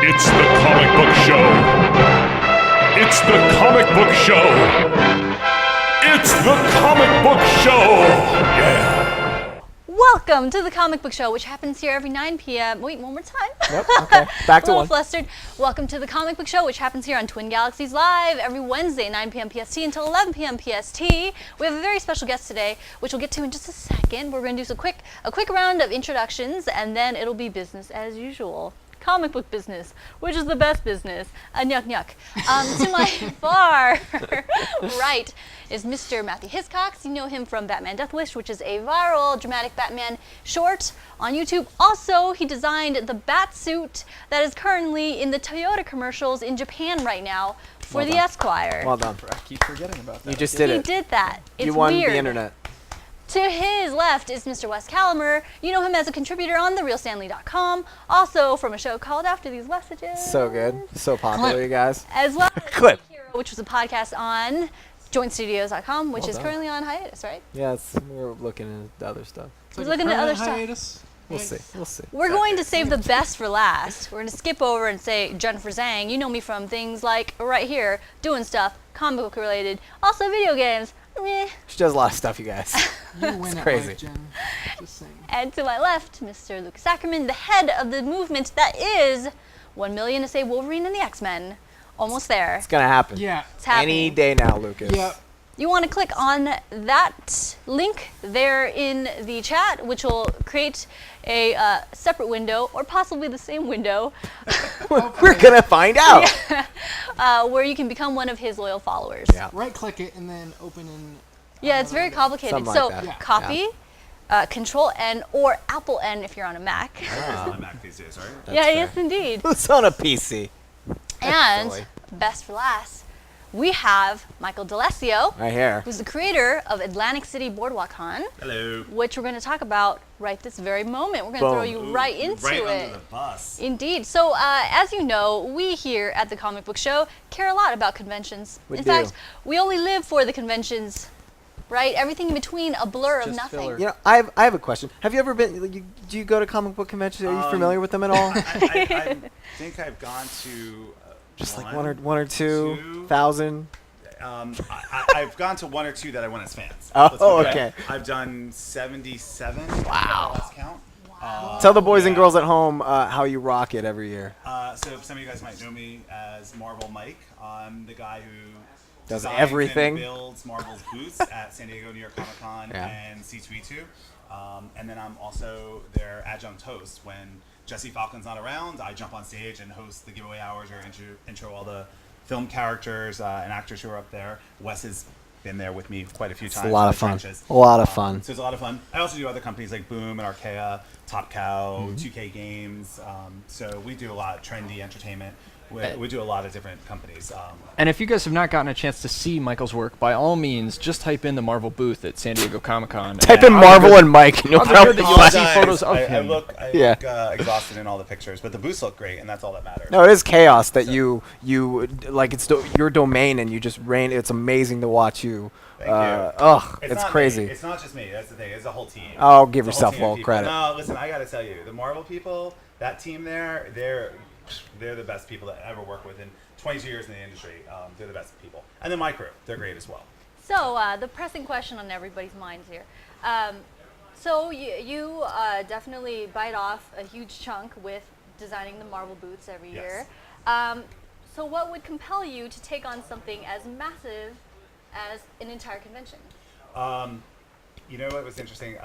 It's the comic book show. It's the comic book show. It's the comic book show. Yeah. Welcome to the Comic Book Show, which happens here every 9 p.m. Wait, one more time. Yep, okay. Back to a little one. flustered. Welcome to the Comic Book Show, which happens here on Twin Galaxies Live every Wednesday, 9 p.m. PST until 11 p.m. PST. We have a very special guest today, which we'll get to in just a second. We're going to do a quick round of introductions, and then it'll be business as usual. Comic book business, which is the best business. Nyuk nyuk. To my far right is Mr. Matthew Hiscox. You know him from Batman Death Wish, which is a viral dramatic Batman short on YouTube. Also, he designed the bat suit that is currently in the Toyota commercials in Japan right now for the Esquire. Well done. I keep forgetting about that. You just did He it. did that. It's You won weird. the internet. To his left is Mr. Wes Calamer. You know him as a contributor on TheRealStanley.com, also from a show called After These Messages. So good. So popular, you guys. As well as Clip. Hero, which was a podcast on JointStudios.com, which Well is done. currently on hiatus, right? Yeah, we're looking at other stuff. He's looking at other stuff. hiatus. We'll see. We'll see. We're going to save the best for last. We're going to skip over and say Jennifer Zhang. You know me from things like right here, doing stuff, comic book related, also video games. Meh. She does a lot of stuff, you guys. You win at crazy. life, Jen. Just saying. And to my left, Mr. Lucas Ackerman, the head of the movement that is 1 million to say Wolverine and the X-Men. Almost there. It's gonna happen. Yeah. It's happening. Any day now, Lucas. Yeah. You want to click on that link there in the chat, which will create a separate window, or possibly the same window, We're gonna find out. where you can become one of his loyal followers. Yeah. Right click it and then open in. Yeah, it's very complicated. Something So like that. Yeah. copy, Control N, or Apple N if you're on a Mac. On Mac these days, right? Yeah, fair. yes indeed. Who's on a PC? And silly. best for last, we have Michael D'Alessio, Right here. who's the creator of Atlantic City Boardwalk Con, Hello. which we're going to talk about right this very moment. We're going to throw Boom. you right into right it. under the bus. Indeed. So, as you know, we here at the Comic Book Show care a lot about conventions. We in do. fact, we only live for the conventions, right? Everything in between, a blur of Just nothing. filler. You know, I have a question. Have you ever been? Do you go to comic book conventions? Are you familiar with them at all? I think I've gone to Just like one or two two. thousand. I've gone to one or two that I went as fans. Oh, Let's put it that way. okay. I've done 77. Wow. Last count. Tell the boys and yeah. girls at home how you rock it every year. So some of you guys might know me as Marvel Mike. I'm the guy who Does designs everything. and builds Marvel's booths at San Diego, New York Comic Con Yeah. and C2E2. And then I'm also their adjunct host. When Jesse Falcon's not around, I jump on stage and host the giveaway hours or intro all the film characters and actors who are up there. Wes has been there with me quite a few times. a lot in of the fun. trenches. A lot of fun. So it's a lot of fun. I also do other companies like Boom and Archaea, Top Cow, Mm-hmm. 2K Games. So we do a lot of trendy entertainment. We do a lot of different companies. And if you guys have not gotten a chance to see Michael's work, by all means, just type in the Marvel booth at San Diego Comic-Con. Type and in I'll Marvel be and Mike, and you'll I'll be probably good that you'll find. see photos of I him. look Yeah. exhausted in all the pictures, but the booths look great, and that's all that matters. No, it is chaos that you like it's your domain and you just reign. It's amazing to watch you. Thank you. It's not crazy. Me. It's not just me. That's the thing. It's a whole team. Oh, give It's a whole yourself team a of little people. credit. No, listen, I got to tell you, the Marvel people, that team there, they're the best people that I ever work with in 22 years in the industry. They're the best people. And then my crew, they're great as well. So, the pressing question on everybody's minds here. So you definitely bite off a huge chunk with designing the Marvel booths every Yes. year. So what would compel you to take on something as massive as an entire convention? You know what was interesting?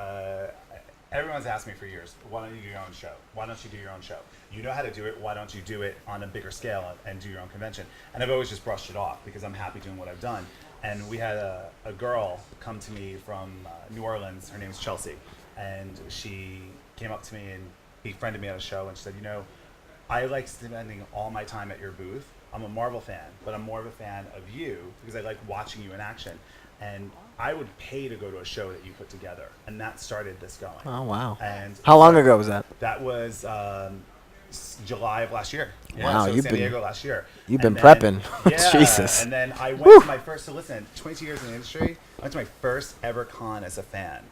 Everyone's asked me for years, why don't you do your own show? Why don't you do your own show? You know how to do it, why don't you do it on a bigger scale and do your own convention? And I've always just brushed it off because I'm happy doing what I've done. And we had a girl come to me from New Orleans, her name's Chelsea, and she came up to me and befriended me at a show and she said, you know, I like spending all my time at your booth. I'm a Marvel fan, but I'm more of a fan of you because I like watching you in action. And I would pay to go to a show that you put together. And that started this going. Oh wow! And How long ago was that? That was July of last year. Wow, so you've San been- Diego last year. you've And been then- prepping. Yeah, Jesus. And then I went Whew. to my first. So listen, 22 years in the industry. I went to my first ever con as a fan.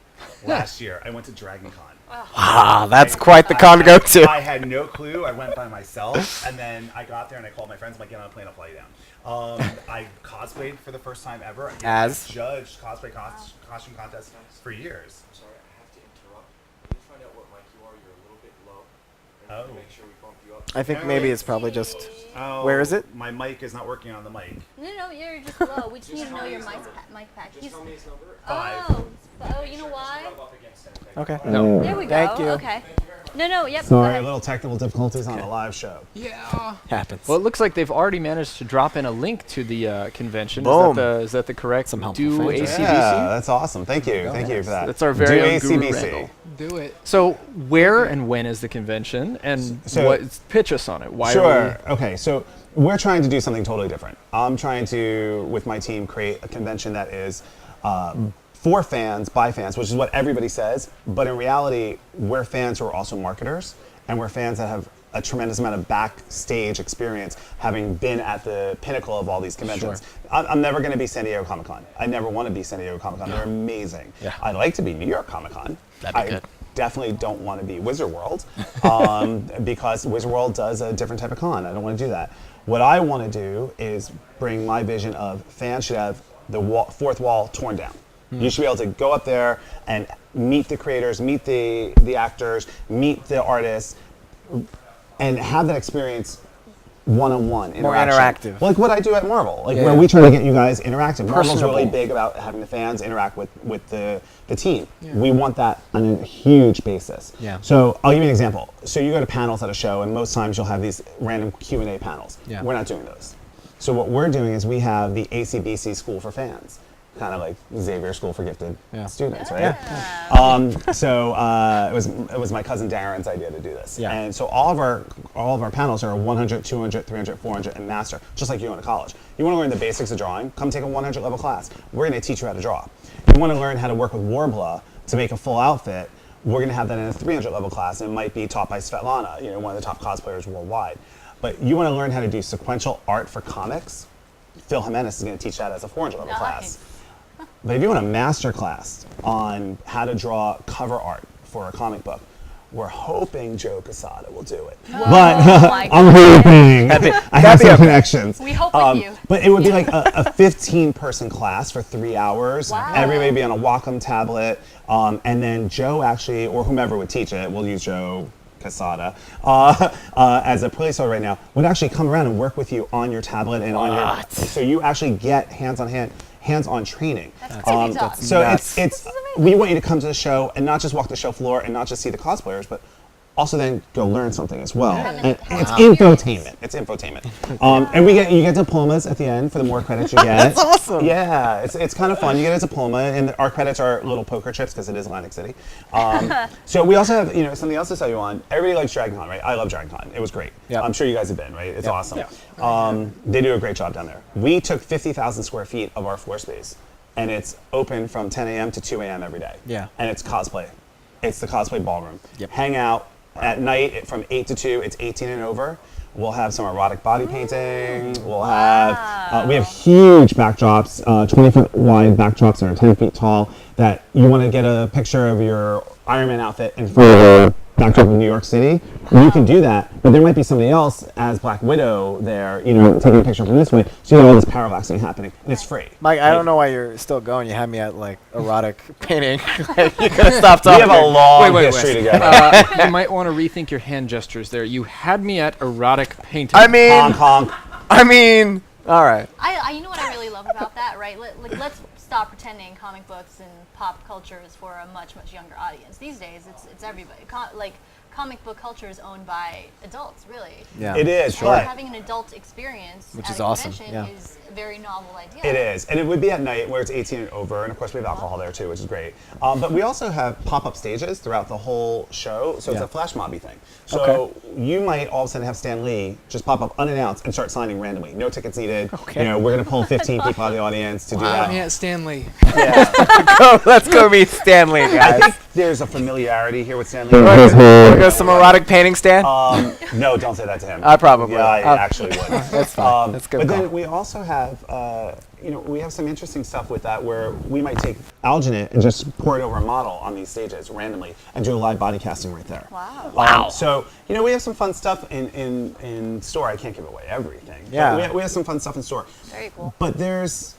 last year. I went to Dragon Con. Ah, that's quite the con to go to. I had no clue. I went by myself, and then I got there and I called my friends. I'm like, get on a plane, I'll fly you down. I cosplayed for the first time ever. As? I judged cosplay costume contests for years. I'm sorry, I have to interrupt. Can you find out what mic you are? You're a little bit low. Oh. Make sure we bump you up. I think maybe it's probably just. Oh, Where is it? My mic is not working on the mic. No, you're just low. We just need to know your mic pack. Just tell me his number. Oh, you know why? Up against anything. Okay. No. There we go. Thank you. Okay. No, yep. go Sorry, ahead. little technical difficulties on the live show. Yeah. Happens. Well, it looks like they've already managed to drop in a link to the convention. Boom. Is that the correct? Some helpful Do fans. ACDC? Yeah, that's awesome. Thank you. Thank you for that. That's our very Do own Guru ACDC. Randall. Do it. So, where and when is the convention, and So- pitch us on it? Why? Sure. Okay, so we're trying to do something totally different. I'm trying to, with my team, create a convention that is for fans, by fans, which is what everybody says. But in reality, we're fans who are also marketers, and we're fans that have a tremendous amount of backstage experience, having been at the pinnacle of all these conventions. I'm never going to be San Diego Comic-Con. I never want to be San Diego Comic-Con. They're amazing. Yeah. I'd like to be New York Comic-Con. That'd be good. Definitely don't want to be Wizard World because Wizard World does a different type of con. I don't want to do that. What I want to do is bring my vision of fans should have the fourth wall torn down. You should be able to go up there and meet the creators, meet the actors, meet the artists, and have that experience one-on-one More interaction. interactive. Like what I do at Marvel, like Yeah, where yeah. we try to get you guys interactive. Marvel's really Personable. big about having the fans interact with the team. We want that on a huge basis. Yeah. So I'll give you an example. So you go to panels at a show, and most times you'll have these random Q&A panels. Yeah. We're not doing those. So what we're doing is we have the ACBC School for Fans, kind of like Xavier School for Gifted students, right? So it was my cousin Darren's idea to do this. Yeah. And so all of our panels are 100, 200, 300, 400, and master, just like you go to college. You want to learn the basics of drawing? Come take a 100 level class. We're going to teach you how to draw. You want to learn how to work with Warbler to make a full outfit? We're going to have that in a 300 level class, and it might be taught by Svetlana, one of the top cosplayers worldwide. But you want to learn how to do sequential art for comics? Phil Jimenez is going to teach that as a 400 level class. But if you want a master class on how to draw cover art for a comic book, we're hoping Joe Quesada will do it. But my I'm hoping. I have some okay. connections. We hope with you. But it would be like a 15-person class for 3 hours. Wow. Everybody be on a Wacom tablet. And then Joe actually, or whomever would teach it, we'll use Joe Quesada as a placeholder right now, would actually come around and work with you on your tablet and on your. So you actually get hands-on training. That's crazy talk. So nuts. it's we want you to come to the show and not just walk the show floor and not just see the cosplayers, but also then go learn something as well. And it's infotainment. It's infotainment. And you get diplomas at the end for the more credits you get. That's awesome. Yeah, it's kind of fun. You get a diploma, and our credits are little poker chips because it is Atlantic City. So we also have something else to tell you on. Everybody likes Dragon Con, right? I love Dragon Con. It was great. Yep. I'm sure you guys have been, right? It's Yep. awesome. They do a great job down there. We took 50,000 square feet of our floor space, and it's open from 10 a.m. to 2 a.m. every day. Yeah. And it's cosplay. It's the cosplay ballroom. Yep. Hang out at night from 8 to 2. It's 18 and over. We'll have some erotic body painting. We'll have we have huge backdrops, 20-foot wide backdrops that are 10 feet tall. That you want to get a picture of your Iron Man outfit in front of a backdrop of New York City. You can do that, but there might be somebody else as Black Widow there, taking a picture from this way. So you have all this parallaxing happening, and it's free. Mike, I don't know why you're still going. You had me at like erotic painting. You could have stopped We talking. have a long Wait. history together. You might want to rethink your hand gestures there. You had me at erotic painting. I mean, Honk, honk. all right. You know what I really love about that, right? Let's stop pretending comic books and pop culture is for a much younger audience. These days, it's everybody. Comic book culture is owned by adults, really. Yeah. It is, And but having an adult experience Which at is a awesome, convention yeah. is a very novel idea. it is, and it would be at night where it's 18 and over, and of course we have alcohol there too, which is great. But we also have pop-up stages throughout the whole show, so it's Yeah. a flash mobby thing. So you might all of a sudden have Stan Lee just pop up unannounced and start signing randomly. No tickets needed. Okay. We're going to pull 15 people out of the audience to do that. Yeah, Stanley. Let's go meet Stanley, I guys. think there's a familiarity here with Stan Lee. We're us some erotic painting, Stan? No, don't say that to him. I probably Yeah, I will. actually would. That's fine. That's good. But call. then we also have, we have some interesting stuff with that where we might take alginate and just pour it over a model on these stages randomly and do a live body casting right there. Wow. So, we have some fun stuff in store. I can't give away everything. but Yeah. We have some fun stuff in store. Very cool. But there's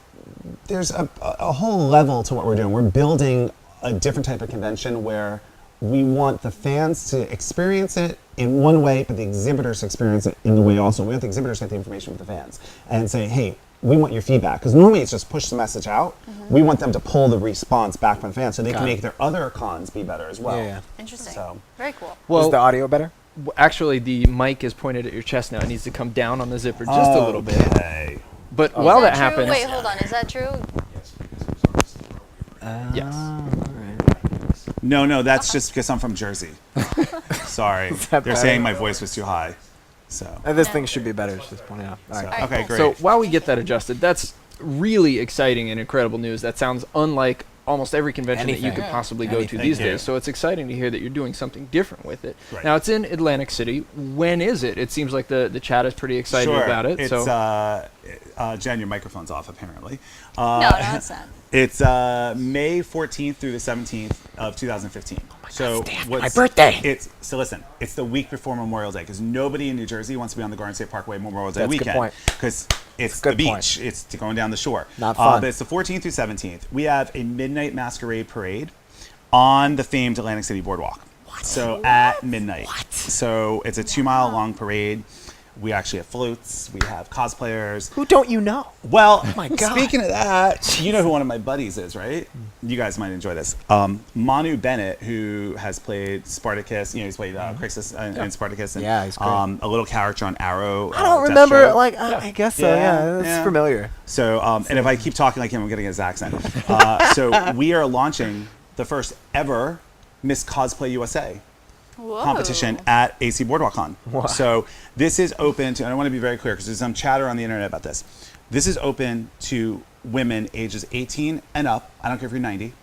a whole level to what we're doing. We're building a different type of convention where we want the fans to experience it in one way, but the exhibitors experience it in the way also. We want the exhibitors to get the information with the fans and say, hey, we want your feedback. Because normally it's just push the message out. We want them to pull the response back from the fans so they can make their other cons be better as well. Yeah. Interesting. So- Very cool. Is the audio better? Actually, the mic is pointed at your chest now. It needs to come down on the zipper just a little bit. Okay. But Is while that true? happens, Wait, hold on. Is that true? yes. No, that's just because I'm from Jersey. Sorry. that They're bad? saying my voice was too high. So. This thing should be better. It's just pointing out. All right. Alright, Okay, cool. great. So while we get that adjusted, that's really exciting and incredible news. That sounds unlike almost every convention that you Anything. could Yeah. possibly go to Anything. these Thank you. days. So it's exciting to hear that you're doing something different with it. Right. Now it's in Atlantic City. When is it? It seems like the chat is pretty excited Sure. about it. It's, so Jen, your microphone's off apparently. No, it's not. It's May 14th through the 17th of 2015. So my birthday. So listen, it's the week before Memorial Day because nobody in New Jersey wants to be on the Garden State Parkway Memorial Day That's a good weekend point. because it's the good beach. point. It's going down the shore. Not fun. But it's the 14th through 17th. We have a midnight masquerade parade on the famed Atlantic City Boardwalk. So at midnight. So it's a 2-mile long parade. We actually have floats. We have cosplayers. Who don't you know? Well, my God. speaking of that, you know who one of my buddies is, right? You guys might enjoy this. Manu Bennett, who has played Spartacus. He's played Crixus in Spartacus. And, Yeah, he's great. a little character on Arrow. I don't remember. Deathstroke. I guess so. Yeah, it's familiar. So, and if I keep talking like him, I'm getting his accent. So we are launching the first ever Miss Cosplay USA Whoa. competition at AC Boardwalk Con. Wow. So this is open to, and I want to be very clear because there's some chatter on the internet about this. This is open to women ages 18 and up. I don't care if you're 90.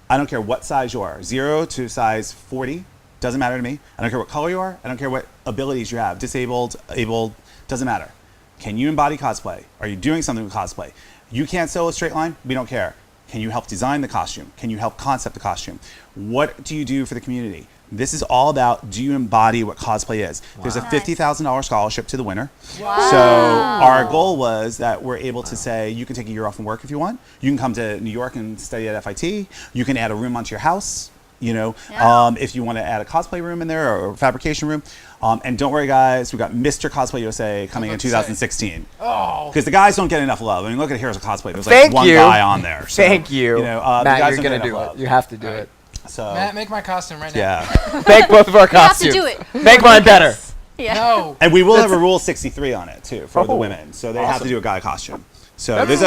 I don't care what size you are. 0 to size 40. Doesn't matter to me. I don't care what color you are. I don't care what abilities you have. Disabled, able, doesn't matter. Can you embody cosplay? Are you doing something with cosplay? You can't sew a straight line? We don't care. Can you help design the costume? Can you help concept the costume? What do you do for the community? This is all about, do you embody what cosplay is? There's a $50,000 scholarship to the winner. Wow. So our goal was that we're able to say, you can take a year off from work if you want. You can come to New York and study at FIT. You can add a room onto your house. If you want to add a cosplay room in there or a fabrication room. And don't worry, guys, we got Mr. Cosplay USA coming in 2016. Oh. Because the guys don't get enough love. I mean, look at Heroes of Cosplay. There's like Thank one you. guy on there. So, Thank you. the Matt, guys you're don't gonna get do enough it. love. You have to do it. So, Matt, make my costume right now. yeah. Make both of our You have to costumes. do it. Make mine better. Yeah. No. And we will have a Rule 63 on it too for the Oh, women. So they have to do a guy costume. So there's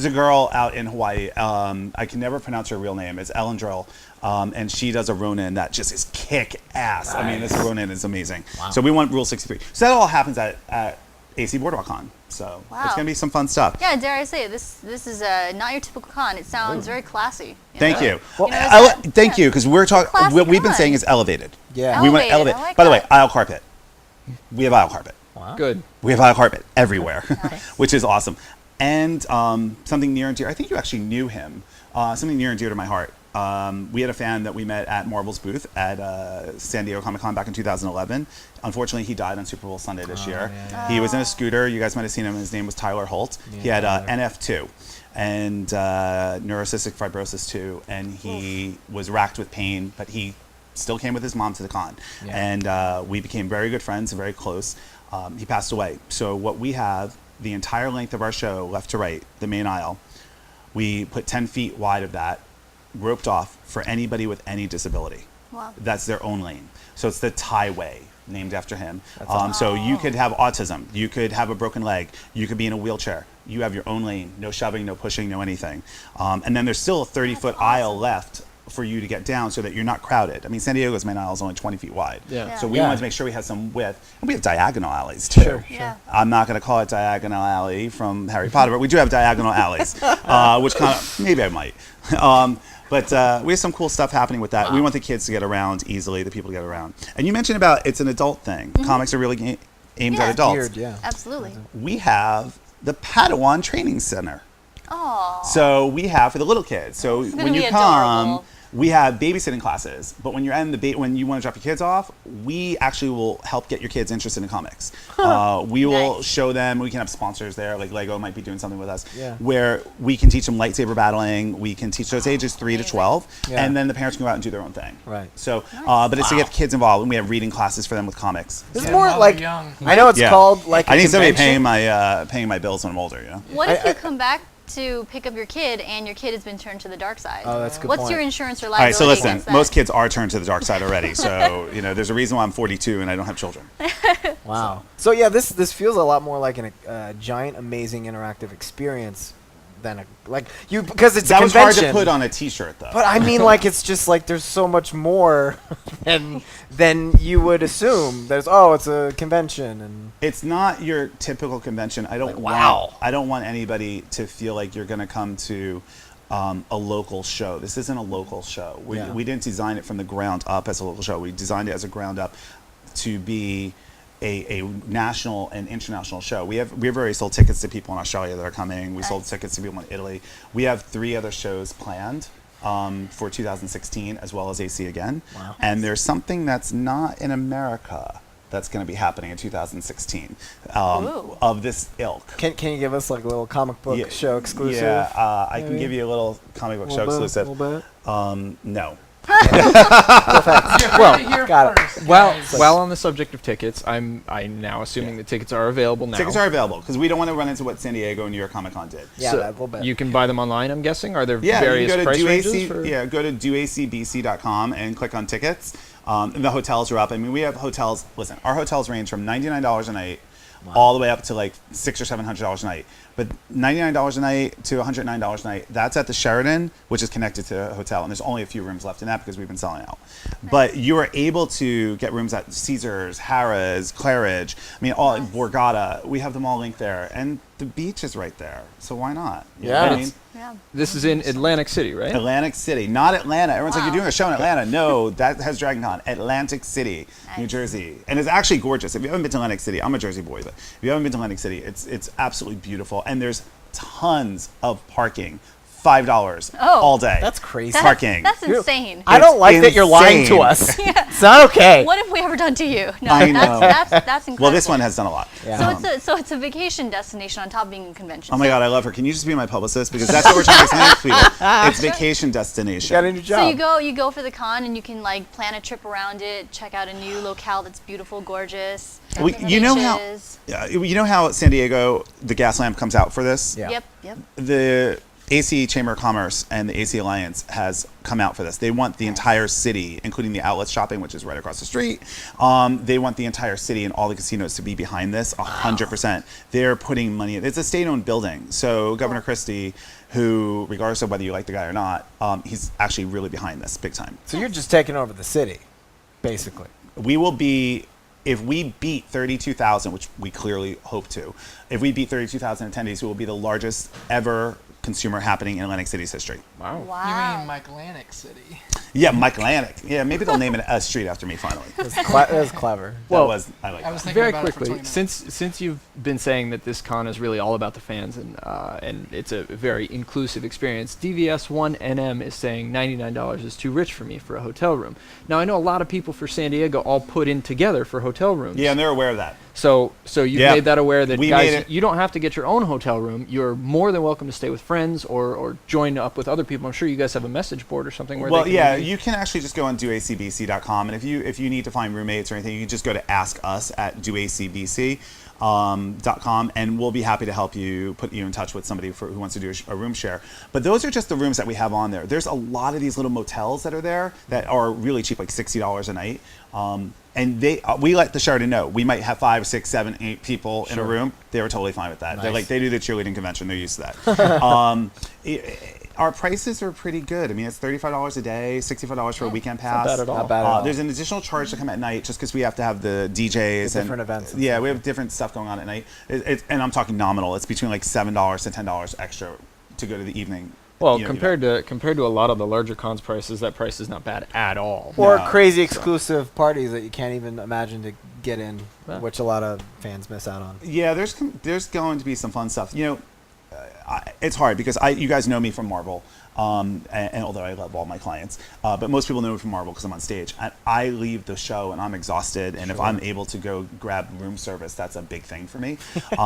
a girl out in Hawaii. I can never pronounce her real name. It's Ellen Drill. And she does a Ronin that just is kick ass. I mean, this Ronin is amazing. So we want Rule 63. So that all happens at AC Boardwalk Con. So Wow. it's gonna be some fun stuff. Yeah, dare I say it, this is not your typical con. It sounds very classy. Thank you. It's Thank you, because we're talking. Classy What we've been con. saying is elevated. Yeah. We want Elevated, elevate. I like By the way, that. aisle carpet. We have aisle carpet. good. We have aisle carpet everywhere, Nice. which is awesome. And something near and dear. I think you actually knew him. Something near and dear to my heart. We had a fan that we met at Marvel's booth at San Diego Comic-Con back in 2011. Unfortunately, he died on Super Bowl Sunday this year. He was in a scooter. You guys might have seen him. His name was Tyler Holt. He had NF2 and neurocystic fibrosis 2, and he was racked with pain, but he still came with his mom to the con. And we became very good friends and very close. He passed away. So what we have, the entire length of our show, left to right, the main aisle, we put 10 feet wide of that, roped off for anybody with any disability. Wow. That's their own lane. So it's the Thai Way, named after him. So you could have autism, you could have a broken leg, you could be in a wheelchair. You have your own lane, no shoving, no pushing, no anything. And then there's still a 30-foot aisle left for you to get down so that you're not crowded. I mean, San Diego's main aisle is only 20 feet wide. Yeah. So we Yeah. wanted to make sure we had some width. And we have diagonal alleys too. Sure. Yeah. I'm not going to call it Diagonal Alley from Harry Potter, but we do have diagonal alleys, which kind of, maybe I might. But we have some cool stuff happening with that. We want the kids to get around easily, the people to get around. And you mentioned about it's an adult thing. Comics are really aimed Yeah. at adults. Weird, yeah. Absolutely. We have the Padawan Training Center. Oh. So we have for the little kids. So gonna when you be come, adorable. we have babysitting classes. But when you're in when you want to drop your kids off, we actually will help get your kids interested in comics. We will Nice. show them. We can have sponsors there, like Lego might be doing something with us, Yeah. where we can teach them lightsaber battling. We can teach those ages 3 to 12, Yeah. and then the parents can go out and do their own thing. Right. So, but it's to get the kids involved, and we have reading classes for them with comics. This is Yeah, more while like they're young. I know it's Yeah. called like I a need somebody convention. paying my bills when I'm older. You know. What if I- you come back to pick up your kid and your kid has been turned to the dark side? Oh, that's a good What's point. your insurance or All right, liability so listen, against that? most kids are turned to the dark side already. So, there's a reason why I'm 42 and I don't have children. Wow. So yeah, this feels a lot more like a giant, amazing interactive experience than because it's That a was hard convention. to put on a T-shirt, though. But I mean, like it's just like there's so much more than you would assume. It's a convention and It's not your typical convention. I don't wow. I don't want anybody to feel like you're going to come to a local show. This isn't a local show. We didn't design it from the ground up as a local show. We designed it as a ground up to be a national and international show. We've already sold tickets to people in Australia that are coming. We sold tickets to people in Italy. We have 3 other shows planned for 2016 as well as AC again. Wow. And there's something that's not in America that's going to be happening in 2016 Ooh. of this ilk. can you give us like a little comic book Yeah, show exclusive? Yeah, I can Maybe? give you a little comic book show Little bit, exclusive. little bit? No. Well, Here got it. first, Well, guys. while on the subject of tickets, I'm now assuming the tickets are available now. Tickets are available because we don't want to run into what San Diego and New York Comic Con did. Yeah, So that little bit. you can buy them online, I'm guessing. Are there Yeah, various you go to price ranges? DoAC, For go to doacbc.com and click on tickets. And the hotels are up. I mean, we have hotels. Listen, our hotels range from $99 a night all the way up to like $600 or $700 a night. But $99 a night to $109 a night, that's at the Sheraton, which is connected to a hotel. And there's only a few rooms left in that because we've been selling out. But you are able to get rooms at Caesars, Harrah's, Claridge. I mean, all Borgata. We have them all linked there. And the beach is right there. So why not? You know what I Yeah. mean? Yeah. this is in Atlantic City, right? Atlantic City, not Atlanta. Everyone's like, Wow. you're doing a show in Atlanta. No, that has Dragon Con. Atlantic City, New Nice. Jersey. And it's actually gorgeous. If you haven't been to Atlantic City, I'm a Jersey boy, but if you haven't been to Atlantic City, it's absolutely beautiful. And there's tons of parking. $5 Oh. all day. That's crazy. That's, Parking. That's You're- insane. I don't like that you're lying to insane. us. It's not okay. What have we ever done to you? No, I know. that's incredible. Well, this one has done a lot. Yeah. So it's a vacation destination on top of being a convention. Oh my God, I love her. Can you just be my publicist? Because that's what we're trying to explain to people. It's vacation destination. Got a new job. So you go for the con and you can like plan a trip around it, check out a new locale that's beautiful, gorgeous. You know how beaches. you know how San Diego the gas lamp comes out for this? Yeah. Yep. The AC Chamber of Commerce and the AC Alliance has come out for this. They want the entire city, including the outlet shopping, which is right across the street. They want the entire city and all the casinos to be behind this 100%. They're putting money. It's a state-owned building. So Governor Christie, who, regardless of whether you like the guy or not, he's actually really behind this big time. So you're just taking over the city, basically. We will be, if we beat 32,000, which we clearly hope to, if we beat 32,000 attendees, we will be the largest ever consumer happening in Atlantic City's history. Wow. You Wow. mean Atlantic City? Yeah, Mike Atlantic. Yeah, maybe they'll name it a street after me finally. That was clever. Well, I like I was that. thinking Very about it for quickly, 20 minutes. since you've been saying that this con is really all about the fans and it's a very inclusive experience, DVS1NM is saying $99 is too rich for me for a hotel room. Now I know a lot of people for San Diego all put in together for hotel rooms. Yeah, and they're aware of that. So you've Yeah. made that aware that We guys, made it- you don't have to get your own hotel room. You're more than welcome to stay with friends or join up with other people. I'm sure you guys have a message board or something where Well, they can yeah, maybe- you can actually just go on doacbc.com, and if you need to find roommates or anything, you can just go to Ask Us at doacbc.com, and we'll be happy to help you, put you in touch with somebody who wants to do a room share. But those are just the rooms that we have on there. There's a lot of these little motels that are there that are really cheap, like $60 a night. And we let the Sheraton know we might have 5, 6, 7, 8 people in a room. They were totally fine with that. They're Nice. like, they do the cheerleading convention. They're used to that. Our prices are pretty good. I mean, it's $35 a day, $65 for a weekend pass. bad at all. Not bad at all. There's an additional charge to come at night just because we have to have the DJs and different events and Yeah, stuff. we have different stuff going on at night. And I'm talking nominal. It's between like $7 to $10 extra to go to the evening. Well, you know, compared to a lot of the larger cons prices, that price is not bad at all. Or No. crazy exclusive parties that you can't even imagine to get in, Yeah. which a lot of fans miss out on. Yeah, there's going to be some fun stuff. You know, it's hard because you guys know me from Marvel, and although I love all my clients, but most people know me from Marvel because I'm on stage. I leave the show and I'm exhausted, and if I'm able to go grab room service, that's a big thing for me.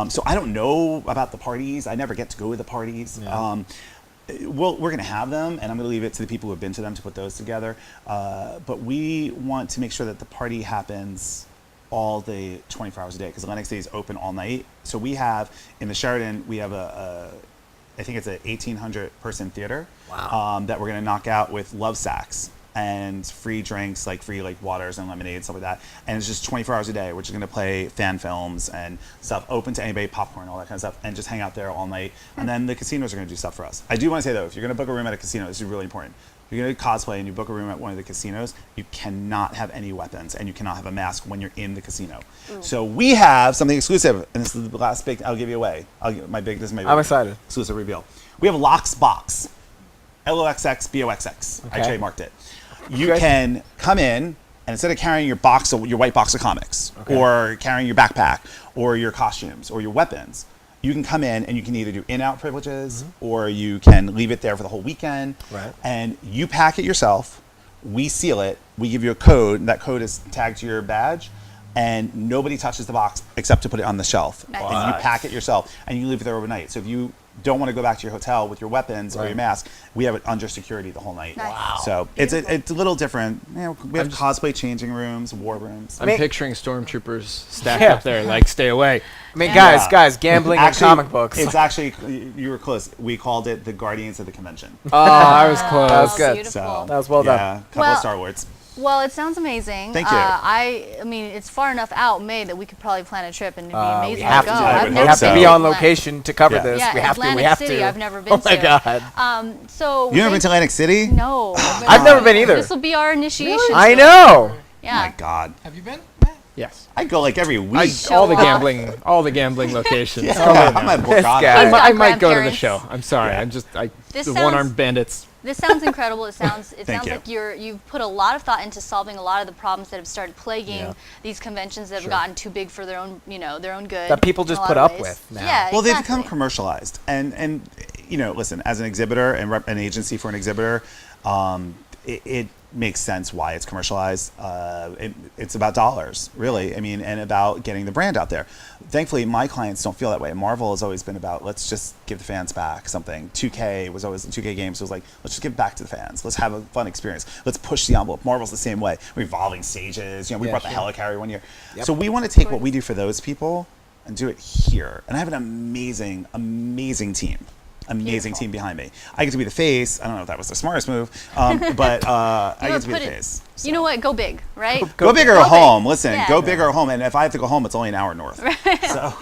So I don't know about the parties. I never get to go to the parties. Yeah. We're going to have them, and I'm going to leave it to the people who have been to them to put those together. But we want to make sure that the party happens all day, 24 hours a day, because Atlantic City is open all night. So we have, in the Sheraton, we have I think it's a 1,800 person theater. Wow. That we're going to knock out with love sacks and free drinks, like free like waters and lemonade, stuff like that. And it's just 24 hours a day. We're just going to play fan films and stuff, open to anybody, popcorn, all that kind of stuff, and just hang out there all night. And then the casinos are going to do stuff for us. I do want to say, though, if you're going to book a room at a casino, this is really important. If you're going to cosplay and you book a room at one of the casinos, you cannot have any weapons and you cannot have a mask when you're in the casino. So we have something exclusive, and this is the last big, I'll give you away. This is my I'm excited. exclusive reveal. We have Lox Box. LOXX, I Okay. trademarked it. You Okay. can come in, and instead of carrying your white box of comics, or carrying your backpack, or your costumes, or your weapons, you can come in and you can either do in-out privileges, or you can leave it there for the whole weekend. Right. And you pack it yourself. We seal it. We give you a code. And that code is tagged to your badge. And nobody touches the box except to put it on the shelf. Nice. And you pack it yourself, and you leave it there overnight. So if you don't want to go back to your hotel with your weapons or Right. your mask, we have it under security the whole night. Nice. Wow. So it's a little different. You know, we have cosplay changing rooms, war rooms. I'm mean- picturing stormtroopers stacked Yeah. up there, like, stay away. I mean, Yeah. guys, gambling and comic books. It's actually, you were close. We called it the Guardians of the Convention. Oh, I was close. That was good. Beautiful. So That was well done. yeah, couple Well- of Star Wars. Well, it sounds amazing. Thank you. I mean, it's far enough out May that we could probably plan a trip and it'd be we amazing have to to. go. I I've would never We have to been be on Atlantic. location to cover Yeah. this. Yeah, we have Atlantic to. We have City, to. I've never been Oh my to. god. So You never been to Atlantic City? No, I've never been either. This will be our initiation. I to it. know. Yeah. Oh my God. Have you been? Yes. I go like every week. All the up. gambling locations. Yeah, I'm a This Borgata. guy. He's got I might go to the grandparents. show. I'm sorry. Yeah. This The sounds- one-armed bandits. This sounds incredible. It sounds Thank you. like you've put a lot of thought into solving a lot of the problems that have started plaguing Yeah. these conventions that have gotten too big for their own, their own good. That people in just a lot put of up ways. with now. Yeah, Well, they've exactly. become commercialized, and listen, as an exhibitor and an agency for an exhibitor, it makes sense why it's commercialized. It's about dollars, really. I mean, and about getting the brand out there. Thankfully, my clients don't feel that way. Marvel has always been about let's just give the fans back something. 2K games was like let's just give back to the fans. Let's have a fun experience. Let's push the envelope. Marvel's the same way. Revolving stages. We Yeah, brought the sure. helicarrier one year. Yep. So we want to take what we do for those people and do it here. And I have an amazing, amazing team. Amazing Beautiful. team behind me. I get to be the face. I don't know if that was the smartest move, but I You know, get to be the put it- face. You know what? Go big, right? Go big or Go big. home. Listen, Yeah. go big or home. And if I have to go home, it's only an hour north. So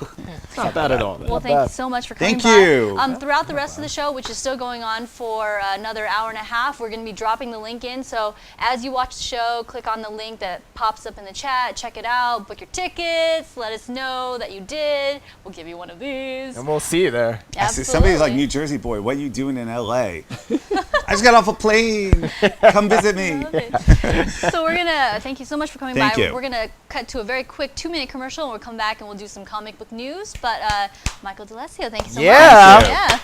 It's not bad at all. Well, thank you so much for coming Thank by. you. Throughout the rest of the show, which is still going on for another hour and a half, we're going to be dropping the link in. So as you watch the show, click on the link that pops up in the chat. Check it out. Book your tickets. Let us know that you did. We'll give you one of these. And we'll see you there. I see somebody's like, Absolutely. New Jersey boy, what are you doing in LA? I just got off a plane. Come visit me. Love it. So we're gonna thank you so much for coming Thank by. you. We're gonna cut to a very quick 2-minute commercial, and we'll come back and we'll do some comic book news. But Michael DeLessio, thank you so Yeah. much. Yeah.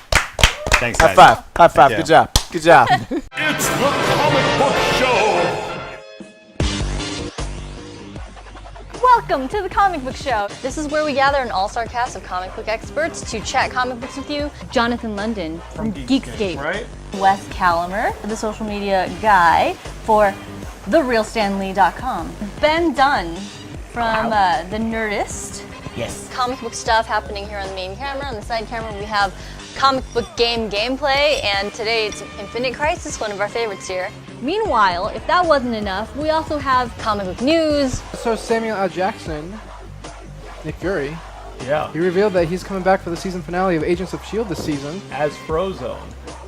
Thanks, High guys. five. High five. you. Good job. Good job. It's the Comic Book Show. Welcome to the Comic Book Show. This is where we gather an all-star cast of comic book experts to chat comic books with you. Jonathan London from Geekscape. Right? Wes Calamer, the social media guy for TheRealStanLee.com. Ben Dunn from The Nerdist. Yes. Comic book stuff happening here on the main camera. On the side camera, we have comic book game gameplay, and today it's Infinite Crisis, one of our favorites here. Meanwhile, if that wasn't enough, we also have comic book news. So Samuel L. Jackson, Nick Fury, Yeah, he revealed that he's coming back for the season finale of Agents of S.H.I.E.L.D. this season. as Frozone.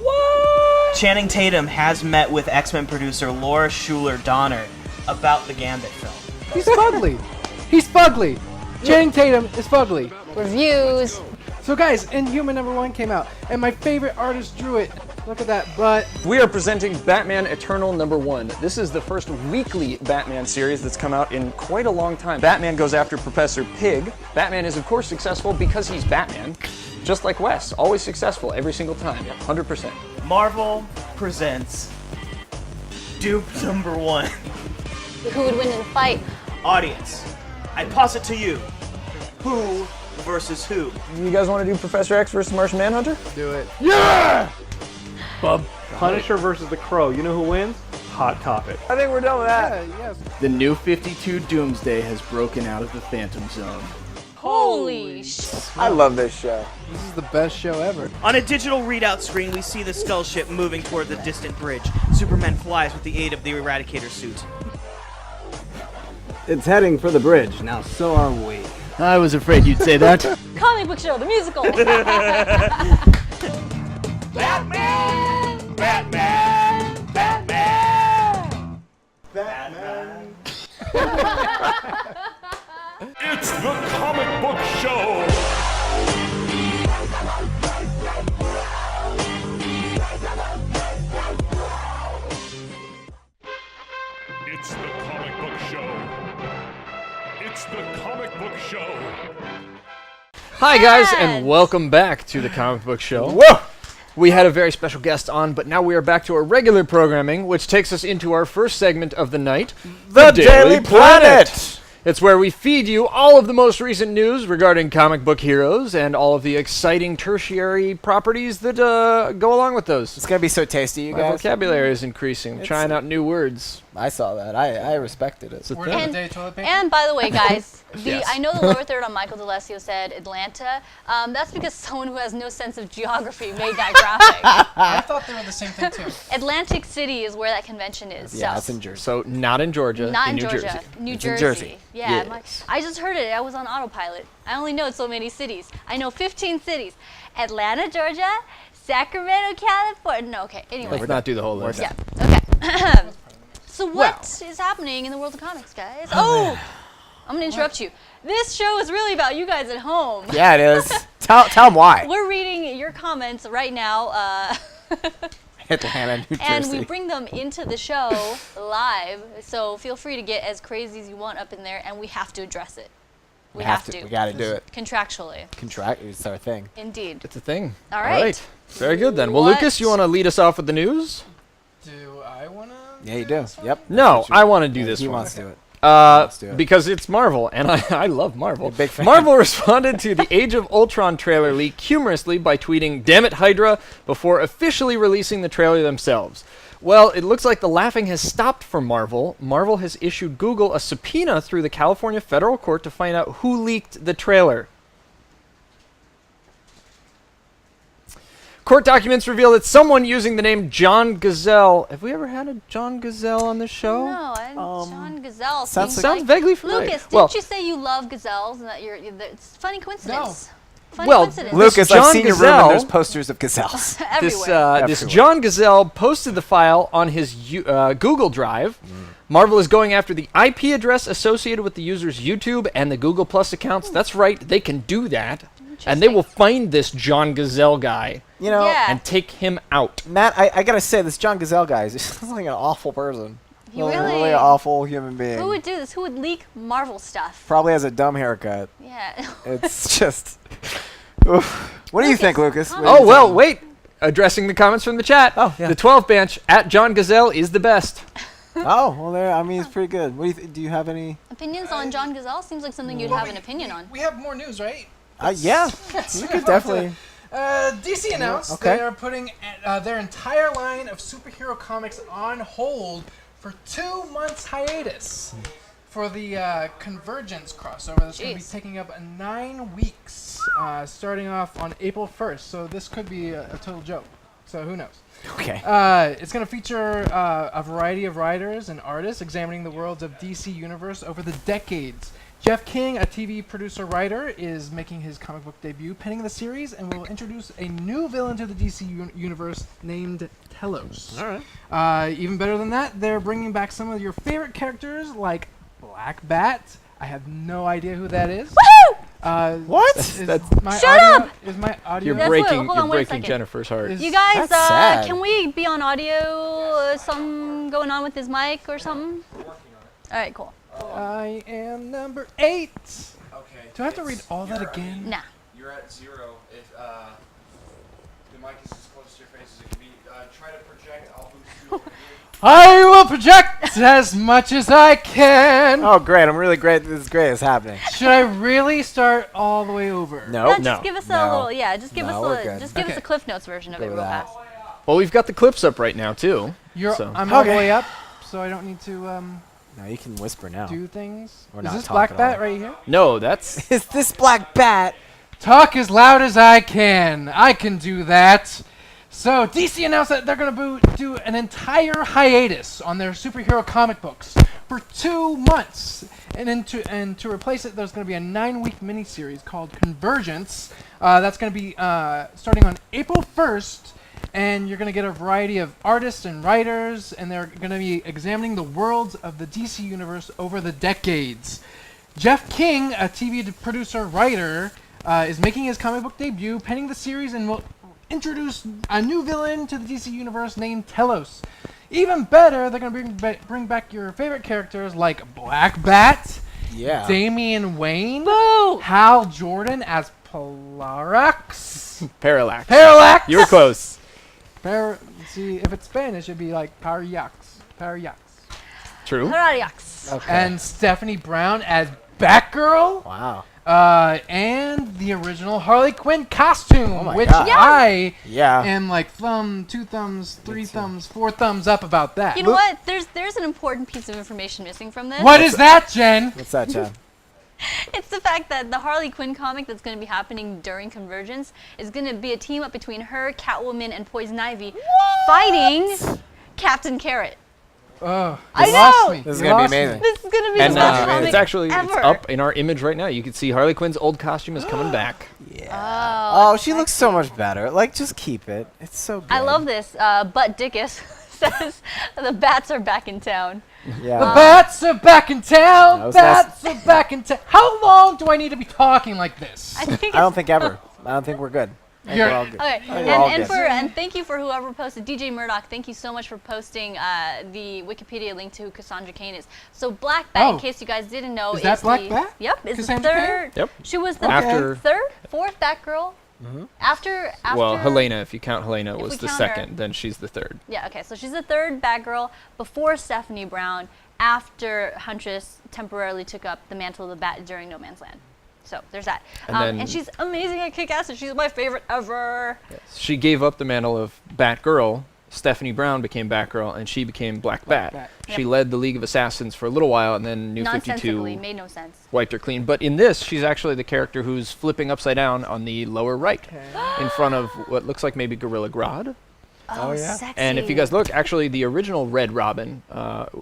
What? Channing Tatum has met with X-Men producer Laura Schuler Donner about the Gambit film. He's fugly. He's fugly. Channing Tatum is fugly. Reviews. So guys, Inhuman #1 came out, and my favorite artist drew it. Look at that butt. We are presenting Batman Eternal #1. This is the first weekly Batman series that's come out in quite a long time. Batman goes after Professor Pig. Batman is of course successful because he's Batman. Just like Wes, always successful every single time, 100%. Marvel presents Dupe #1. Who would win in a fight? Audience, I posit to you, who versus who? You guys want to do Professor X versus Martian Manhunter? Do it. Punisher versus the Crow. You know who wins? Hot Topic. I think we're done with that. Yes. The new 52 Doomsday has broken out of the Phantom Zone. Holy sh! I love this show. This is the best show ever. On a digital readout screen, we see the Skull ship moving toward the distant bridge. Superman flies with the aid of the Eradicator suit. It's heading for the bridge. Now, so are we. I was afraid you'd say that. Comic Book Show, the musical. Batman! Batman! Batman! Batman! It's the Comic Book Show! It's the Comic Book Show. It's the Comic Book Show. Hi guys, Yes. and welcome back to the Comic Book Show. Whoa! We had a very special guest on, but now we are back to our regular programming, which takes us into our first segment of the night, The Daily Planet! It's where we feed you all of the most recent news regarding comic book heroes and all of the exciting tertiary properties that go along with those. It's gonna be so tasty, you My guys. vocabulary is increasing. I'm trying out new words. I saw that. I respected it. It's a Word thing. of the day, toilet paper. And by the way, guys, Yes. I know the lower third on Michael DeLessio said Atlanta. That's because someone who has no sense of geography made that graphic. I thought they were the same thing too. Atlantic City is where that convention is. Yeah, so. it's in Jersey. So not in Georgia, Not in New Georgia, Jersey. New It's in Jersey. Jersey. Yeah, Yes. I just heard it. I was on autopilot. I only know so many cities. I know 15 cities: Atlanta, Georgia, Sacramento, California. No, okay. Anyway. Let's not do the whole list. Yeah. Okay. So what is happening in the world of comics, guys? Oh, I'm gonna interrupt you. This show is really about you guys at home. Yeah, it is. tell them why. We're reading your comments right now. Atlanta, New And Jersey. we bring them into the show live, so feel free to get as crazy as you want up in there, and we have to address it. We have to. We gotta do it. Contractually. Contract. It's our thing. Indeed. It's a thing. All right. Very good then. Well, What? Lucas, you want to lead us off with the news? Do I wanna? Yeah, you do. Yep. No, I want to do Yeah, this He one. wants to do it. Uh, do it. because it's Marvel, and I love Marvel. You're a big fan. Marvel responded to the Age of Ultron trailer leak humorously by tweeting, "Damn it, Hydra," before officially releasing the trailer themselves. Well, it looks like the laughing has stopped for Marvel. Marvel has issued Google a subpoena through the California federal court to find out who leaked the trailer. Court documents reveal that someone using the name John Gazelle. Have we ever had a John Gazelle on this show? No, John Gazelle sounds seems Sounds like vaguely familiar. Lucas, didn't Well, you say you love gazelles and that it's funny coincidence? Funny Well, coincidence. Lucas, John I've seen your room Gazelle- and there's posters of gazelles. this Everywhere. this Everywhere. John Gazelle posted the file on his Google Drive. Marvel is going after the IP address associated with the user's YouTube and the Google Plus accounts. That's right, they can do that. And they will find this John Gazelle guy You know, Yeah. and take him out. Matt, I gotta say, this John Gazelle guy is just like an awful person. He Like, really- an awful human being. Who would do this? Who would leak Marvel stuff? Probably has a dumb haircut. Yeah. It's just. Oof. What do you think, Lucas? comment. What do Oh, you well, think? wait. Addressing the comments from the chat. Oh, yeah. The 12 bench at John Gazelle is the best. Oh, well, there. I mean, it's pretty good. What do you do you have any? Opinions on John Gazelle seems like something you'd Well, have an opinion on. We have more news, right? Yeah, we could definitely. DC announced okay. they are putting their entire line of superhero comics on hold for 2 months hiatus for the Convergence crossover that's going to be Jeez. taking up 9 weeks, starting off on April 1st. So this could be a total joke. So who knows? Okay. It's going to feature a variety of writers and artists examining the worlds of DC Universe over the decades, Jeff King, a TV producer writer, is making his comic book debut, penning the series, and will introduce a new villain to the DC universe named Telos. All right. Even better than that, they're bringing back some of your favorite characters like Black Bat. I have no idea who that is. Woo! What? Shut up! Is my audio? You're That's breaking, hold on, you're wait a breaking second. Jennifer's heart. Is- You guys, That's sad. can we be on audio? Something going on with his mic or something? All right, cool. I am number 8. Okay. Do I have to read all that again? Nah. You're at 0. If the mic is as close to your face as it can be, try to project. I'll boost you over here. I will project as much as I can. Oh, great. I'm really great. This is great. It's happening. Should I really start all the way over? No. Just give us a No. little, yeah. Just give No, we're us good. just give us Okay. a Cliff Notes version of Go it with real that. fast. Well, we've got the clips up right now too. I'm all the Okay. way up, so I don't need to No, you can whisper now. do things. Or Is not this talk Black at Bat all. right here? No, that's Is this Black Bat? Talk as loud as I can. I can do that. So DC announced that they're going to do an entire hiatus on their superhero comic books for 2 months, and to replace it, there's going to be a 9-week miniseries called Convergence. That's going to be starting on April 1st, and you're going to get a variety of artists and writers, and they're going to be examining the worlds of the DC universe over the decades. Jeff King, a TV producer writer, is making his comic book debut, penning the series, and will introduce a new villain to the DC universe named Telos. Even better, they're going to bring back your favorite characters like Black Bat, Yeah. Damian Wayne, Boo! Hal Jordan as Parallax. Parallax. Parallax! You were close. See, if it's Spanish, it'd be like Parallax. True. Parallax. Okay. And Stephanie Brown as Batgirl. Wow. And the original Harley Quinn costume, Oh my which God. I Yeah. am like 2 thumbs, 3 thumbs, 4 thumbs up about that. You know what? There's an important piece of information missing from this. What is that, Jen? What's that, Chad? It's the fact that the Harley Quinn comic that's going to be happening during Convergence is going to be a team up between her, Catwoman, and Poison Ivy fighting Captain Carrot. Oh, I you lost know! me. This is You gonna be lost me. amazing. This is going to be And the best comic it's actually ever. it's up in our image right now. You can see Harley Quinn's old costume is coming back. Oh, she looks so much better. Like, just keep it. It's so good. I love this. But Dickus says the bats are back in town. Yeah. The bats are back in town. That was Bats are back in town. How long do I need to be talking like this? I think I don't think ever. I don't think we're good. I think You're- we're all good. Okay, think we're all good. and thank you for whoever posted. DJ Murdoch, thank you so much for posting the Wikipedia link to who Cassandra Cain is. So Black Bat, Oh. in case you guys didn't know, Is that Black the, Bat? Yep, is the Cassandra Cain? third. Yep. She was the After- fourth Batgirl. After Well, Helena, if you count Helena, If was we the count her. second. Then she's the third. Yeah, okay, so she's the third Batgirl before Stephanie Brown, after Huntress temporarily took up the mantle of the Bat during No Man's Land. So there's that. And then- And she's amazing at Kick-Ass, and she's my favorite ever. She gave up the mantle of Batgirl. Stephanie Brown became Batgirl, and she became Black Bat. Bat. She led the League of Assassins for a little while, and then New Nonsensically, 52 made no sense. wiped her clean. But in this, she's actually the character who's flipping upside down on the lower right, in front of what looks like maybe Gorilla Grodd. Oh, yeah? sexy. And if you guys look, actually, the original Red Robin,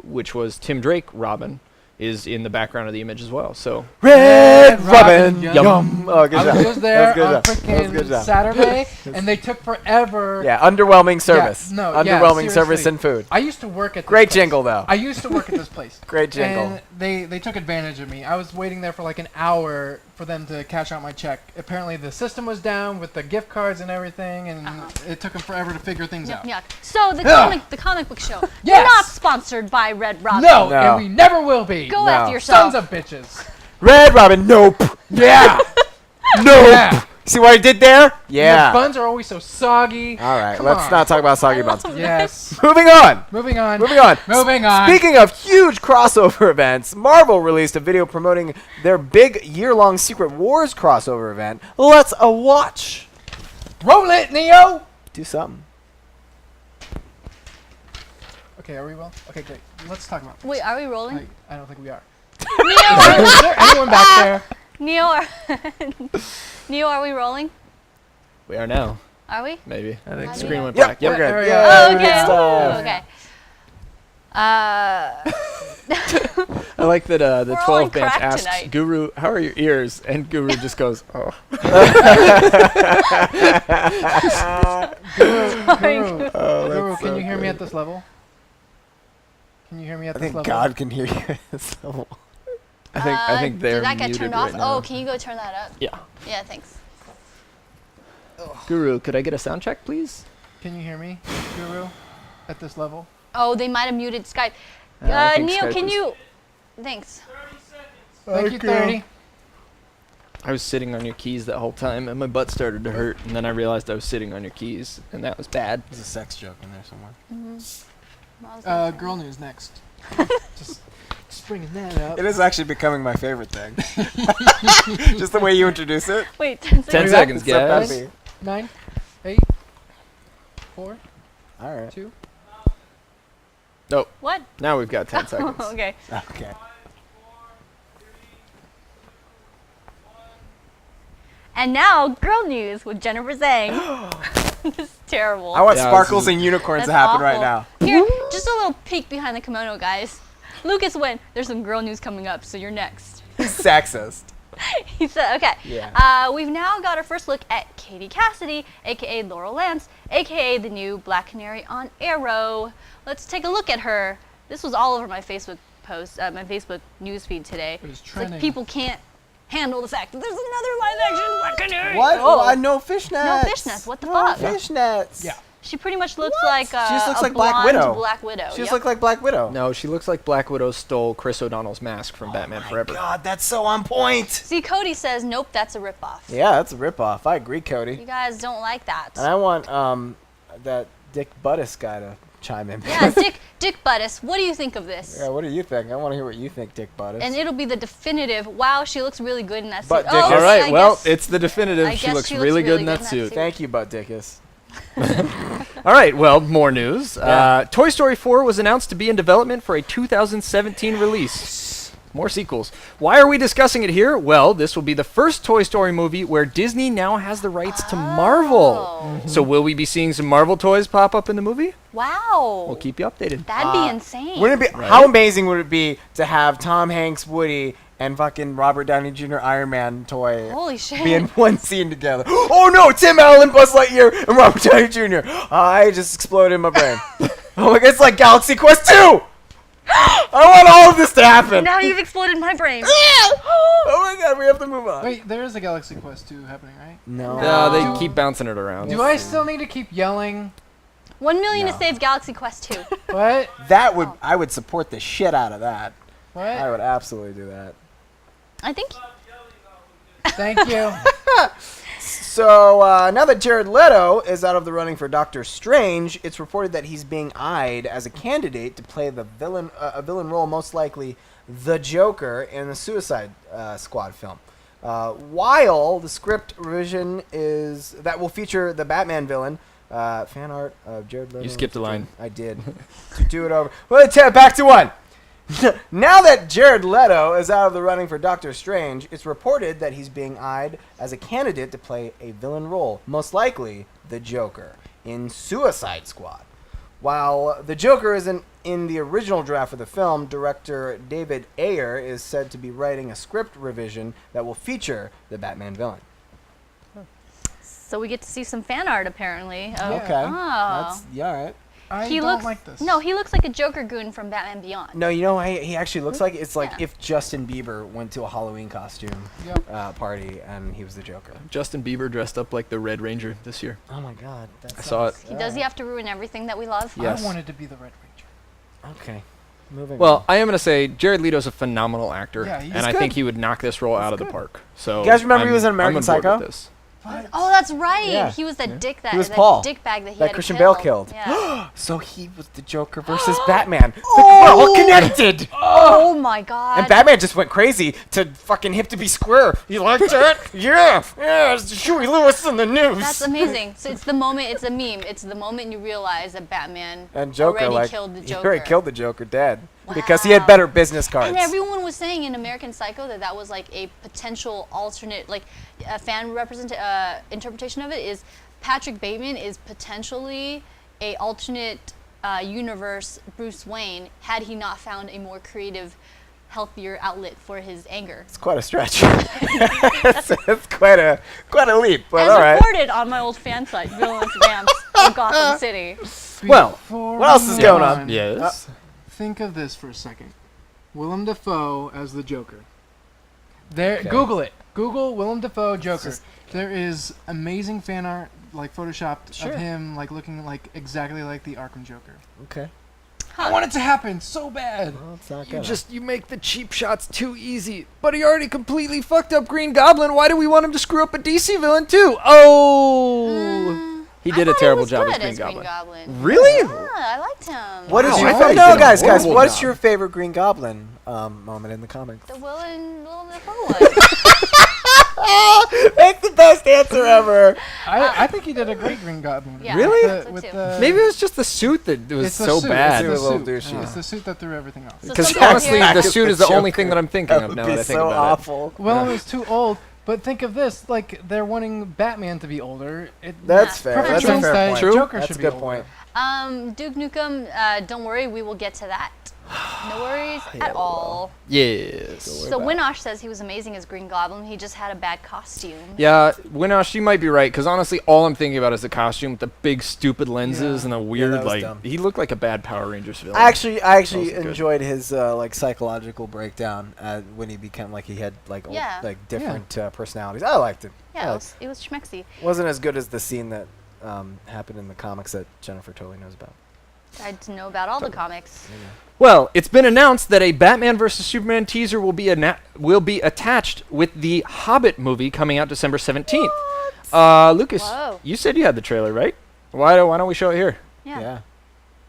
which was Tim Drake Robin, is in the background of the image as well. So Red Robin, Robin. yum. Yum. Oh, good I job. was just there That was on good job. That was good freaking job. Saturday, and they took forever. Yeah, underwhelming service. no, yeah, Underwhelming service seriously. and food. I used to work at this Great place. jingle, though. I used to work at this place. Great jingle. And they took advantage of me. I was waiting there for like an hour for them to cash out my check. Apparently the system was down with the gift cards and everything, and it took them forever to figure things out. Yuck. So the Ugh. comic book show. Yes. We're not sponsored by Red Robin. No, No. and we never will be. Go No. after yourself. Sons of bitches. Red Robin. Nope. Yeah. Nope. Yeah. See what I did there? The Yeah. buns are always so soggy. All right, Come let's on. not talk about soggy buns. Yes. Moving on. Moving on. Moving on. Moving on. Speaking of huge crossover events, Marvel released a video promoting their big year-long Secret Wars crossover event. Let's watch. Roll it, Neo. Do something. Okay, are we well? Okay, great. Let's talk about this. Wait, are we rolling? I don't think we are. Neo, Is there anyone back there? Neo, Neo, are we rolling? we are now, Are we? maybe. I think How do screen you- went Yep, black. we're Yep. good. There we Yeah, go. Oh, good okay. stuff. Okay. I like that the We're all on 12 bench crack asks tonight. Guru, "How are your ears?" And Guru just goes, "Oh." Guru, can you hear me at this level? Can you hear me at I this think level? God can hear you at this level. I think they're Did that get muted turned right off? now. Oh, can you go turn that up? Yeah. Yeah, thanks. Guru, could I get a sound check, please? Can you hear me, Guru, at this level? Oh, they might have muted Skype. I think Neil, Skype can is- you? Thanks. Thank you, 30. I was sitting on your keys that whole time, and my butt started to hurt, and then I realized I was sitting on your keys, and that was bad. There's a sex joke in there somewhere. Girl news next. just bringing that up. It is actually becoming my favorite thing. Just the way you introduce it. Wait, 10 10 seconds. seconds, It's so guys. peppy. 9, 8, 4, All right. 2. Nope. What? Now we've got 10 seconds. Okay. Okay. And now, girl news with Jennifer Zhang. This is terrible. I want Yeah, sparkles this is- and unicorns That's to happen right awful. now. Here, just a little peek behind the kimono, guys. Lucas went, there's some girl news coming up, so you're next. Sexist. He said, okay. Yeah. We've now got our first look at Katie Cassidy, aka Laurel Lance, aka the new Black Canary on Arrow. Let's take a look at her. This was all over my Facebook post, my Facebook newsfeed today. It was It's trending. like people can't handle the fact that there's another live-action Black Canary. What? Oh. No fishnets. No fishnets. What the No fuck? fishnets. Yeah. She pretty much looks like She just looks a like Black blonde Widow. Black Widow. She just Yep. looked like Black Widow. No, she looks like Black Widow stole Chris O'Donnell's mask from Batman Forever. God, that's so on point. See, Cody says, nope, that's a ripoff. Yeah, that's a ripoff. I agree, Cody. You guys don't like that. And I want that Dick Buttis guy to chime in. Yeah, Dick Buttis, what do you think of this? Yeah, what do you think? I want to hear what you think, Dick Buttis. And it'll be the definitive, wow, she looks really good in that suit. But Oh, Dick- okay, All right, I well, guess- it's the definitive. I She guess looks she really good in that suit. Thank you, Butt Dickus. All right, well, more news. Yeah. Toy Story 4 was announced to be in development for a 2017 release. More sequels. Why are we discussing it here? Well, this will be the first Toy Story movie where Disney now has the rights to Marvel. So will we be seeing some Marvel toys pop up in the movie? Wow. We'll keep you updated. That'd be insane. Wouldn't it be? How amazing would it be to have Tom Hanks, Woody, and fucking Robert Downey Jr. Iron Man toy Holy shit. be in one scene together? Oh no, Tim Allen, Buzz Lightyear, and Robert Downey Jr. I just exploded in my brain. Oh my god, it's like Galaxy Quest 2! I want all of this to happen. Now you've exploded my brain. Oh my god, we have to move on. Wait, there is a Galaxy Quest 2 happening, right? No. No, they keep bouncing it around. Do I still need to keep yelling? 1 million No. to save Galaxy Quest 2. What? That would, I would support the shit out of that. What? I would absolutely do that. I think. Thank you. So now that Jared Leto is out of the running for Doctor Strange, it's reported that he's being eyed as a candidate to play the villain, a villain role, most likely the Joker in the Suicide Squad film. While the script revision is that will feature the Batman villain, fan art of Jared Leto. You skipped a line. I did. To do it over. Well, back to one. Now that Jared Leto is out of the running for Doctor Strange, it's reported that he's being eyed as a candidate to play a villain role, most likely the Joker, in Suicide Squad. While the Joker isn't in the original draft of the film, director David Ayer is said to be writing a script revision that will feature the Batman villain. So we get to see some fan art, apparently. Of, Okay. Oh. Yeah, all right. I He don't looks like this. No, he looks like a Joker goon from Batman Beyond. No, you know why he actually looks like? It's like Yeah. if Justin Bieber went to a Halloween costume Yep. party and he was the Joker. Justin Bieber dressed up like the Red Ranger this year. Oh my god. I saw it. Does he have to ruin everything that we love? Yes. I wanted to be the Red Ranger. Okay. Moving Well, on. I am going to say Jared Leto's a phenomenal actor, Yeah, he's and I good. think he would knock this role out of the park. So You guys remember he I'm- was in I'm American on board Psycho? with this. Oh, that's right. Yeah. He was that dick that He was that Paul. dick bag that he That had Christian to Bale kill. killed. Yeah. So he was the Joker versus Batman. It's like, we're all connected. Oh my god. And Batman just went crazy to fucking hip to be square. You like that? Yeah. Yeah. It's Huey Lewis in the news. That's amazing. So it's the moment. It's a meme. It's the moment you realize that Batman And Joker already like killed the he Joker. already killed the Joker dead because he had better business cards. And everyone was saying in American Psycho that that was like a potential alternate, like a fan interpretation of it is Patrick Bateman is potentially a alternate universe Bruce Wayne had he not found a more creative healthier outlet for his anger. It's quite a stretch. it's quite a leap, but As all right. reported on my old fan site, Villainous Vamps of Gotham City. Well, Before what else we is move going on? Yes. Think of this for a second. Willem Dafoe as the Joker. There, Okay. Google it. Google Willem Dafoe Joker. There is amazing fan art, like photoshopped Sure. of him, like looking like exactly like the Arkham Joker. Okay. I want it to happen so bad. Well, it's not You gonna. you make the cheap shots too easy. But he already completely fucked up Green Goblin. Why do we want him to screw up a DC villain too? Oh, he did a terrible job as as Green Green Goblin. Goblin. Really? Yeah, I liked him. What is Wow, your I thought he no, did a guys? horrible What is job. your favorite Green Goblin moment in the comics? The Willem Dafoe one. That's the best answer ever. I think he did a great Green Goblin. Yeah, Really? I think so too. Maybe it was just the suit that was It's the so suit. bad. It's It's the a little suit. douchey. It's the suit that threw everything off. So Because something honestly, here- the suit is the only Joker. thing that I'm thinking That of would now be that I think so about it. awful. Willem is too old, but think of this: like they're wanting Batman to be older. That's Yeah. fair. Perfect That's a fair Wednesday, point. True. Joker That's should a be good older. point. Duke Nukem, don't worry, we will get to that. No worries at all. Yes. So Winosh says he was amazing as Green Goblin. He just had a bad costume. Yeah, Winosh, you might be right, because honestly, all I'm thinking about is the costume with the big stupid lenses and the weird, that was like, dumb. he looked like a bad Power Rangers villain. I actually wasn't good. enjoyed his like psychological breakdown when he became like he had like Yeah. like different personalities. I liked it. Yeah, it was schmexy. Wasn't as good as the scene that happened in the comics that Jennifer totally knows about. I didn't know about all the comics. Well, it's been announced that a Batman vs Superman teaser will be attached with the Hobbit movie coming out December 17th. Lucas, Whoa. you said you had the trailer, right? Why don't we show it here? Yeah.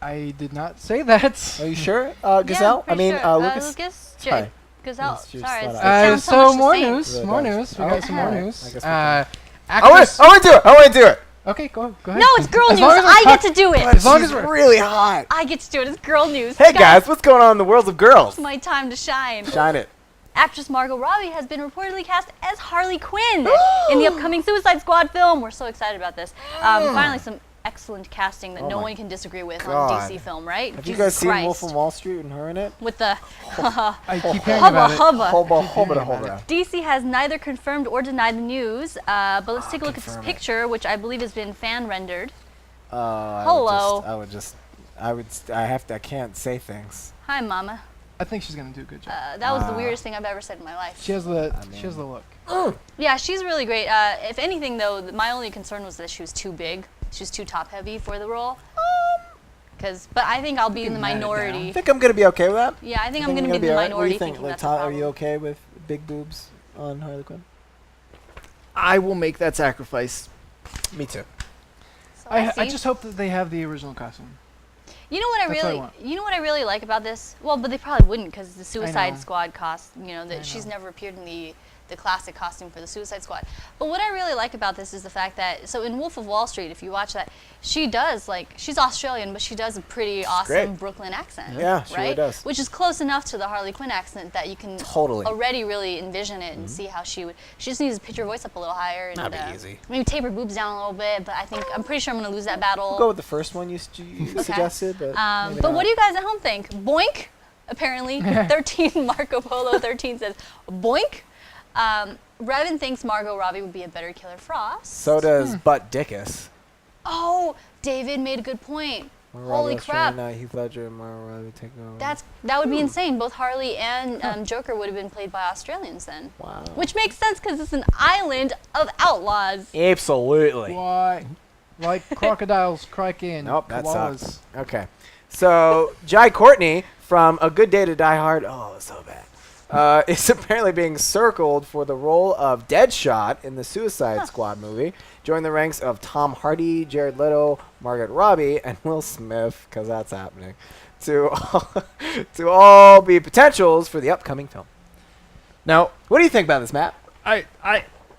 I did not say that. Are you sure, Yeah, Gazelle? I'm I mean, pretty sure. Lucas. Lucas? Hi. Gazelle. Yes, she Sorry, just it thought I- sounds so so much more the same. news. Really More does. news. We got some more Okay. news. I guess we Oh, Actress. I want to do it. I want to do it. Okay, go ahead. No, it's girl As news. long as we're I get talk- to do it. As long She's as we're really hot. I get to do it. It's girl news. Hey guys, what's going on in the world of girls? It's my time to shine. Shine it. Actress Margot Robbie has been reportedly cast as Harley Quinn in the upcoming Suicide Squad film. We're so excited about this. Finally, some excellent casting that Oh no my one can disagree with God. on DC film, right? Have you Jesus guys seen Christ. Wolf of Wall Street and her in it? With the I keep hearing hubba about it. hubba. Hobba. DC has neither confirmed or denied the news, but let's take a look at this confirm it. picture, which I believe has been fan rendered. Hello. Hello. I can't say things. Hi, Mama. I think she's gonna do a good job. That was the weirdest thing I've ever said in my life. She has the look. Yeah, she's really great. If anything, though, my only concern was that she was too big. She was too top-heavy for the role. But I think I'll be in the I minority. think I'm gonna be okay with that. Yeah, I think I'm Think going to be in the alright? What do minority you think? thinking Like, that's a Todd, are problem. you okay with big boobs on Harley Quinn? I will make that sacrifice. Me too. So I see. just hope that they have the original costume. You know what I That's what I really, want. you know what I really like about this? Well, but they probably wouldn't because the Suicide know. Squad that she's never appeared in the classic costume for the Suicide Squad. But what I really like about this is the fact that in Wolf of Wall Street, if you watch that, she does she's Australian, but she does a pretty awesome great. Brooklyn accent. Yeah, she really right? does. Which is close enough to the Harley Quinn accent that you can Totally. already really envision it and see how she would. She just needs to pitch her voice up a little higher and That'd be easy. maybe tape her boobs down a little bit. But I'm pretty sure I'm going to lose that battle. We'll go with the first one you suggested, but maybe But not. what do you guys at home think? Boink! Apparently, 13 Marco Polo 13 says boink. Revan thinks Margot Robbie would be a better Killer Frost. So does Butt Dickus. Oh, David made a good point. Holy crap! Heath Ledger and Margot Robbie take over. That would be insane. Both Harley and Joker would have been played by Australians then. Wow. Which makes sense because it's an island of outlaws. Absolutely. Why? Like crocodiles cracking. Nope, that koalas. sucks. Okay. So, Jai Courtney from A Good Day to Die Hard, oh, so bad, is apparently being circled for the role of Deadshot in the Suicide Squad movie. Join the ranks of Tom Hardy, Jared Leto, Margot Robbie, and Will Smith, because that's happening, to all be potentials for the upcoming film. Now, What do you think about this, Matt?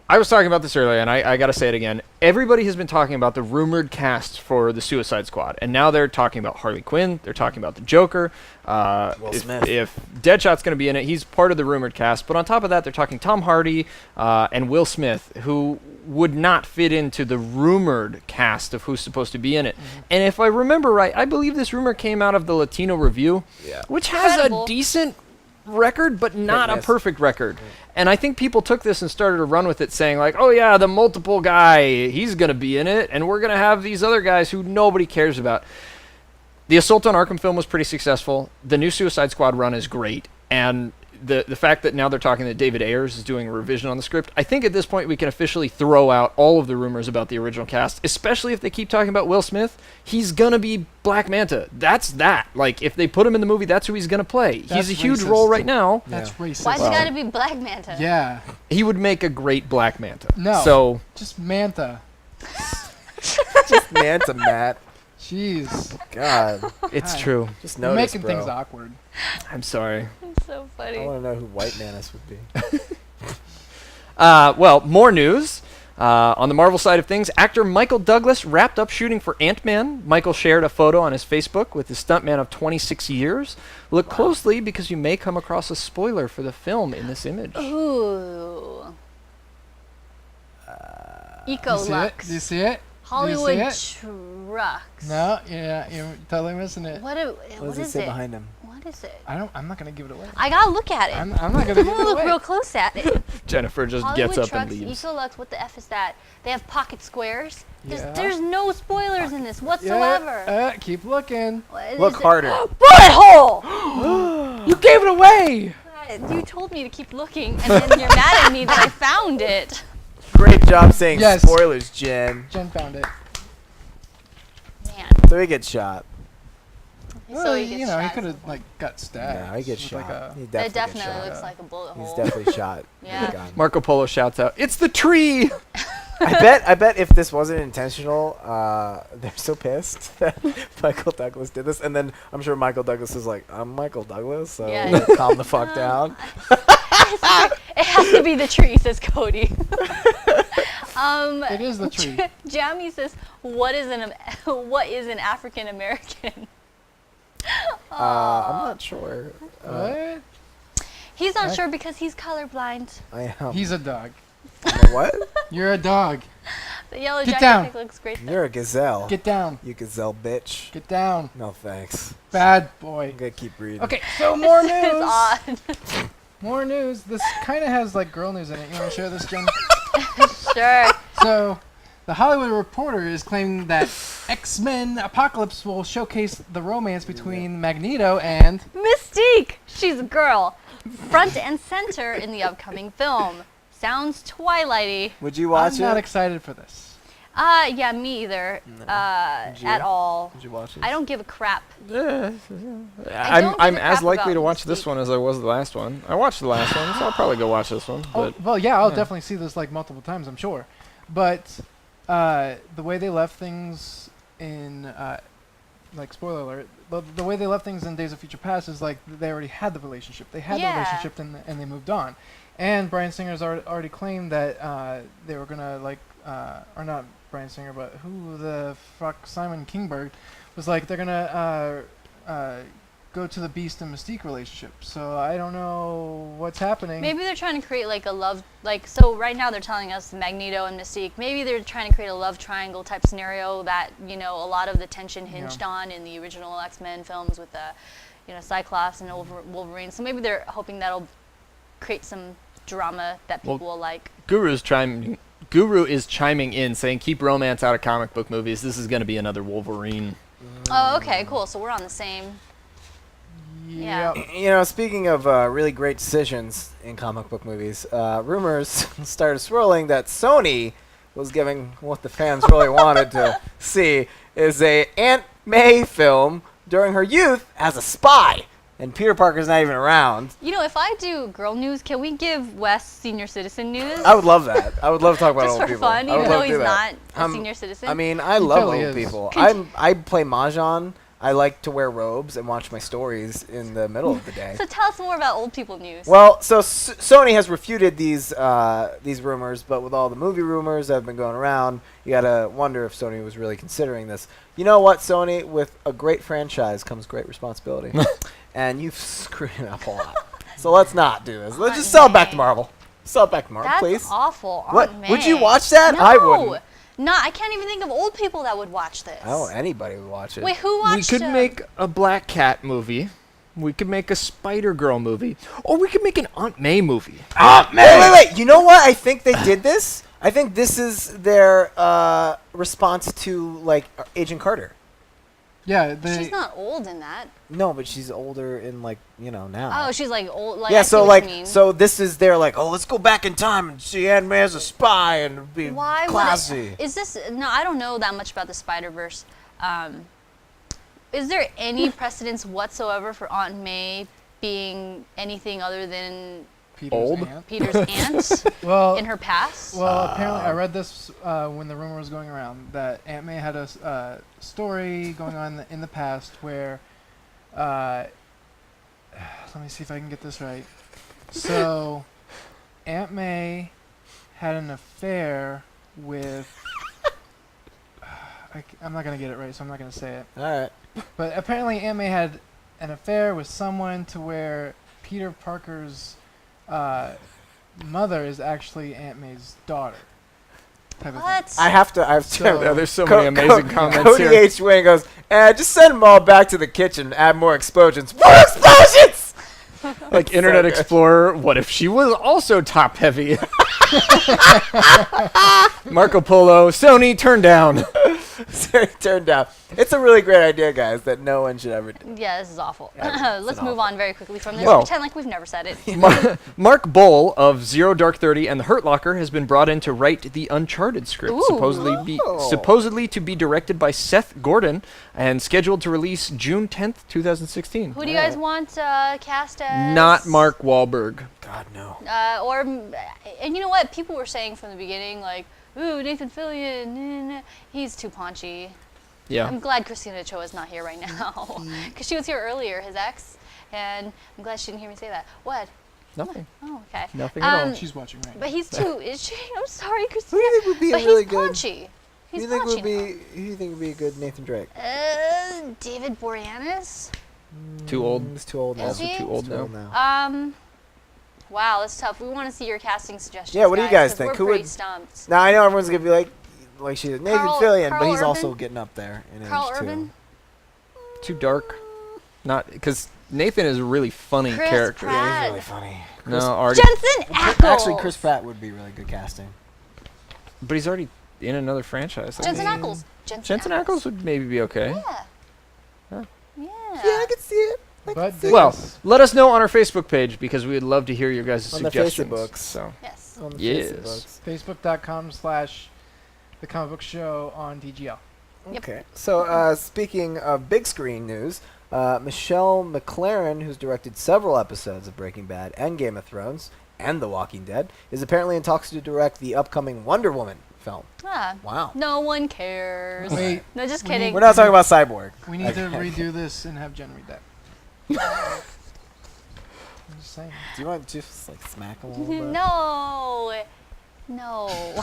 I was talking about this earlier, and I got to say it again. Everybody has been talking about the rumored cast for the Suicide Squad, and now they're talking about Harley Quinn. They're talking about the Joker. Smith. If Deadshot's going to be in it, he's part of the rumored cast. But on top of that, they're talking Tom Hardy and Will Smith, who would not fit into the rumored cast of who's supposed to be in it. And if I remember right, I believe this rumor came out of the Latino Review, which has Incredible. a decent record, but not a miss. perfect record. And I think people took this and started to run with it, saying like, oh yeah, the multiple guy, he's going to be in it, and we're going to have these other guys who nobody cares about. The Assault on Arkham film was pretty successful. The new Suicide Squad run is great. And the fact that now they're talking that David Ayers is doing a revision on the script, I think at this point we can officially throw out all of the rumors about the original cast, especially if they keep talking about Will Smith. He's going to be Black Manta. That's that. Like, if they put him in the movie, that's who he's going to play. That's he's a huge racist. role right now. That's racist. Why's it got to be Black Manta? Yeah. He would make a great Black Manta. No. So, Just Manta. Just Manta, Matt. Jeez. God. it's Hi. true. Just You're notice, making bro. things awkward. I'm sorry. So I funny. want to know who White Manus would be. Well, more news. On the Marvel side of things, actor Michael Douglas wrapped up shooting for Ant-Man. Michael shared a photo on his Facebook with his stuntman of 26 years. Look closely because you may come across a spoiler for the film in this image. Ooh. Do you see it? Ecolux. Do you see it? Hollywood Do you see trucks. No, yeah, you're totally missing it. What What does it is say it? behind him? What is it? I'm not gonna give it away. I gotta look at it. I'm not gonna I'm give gonna it look away. real close at it. Jennifer just Hollywood gets up trucks, and leaves. Ecolux, what the F is that? They have pocket squares. Yeah. There's no spoilers in this Yeah, whatsoever. keep looking. What Look is it? harder. Bullet hole! You gave it away. You told me to keep looking, and then you're mad at me that I found it. Great job saying Yes. spoilers, Jen. Jen found it. Man. So he gets shot. So he gets he shot. could have like got stabbed. No, he gets with, shot. like, a- He It definitely, definitely gets shot. looks like a bullet hole. He's definitely shot. Yeah. With a gun. Marco Polo shouts out, "It's the tree!" I bet if this wasn't intentional, they're so pissed that Michael Douglas did this, and then I'm sure Michael Douglas is like, "I'm Michael Douglas, so Yeah. calm the fuck down." It has to be the tree, says Cody. It is the tree. Jamie says, "What is an African American?" I'm not sure. What? He's not I- sure because he's colorblind. I am. He's a dog. What? You're a dog. The yellow Get jacket down. pick looks great. You're a gazelle. Get down. You gazelle bitch. Get down. No thanks. Bad boy. I'm gonna keep reading. Okay, so more This is news. odd. More news. This kind of has like girl news in it. You want to share this, Jen? Sure. So, the Hollywood Reporter is claiming that X-Men Apocalypse will showcase the romance between Magneto and... Mystique. She's a girl, front and center in the upcoming film. Sounds Twilighty. Would you watch I'm not it? excited for this. Yeah, me either. Would you? At all. Would you watch it? I don't give a crap. I'm give I'm a as crap likely about to watch this Mystique. one as I was the last one. I watched the last one, so I'll probably go watch this one. Oh, But well, yeah, I'll yeah. definitely see this like multiple times, I'm sure. But the way they left things in, like, spoiler alert, the way they left things in Days of Future Past is like they already had the relationship. They had the Yeah. relationship and they moved on. And Bryan Singer's already claimed that they were gonna like, or not Bryan Singer, but who the fuck, Simon Kinberg, was like they're gonna go to the Beast and Mystique relationship. So I don't know what's happening. Maybe they're trying to create like a love, like, so right now they're telling us Magneto and Mystique. Maybe they're trying to create a love triangle type scenario that, you know, a lot of the tension hinged on in the original X-Men films with the, you know, Cyclops and Wolverine. So maybe they're hoping that'll create some drama that people will like. Guru is chiming in, saying, "Keep romance out of comic book movies. This is going to be another Wolverine." Oh, okay, cool. So we're on the same. Yeah. You know, speaking of really great decisions in comic book movies, rumors started swirling that Sony was giving what the fans really wanted to see is a Aunt May film during her youth as a spy, and Peter Parker's not even around. You know, if I do girl news, can we give Wes senior citizen news? I would love that. I would love to talk about Just old for people. fun, I would even though love to do he's that. not a senior citizen. I mean, I love totally old is. people. I play mahjong. I like to wear robes and watch my stories in the middle of the day. So tell us more about old people news. Well, so Sony has refuted these rumors, but with all the movie rumors that have been going around, you gotta wonder if Sony was really considering this. You know what, Sony? With a great franchise comes great responsibility, and you've screwed it up a lot. So let's not do this. Let's just sell it back to Marvel. Sell it back to Marvel, That's please. awful. What? Aunt Would you May. watch that? No. I wouldn't. No, I can't even think of old people that would watch this. Oh, anybody would watch it. Wait, who watched We could it? make a Black Cat movie. We could make a Spider-Girl movie. Or we could make an Aunt May movie. Wait. You know what? I think they did this. I think this is their response to like Agent Carter. Yeah, She's not old in that. No, but she's older in like now. Oh, she's like old. Like, Yeah, I see so what like you mean. so this is their like, oh, let's go back in time and see Aunt May as a spy and be Why classy. would is this? No, I don't know that much about the Spider-Verse. Is there any precedence whatsoever for Aunt May being anything other than Peter's aunt Well, in her past? Well, apparently I read this when the rumor was going around that Aunt May had a story going on in the past where, let me see if I can get this right. So, Aunt May had an affair with. I'm not gonna get it right, so I'm not gonna say it. All right. But apparently, Aunt May had an affair with someone to where Peter Parker's mother is actually Aunt May's daughter. Type of thing. What? I have to. There's so many amazing comments Cody here. H. Wayne goes, just send them all back to the kitchen. Add more explosions. More explosions! Like Internet Explorer, what if she was also top heavy? Marco Polo, Sony, turn down. Turned out. It's a really great idea, guys, that no one should ever do. Yeah, this is awful. Let's move on very quickly from this. Well- Pretend like we've never said it. Mark Bowl of Zero Dark 30 and The Hurt Locker has been brought in to write the Uncharted script, Ooh. supposedly to be directed by Seth Gordon and scheduled to release June 10th, 2016. Who do you guys want cast as? Not Mark Wahlberg. God, no. And you know what? People were saying from the beginning, like, ooh, Nathan Fillion, nah, nah, he's too paunchy. Yeah. I'm glad Christina Cho is not here right now. Because she was here earlier, his ex, and I'm glad she didn't hear me say that. What? Nothing. Oh, okay. Nothing at all. She's watching right now. But he's too, is she? I'm sorry, Christina. Who do you think would be but a really he's good? paunchy. Who He's do you think paunchy would be? Who do you think would be a good Nathan Drake? now. David Boreanaz? Too old. He's too old now. Is he? Too old Too old now. now. Wow, that's tough. We want to see your casting suggestions. Yeah, what do you guys 'cause think? We're Who pretty would- stumped. Now I know everyone's gonna be like she's Nathan Carl- Fillion, but Carl he's also Urban? getting up there in Carl age too. Urban? Too dark. Not because Nathan is a really funny Chris character. Pratt. Yeah, he's really funny. No, already. Jensen Ackles. Actually, Chris Pratt would be really good casting. But he's already in another franchise. Jensen Ackles. Jensen Ackles would maybe be okay. Yeah. Huh. Yeah. I can see it. But Well, let us know on our Facebook page because we would love to hear your guys' On the suggestions. Facebooks. So Yes. On the Yes. Facebooks. Facebook.com/TheComicBookShow on DGL. Yep. Okay. So speaking of big screen news, Michelle MacLaren, who's directed several episodes of Breaking Bad and Game of Thrones and The Walking Dead, is apparently in talks to direct the upcoming Wonder Woman film. Ah, Wow. no one cares. Wait, No, just we kidding. We're not talking about Cyborg. we need to Okay. redo this and have Jen read that. I'm just saying. Do you want to just like smack a little bit? No. No. oh,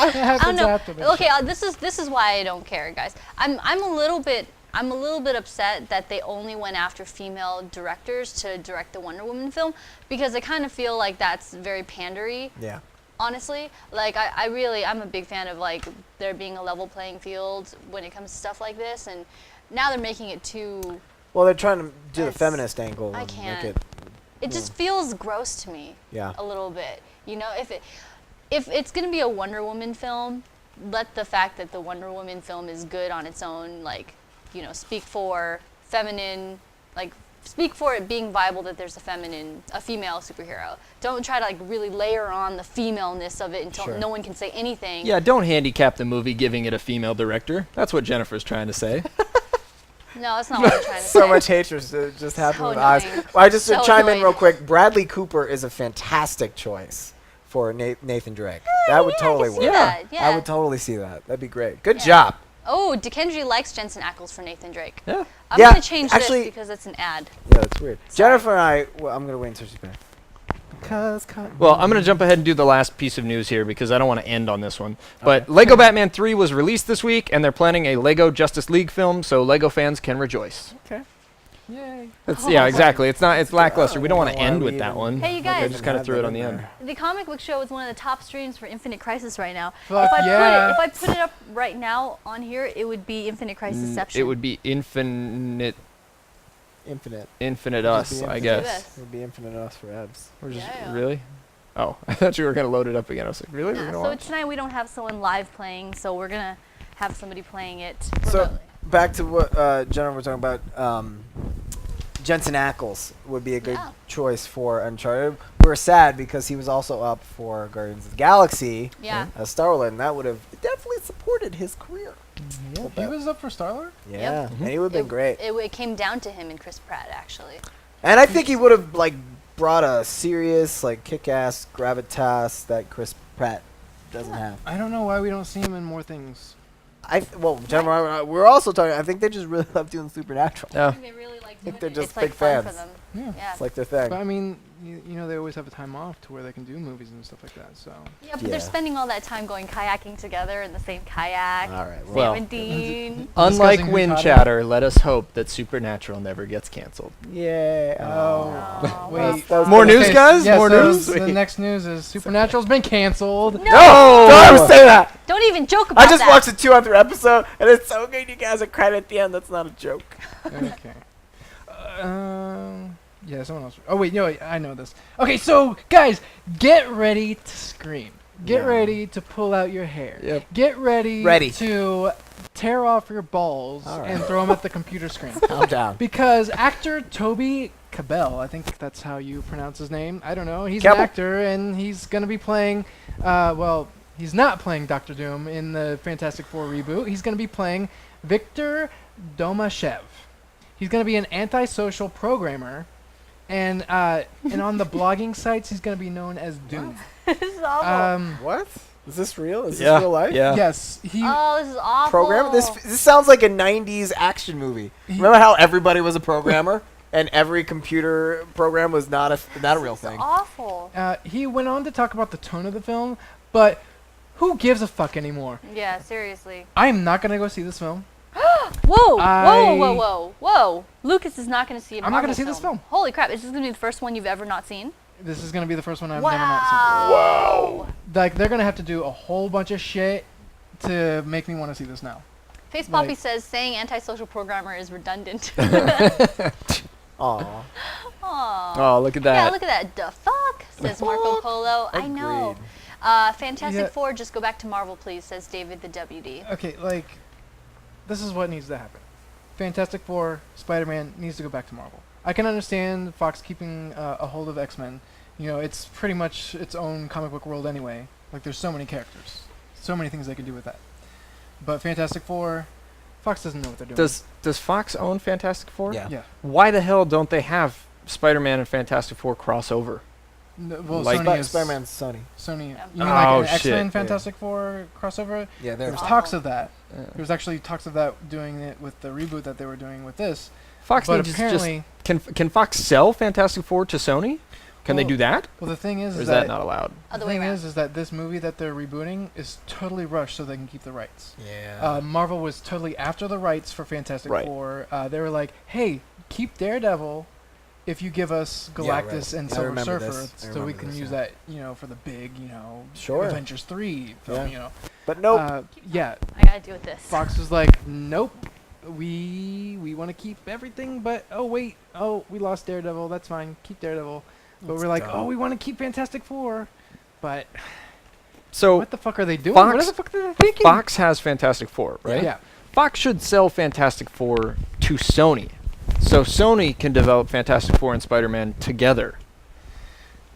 It happens I don't know. after the Okay, show. this is why I don't care, guys. I'm a little bit upset that they only went after female directors to direct the Wonder Woman film because I kind of feel like that's very pandery. Yeah. Honestly, like I'm a big fan of like there being a level playing field when it comes to stuff like this, and now they're making it too. Well, they're trying to do the That's- feminist angle. I and can't. Make it, It just feels gross to me. Yeah. A little bit. You know, if it's gonna be a Wonder Woman film, let the fact that the Wonder Woman film is good on its own, like, you know, speak for feminine, like speak for it being viable that there's a female superhero. Don't try to like really layer on the femaleness of it until Sure. no one can say anything. yeah. Don't handicap the movie giving it a female director. That's what Jennifer's trying to say. No, that's not what I'm trying to so say. much hatred just happened So with eyes. annoying. Well, I just So chime in annoying. real quick. Bradley Cooper is a fantastic choice for Nathan Drake. That would Yeah, I totally can see work. that, yeah. I would totally see that. That'd be great. Good Yeah. job. Oh, Dikendry likes Jensen Ackles for Nathan Drake. Yeah. I'm Yeah, gonna change actually- this because it's an ad. Yeah, that's weird. Jennifer and I. Well, I'm gonna wait until she's back. Because. Well, I'm going to jump ahead and do the last piece of news here because I don't want to end on this one. But Lego Batman 3 was released this week, and they're planning a Lego Justice League film, so Lego fans can rejoice. Okay. Yay. Yeah, exactly. It's lackluster. We don't want to Why end we with that even- one. Hey, you I guys. just kind of threw it on the end. The Comic Book Show is one of the top streams for Infinite Crisis right now. Fuck yeah. If I put it up right now on here, it would be Infinite Crisis. It would be Infinite Infinite. Infinite Just Us, be I Infinite. guess. This. It'll be Infinite Us for Evs. We're just Yeah. really. Oh, I thought you were gonna load it up again. I was like, really? We're Yeah, gonna so watch? tonight we don't have someone live playing, so we're gonna have somebody playing it So remotely. back to what Jennifer was talking about. Jensen Ackles would be a good Yeah. choice for Uncharted. We were sad because he was also up for Guardians of the Galaxy Yeah. as Star-Lord, and that would have definitely supported his career. He was up for Star-Lord? Yeah, Yep. and he would have been great. It came down to him and Chris Pratt, actually. And I think he would have like brought a serious, like, kick-ass gravitas that Chris Pratt doesn't have. I don't know why we don't see him in more things. Jennifer, we're also talking. I think they just really love doing Supernatural. Yeah. They really like think doing they're it. just It's like big fun for fans. them. Yeah. Yeah. It's like their thing. But I mean, you know, they always have a time off to where they can do movies and stuff like that. So Yeah, but Yeah. they're spending all that time going kayaking together in the same kayak. All right. Sam Well, and Dean. Unlike Discussing who's Wind hotter. Chatter, let us hope that Supernatural never gets canceled. Yeah. Oh, wait. That was More good. news, guys? Yeah, More so news? The next news is Supernatural's been canceled. No! Don't ever say that. Don't even joke about I just that. watched the 200th episode, and it's so good. You guys are crying at the end. That's not a joke. Okay. Yeah, someone else. Oh wait, no, I know this. Okay, so guys, get ready to scream. Get Yeah. ready to pull out your hair. Yep. Get ready, Ready. to tear off your balls All right. and throw them at the computer screen. Calm down. Because actor Toby Cabell, I think that's how you pronounce his name. I don't know. He's Cabell. an actor, and he's gonna be playing. Well, he's not playing Doctor Doom in the Fantastic Four reboot. He's gonna be playing Victor Domashev. He's gonna be an antisocial programmer, and on the blogging sites, he's gonna be known as Doom. This is awful. What? Is this real? Is Yeah. this real life? Yeah. Yes, he. Oh, this is awful. Program? This sounds like a 90s action movie. Remember how everybody was a programmer? And every computer program was not a real This is thing. awful. He went on to talk about the tone of the film, but who gives a fuck anymore? Yeah, seriously. I'm not gonna go see this film. Whoa, I- whoa, whoa, whoa, whoa. Lucas is not going to see a I'm not Marvel gonna see this film. Holy crap, is this going to be the first one you've ever not seen? This is gonna be the first one I've wow. never not seen. Like they're gonna have to do a whole bunch of shit to make me want to see this now. Face Poppy Like- says saying antisocial programmer is redundant. Aw. Aw. Oh, look at that. Yeah, look at that. The fuck, says Marco Polo. I know. Fantastic Yeah. Four, just go back to Marvel, please, says David the WD. Okay, like this is what needs to happen. Fantastic Four, Spider-Man needs to go back to Marvel. I can understand Fox keeping a hold of X-Men. You know, it's pretty much its own comic book world anyway. Like there's so many characters, so many things they can do with that. But Fantastic Four, Fox doesn't know what they're doing. Does Fox own Fantastic Four? Yeah. Yeah. Why the hell don't they have Spider-Man and Fantastic Four crossover? No, well, Like- Sony is Spider-Man's Sony. Sony. Yeah. You mean Oh, like an shit. X-Men Yeah. Fantastic Four crossover? Yeah, There they're was Oh. talks of that. Yeah. There was actually talks of that doing it with the reboot that they were doing with this. Fox But needs to just apparently, can Fox sell Fantastic Four to Sony? Can they Well, do that? well, the thing is, Or is that that not allowed? the Other way thing around. is that this movie that they're rebooting is totally rushed so they can keep the rights. Yeah. Marvel was totally after the rights for Fantastic Right. Four. They were like, "Hey, keep Daredevil if you give us Yeah, Galactus right. and I Silver remember Surfer, this. I so we remember can this, use yeah. that, you know, for the big, you know, Sure. Avengers 3 film, Yeah. you know." But nope. Yeah, I gotta deal with this. Fox was like, "Nope, we want to keep everything, but oh wait, oh we lost Daredevil. That's fine, keep Daredevil." But That's we're like, dumb. "Oh, we want to keep Fantastic Four, but So what the fuck are they doing? Fox- What the fuck are they thinking?" Fox has Fantastic Four, right? Yeah. Fox should sell Fantastic Four to Sony, so Sony can develop Fantastic Four and Spider-Man together,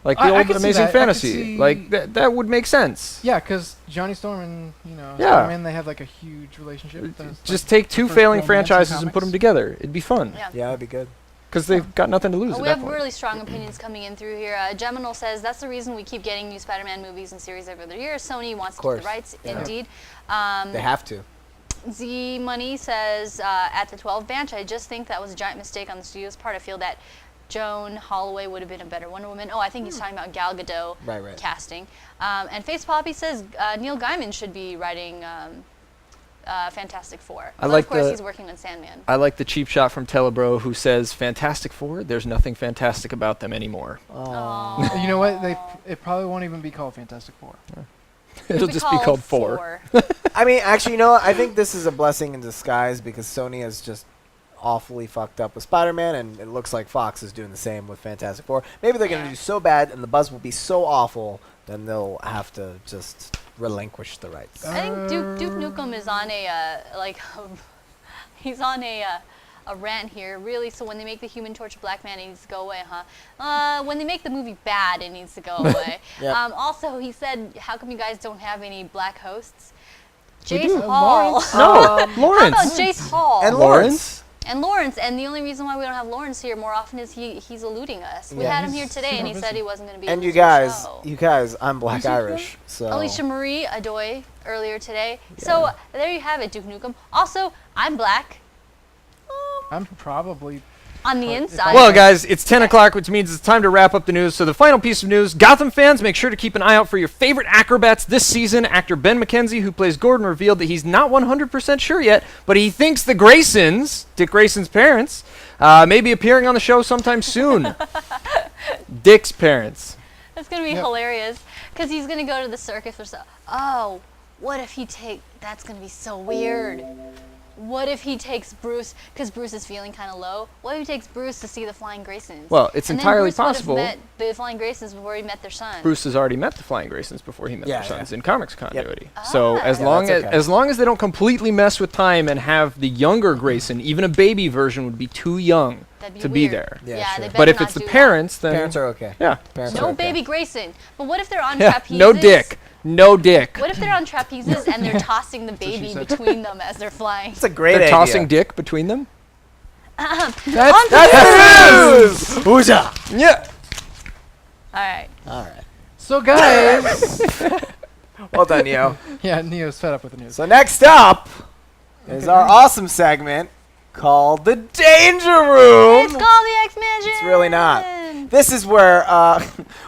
like the I old could see Amazing that. I could Fantasy. see- Like that would make sense. Yeah, because Johnny Storm and Yeah. Spider-Man, they have like a huge relationship. That's, Just like, take the two first failing romance in franchises and put them comics. together. It'd be fun Yeah. Yeah, that'd be good. because they've got nothing to lose. Oh, at we that have point. really strong opinions coming in through here. Geminal says that's the reason we keep getting new Spider-Man movies and series every other year. Sony wants to keep course. the rights, Yeah. indeed. They have to. Z Money says at the 12 bench, I just think that was a giant mistake on the studio's part. I feel that Joan Holloway would have been a better Wonder Woman. Oh, I think he's talking about Gal Gadot Right. casting. And Face Poppy says Neil Gaiman should be writing Fantastic Four. I But like of course, the- he's working on Sandman. I like the cheap shot from Telebro who says Fantastic Four. There's nothing fantastic about them anymore. Aw. You know what? It probably won't even be called Fantastic Four. It'll just be called Four. I mean, actually, you know what? I think this is a blessing in disguise because Sony has just awfully fucked up with Spider-Man, and it looks like Fox is doing the same with Fantastic Four. Maybe they're gonna do so bad, and the buzz will be so awful, then they'll have to just relinquish the rights. I think Duke Nukem is on a he's on a rant here, really. So when they make the Human Torch Black Man, it needs to go away, huh? When they make the movie bad, it needs to go away. Yep. Also, he said, how come you guys don't have any black hosts? We Jace do. Hall. No, Lawrence. How about Jace Hall? And Lawrence. And Lawrence, and the only reason why we don't have Lawrence here more often is he's eluding us. We had him here today, and he said he wasn't going to be. And able you to do the guys, show. I'm Black Irish, so. Alicia Marie Adoy earlier today. So there you have it, Duke Nukem. Also, I'm black I'm probably. on the inside. Well, guys, it's 10 o'clock, which means it's time to wrap up the news. So the final piece of news, Gotham fans, make sure to keep an eye out for your favorite acrobats this season. Actor Ben McKenzie, who plays Gordon, revealed that he's not 100% sure yet, but he thinks the Graysons, Dick Grayson's parents, may be appearing on the show sometime soon. Dick's parents. That's going to be hilarious, because he's going to go to the circus or so. Oh, what if that's going to be so weird. What if he takes Bruce, because Bruce is feeling kind of low, what if he takes Bruce to see the Flying Graysons? Well, it's and entirely then Bruce possible. would have met the Flying Graysons before he met their son. Bruce has already met the Flying Graysons before he met their sons in comics continuity. Yep. So as long that's okay. as long as they don't completely mess with time and have the younger Grayson, even a baby version would be too young That'd be to be weird. there. Yeah, sure. they But better if not it's the do that. parents, then Parents are okay. yeah, Parents are No okay. baby Grayson. But what if they're on yeah, trapezes? no dick, no dick. What if they're on trapezes and they're tossing the baby said. between them as they're flying? It's a great They're idea. tossing dick between them. That's Ooh-ja. Yeah. All right. All right. So, guys. Well done, Neo. Yeah, Neo's fed up with the news. So next up is our awesome segment called The Danger Room. It's called the X-Mansion. It's really not. This is where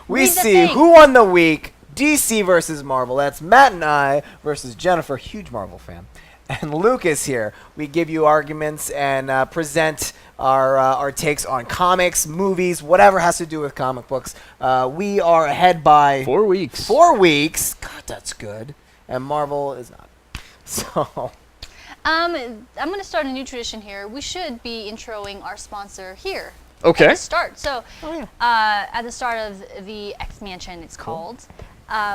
we Read the see thing. who won the week. DC versus Marvel. That's Matt and I versus Jennifer, huge Marvel fan. And Lucas here. We give you arguments and present our takes on comics, movies, whatever has to do with comic books. We are ahead by 4 weeks. 4 weeks. God, that's good. And Marvel is not. So I'm going to start a new tradition here. We should be introing our sponsor here. Okay. At the start. So, at the start of the X Mansion, it's called.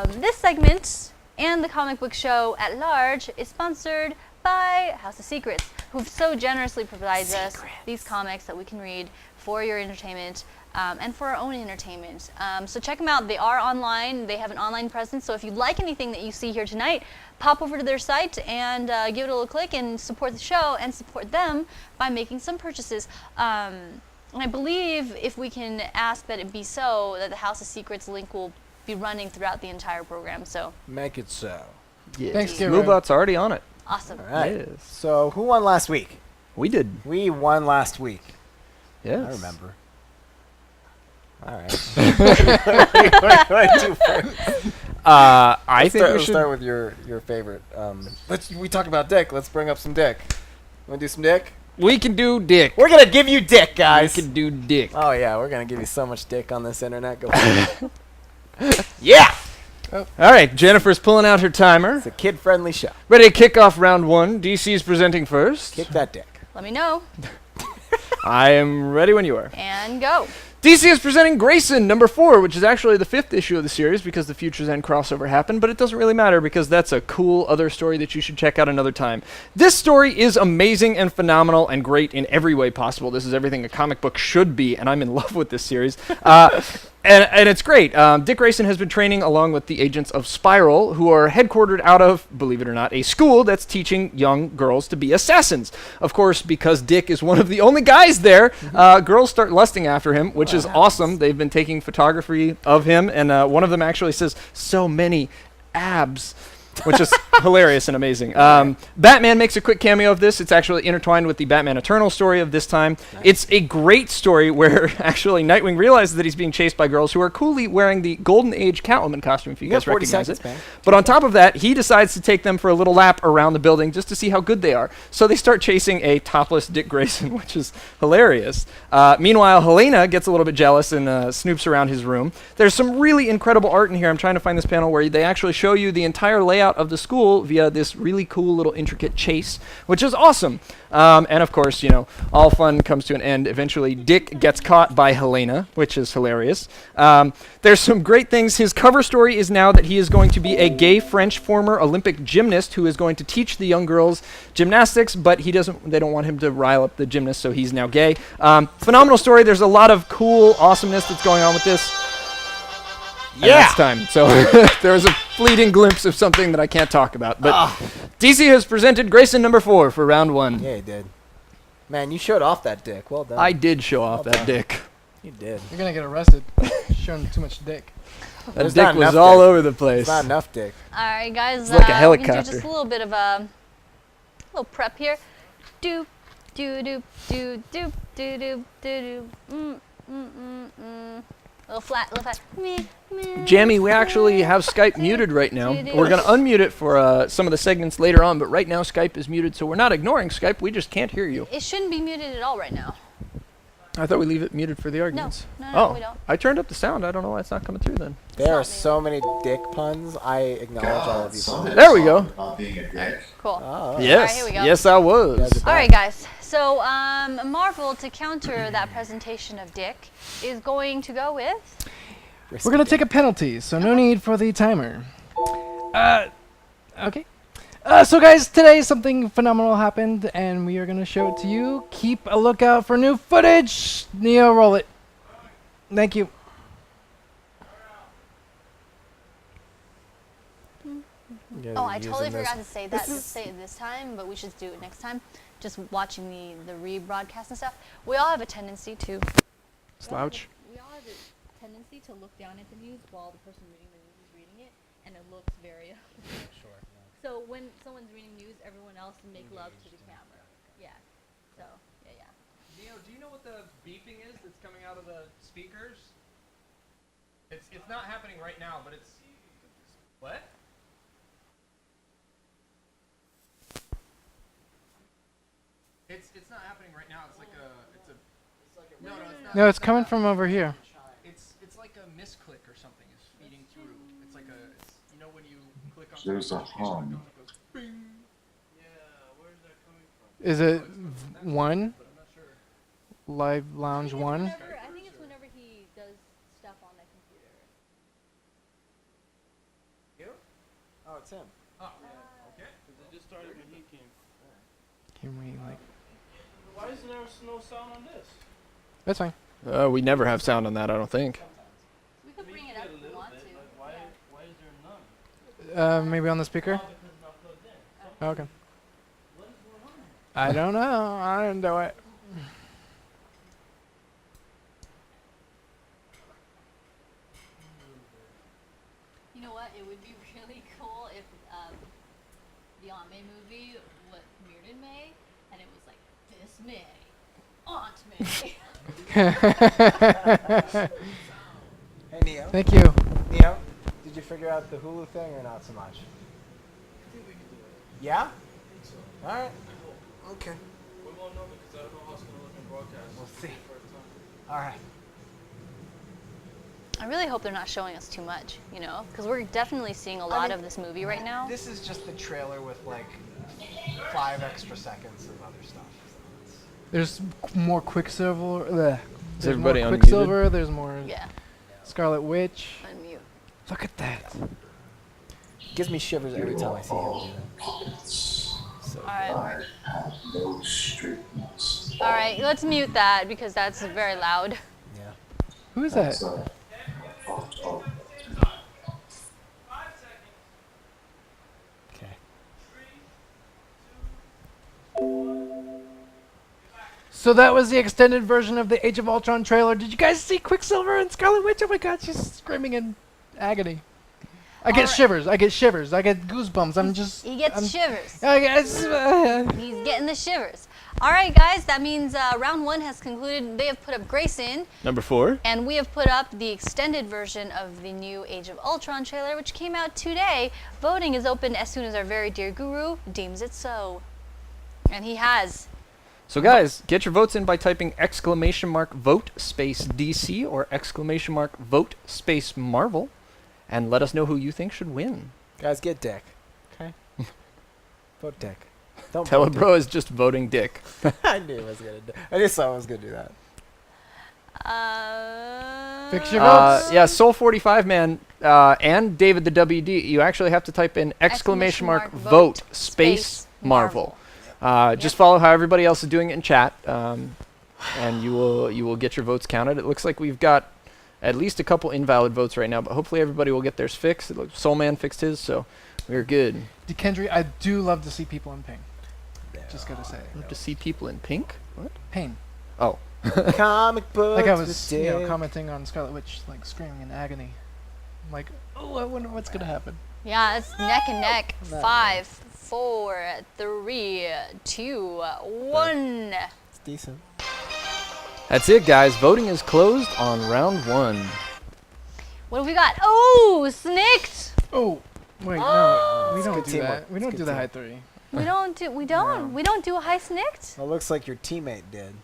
This segment and the comic book show at large is sponsored by House of Secrets, who so generously provides us these comics that we can read for your entertainment and for our own entertainment. So check them out. They are online. They have an online presence. So if you like anything that you see here tonight, pop over to their site and give it a little click and support the show and support them by making some purchases. And I believe if we can ask that it be so, that the House of Secrets link will be running throughout the entire program. So make it so. Yeah. Thanks, Kira. Smoobot's already on it. awesome. All right. Yes. So who won last week? We did. We won last week. Yes. I remember. All right. What do I do first? I think we Let's should. start with your favorite. We talk about Dick. Let's bring up some Dick. Want to do some Dick? We can do dick. We're gonna give you Dick, guys. We can do dick. Oh yeah, we're gonna give you so much Dick on this internet. Go for it. Yeah, All right, Jennifer's pulling out her timer. it's a kid-friendly show. Ready to kick off round one. DC's presenting first. Kick that Dick. Let me know I am ready when you are. and go. DC is presenting Grayson number 4, which is actually the 5th issue of the series because the Future's End crossover happened, but it doesn't really matter because that's a cool other story that you should check out another time. This story is amazing and phenomenal and great in every way possible. This is everything a comic book should be, and I'm in love with this series. And it's great. Dick Grayson has been training along with the agents of Spiral, who are headquartered out of, believe it or not, a school that's teaching young girls to be assassins. Of course, because Dick is one of the only guys there, girls start lusting after him, which is awesome. They've been taking photography of him, and one of them actually says, "So many abs." Which is hilarious and amazing. Batman makes a quick cameo of this. It's actually intertwined with the Batman Eternal story of this time. Nice. It's a great story where actually Nightwing realizes that he's being chased by girls who are coolly wearing the Golden Age Catwoman costume, if you guys recognize it. But on top of that, he decides to take them for a little lap around the building just to see how good they are. So they start chasing a topless Dick Grayson, which is hilarious. Meanwhile, Helena gets a little bit jealous and snoops around his room. There's some really incredible art in here. I'm trying to find this panel where they actually show you the entire layout out of the school via this really cool little intricate chase, which is awesome. And of course, you know, all fun comes to an end. Eventually, Dick gets caught by Helena, which is hilarious. There's some great things. His cover story is now that he is going to be a gay French former Olympic gymnast who is going to teach the young girls gymnastics, but they don't want him to rile up the gymnasts, so he's now gay. Phenomenal story. There's a lot of cool awesomeness that's going on with this. Yeah, it's time. So there was a fleeting glimpse of something that I can't talk about. But DC has presented Grayson number 4 for round 1. Yeah, he did. Man, you showed off that dick. Well done. I did show off Well that done. dick. You did. You're gonna get arrested. Showing too much dick. That There's dick not was enough all dick. over the place. It's not enough dick. All right, guys. It's like a We can helicopter. do just a little bit of a little prep here. Do do do do do do do do do. Little flat. Me. Jamie, we actually have Skype muted right now. We're going to unmute it for some of the segments later on, but right now Skype is muted, so we're not ignoring Skype. We just can't hear you. It shouldn't be muted at all right now. I thought we leave it muted for the arguments. No, we don't. I turned up the sound. I don't know why it's not coming through then. There are so many dick puns. I acknowledge all of you. There we go. Cool. Oh, Yes. All right, here we go. Yes, I was. All right, guys. So Marvel, to counter that presentation of Dick, is going to go with. We're gonna take a penalty, so no need for the timer. Okay. So guys, today something phenomenal happened, and we are gonna show it to you. Keep a lookout for new footage. Neo, roll it. Thank you. Oh, I totally forgot to say that. Say it this time, but we should do it next time. Just watching the rebroadcast and stuff. We all have a tendency to Slouch. We all have a tendency to look down at the news while the person reading the news is reading it, and it looks very. Sure. So when someone's reading news, everyone else make love to the camera. Yeah. So yeah. Neo, do you know what the beeping is that's coming out of the speakers? It's not happening right now, but it's what? It's not happening right now. It's like a no, it's not. No, it's coming from over here. It's like a misclick or something is feeding through. It's like you know when you click on. There's a hum. Yeah, where's that coming from? Is it 1? Live Lounge 1? I think it's whenever he does stuff on the computer. You? Oh, it's him. Oh, okay. It just started when he came. Can we like? Why isn't there no sound on this? That's fine. We never have sound on that, I don't think. We could bring it up if we want to. Why is there none? Maybe on the speaker? Because it's not plugged in. Okay. I don't know. I didn't do it. You know what? It would be really cool if the Aunt May movie premiered in May, and it was like this May, Aunt May. Hey, Neo. Thank you. Neo, did you figure out the Hulu thing or not so much? I think we can do it. Yeah? I think so. All right. Okay. We won't know because I don't know how it's going to look in broadcast. We'll see. First time. All right. I really hope they're not showing us too much, you know, because we're definitely seeing a lot of this movie right now. This is just the trailer with like 5 extra seconds of other stuff. There's more Quicksilver. There's everybody more unmuted? Quicksilver. There's more Yeah, Scarlet Witch. unmute. Look at that. Gives me shivers every time I see him do that. All right, let's mute that because that's very loud. Yeah. Who is that? Okay. So that was the extended version of the Age of Ultron trailer. Did you guys see Quicksilver and Scarlet Witch? Oh my God, she's screaming in agony. I get shivers. I get shivers. I get goosebumps. I'm just. He gets shivers. I guess. He's getting the shivers. All right, guys, that means round 1 has concluded. They have put up Grayson, Number 4. and we have put up the extended version of the new Age of Ultron trailer, which came out today. Voting is open as soon as our very dear guru deems it so. And he has. So guys, get your votes in by typing !vote space DC or !vote space Marvel, and let us know who you think should win. Guys, get dick. Vote Dick. Don't vote Telebro is just voting Dick. Dick. I knew I was gonna do. I just thought I was gonna do that. Fix your votes. Yeah, Soul 45 Man and David the WD. You actually have to type in exclamation mark vote space Marvel. Just follow how everybody else is doing it in chat, and you will get your votes counted. It looks like we've got at least a couple invalid votes right now, but hopefully everybody will get theirs fixed. It looks Soul Man fixed his, so we're good. Kendry, I do love to see people in pink. Just gotta say. Love to see people in pink. What? Pain. Oh. Comic book. Like I was, commenting on Scarlet Witch, like screaming in agony. I'm like, oh, I wonder what's gonna happen. Yeah, it's neck and neck. 5, 4, 3, 2, 1. It's decent. That's it, guys. Voting is closed on round 1. What have we got? Oh, snicked. Oh, wait, no, we don't good do teamwork. that. We don't It's do good the high 3. We don't do a high snicked. Well, it looks like your teammate did.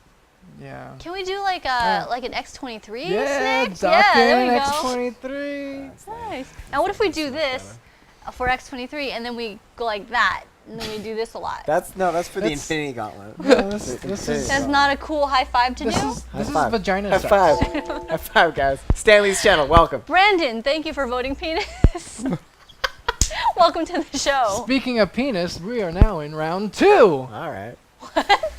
Yeah. Can we do like like an X23 Yeah, snicked? Yeah, there we go. X23. Nice. Now what if we do this for X23 and then we go like that and then we do this a lot? That's for the Infinity Gauntlet. No, this is That's not a cool high five to do. this is five. vagina High sex. five. High five, guys. Stanley's channel. Welcome. Brandon, thank you for voting penis. Welcome to the show. Speaking of penis, we are now in round 2. All right.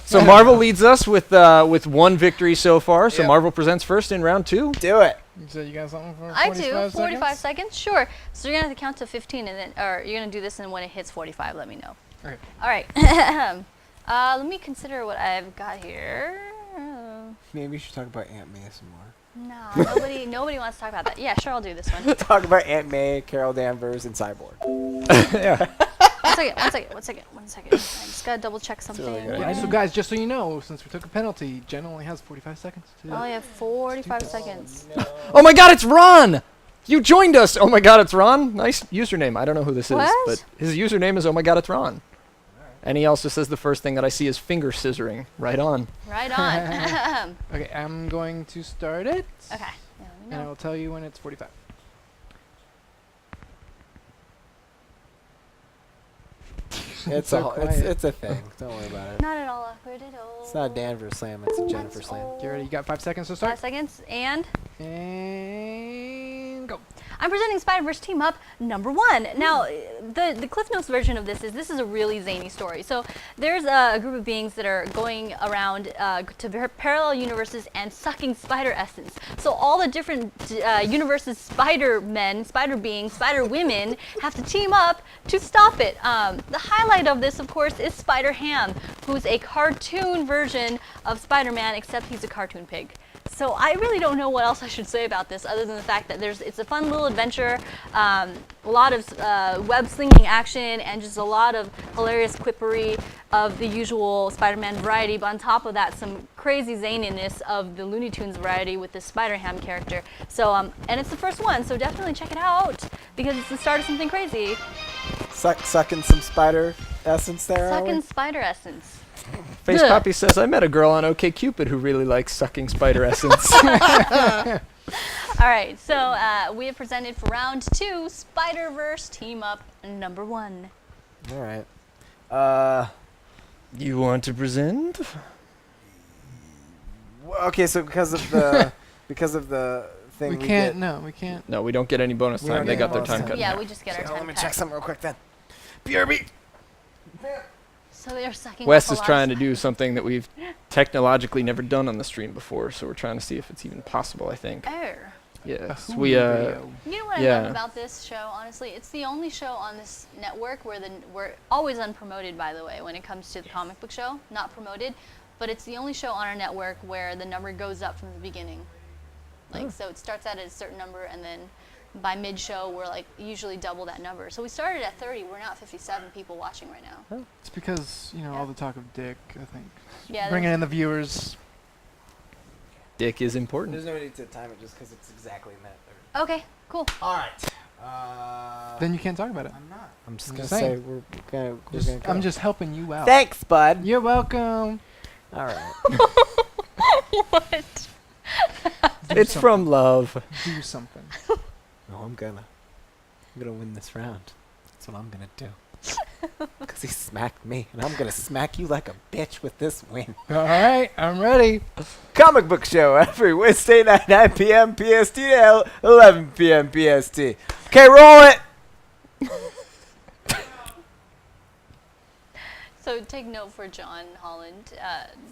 So Marvel leads us with 1 victory so far. So Yep. Marvel presents first in round 2. Do it. So you got something for 45 I do. seconds? 45 seconds? Sure. So you're going to have to count to 15 and then, or you're going to do this and when it hits 45, let me know. Okay. All right. Let me consider what I've got here. Maybe you should talk about Aunt May some more. No, nobody wants to talk about that. Yeah, sure, I'll do this one. Talk about Aunt May, Carol Danvers, and Cyborg. Yeah. One second. I just gotta double check something. really good. Yeah, so guys, just so you know, since we took a penalty, Jen only has 45 seconds. Oh, yeah, 45 seconds. Oh my God, it's Ron! You joined us. Oh my God, it's Ron. Nice username. I don't know who this What? is, but his username is Oh my God, it's Ron. And he also says the first thing that I see is finger scissoring. Right on. Right on. Okay, I'm going to start it. Okay. Yeah, let me And know. I will tell you when it's 45. It's So quiet. it's a thing. Don't worry about it. Not at all awkward at all. It's not a Danvers slam. It's a Jennifer slam. You ready? You got 5 seconds to 5 start? seconds, and And go. I'm presenting Spider-Verse Team Up #1. Now, the Cliff Notes version of this is a really zany story. So there's a group of beings that are going around to parallel universes and sucking spider essence. So all the different universes, Spider-Men, Spider-Beings, Spider-Women have to team up to stop it. The highlight of this, of course, is Spider-Ham, who's a cartoon version of Spider-Man, except he's a cartoon pig. So I really don't know what else I should say about this other than the fact that it's a fun little adventure, a lot of web slinging action, and just a lot of hilarious quippery of the usual Spider-Man variety, but on top of that, some crazy zaniness of the Looney Tunes variety with the Spider-Ham character. So, and it's the first one, so definitely check it out because it's the start of something crazy. Sucking some spider essence there. are we? Sucking spider essence. Face Ugh. Poppy says, I met a girl on OkCupid who really likes sucking spider essence. All right, so we have presented for round 2 Spider-Verse Team Up #1. All right. You want to present? Okay, so because of the thing, We can't. No, we can't. No, we don't get any bonus We time. don't They get got their bonus time time. cut. Yeah, we just get our So time let me cut. check something real quick then. BRB. So they're sucking Wes up a is lot trying of to do something that we've technologically never done on the stream before, so we're trying to see if it's even possible, I think. air. Yes. Hulu We video. You know what I Yeah. love about this show, honestly? It's the only show on this network where we're always unpromoted, by the way, when it comes to the comic book show. Not promoted, but it's the only show on our network where the number goes up from the beginning. Like, so it starts out at a certain number, and then by mid-show, we're like usually double that number. So we started at 30. We're now at 57 people watching right now. It's because, you know, all the talk of Dick, I think. Yeah, Bringing in the viewers. Dick is important. There's no need to time it just because it's exactly in that. Okay, cool. All right. Then you can't talk about it. I'm not. I'm just I'm gonna just say saying. we're gonna go. I'm just helping you out. Thanks, bud. You're welcome. All right. What? It's from love. Do something. No, I'm gonna win this round. That's what I'm gonna do. Because he smacked me, and I'm gonna smack you like a bitch with this win. All right, I'm ready. Comic Book Show every Wednesday night, 9 p.m. PST to 11 p.m. PST. Okay, roll it. So take note for John Holland.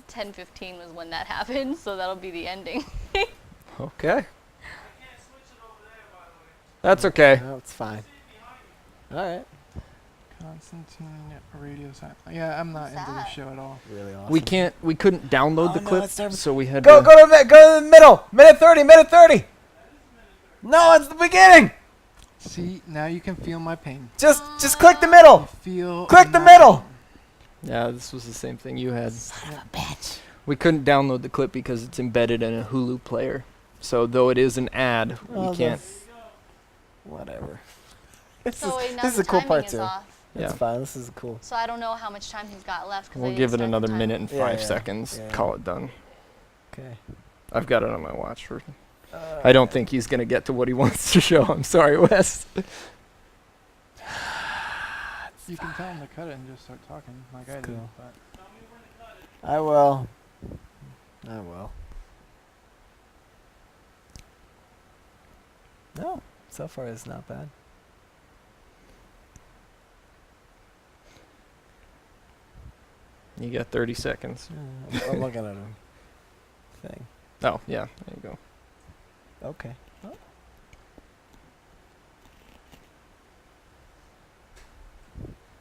10:15 was when that happened, so that'll be the ending. Okay. That's okay. No, it's fine. All right. Constantine radio silence. Yeah, I'm not into this that? show at all. Really awesome. We couldn't download the no, clip, it's time to- so we had Go to. to the middle. Minute 30. Minute 30. No, it's the beginning. See, now you can feel my pain. Just click the middle. Feel Click the my middle. Yeah, this was the same thing you had. Son of a bitch. We couldn't download the clip because it's embedded in a Hulu player. So though it is an ad, Well, we can't. Whatever. So wait, now this is the a cool timing part is too. off. That's Yeah. fine. This is cool. So I don't know how much time he's got left. 'Cause We'll they give it didn't start another the timer. minute and Yeah, 5 yeah. seconds. Yeah. Call it done. Okay. I've got it on my watch. I don't think he's gonna get to what he wants to show. I'm sorry, Wes. You can tell him to cut it and just start talking like I did. cool. But I will. No, so far it's not bad. You got 30 seconds. I'm looking at him. Thing. Oh, yeah. There you go. Okay. Oh.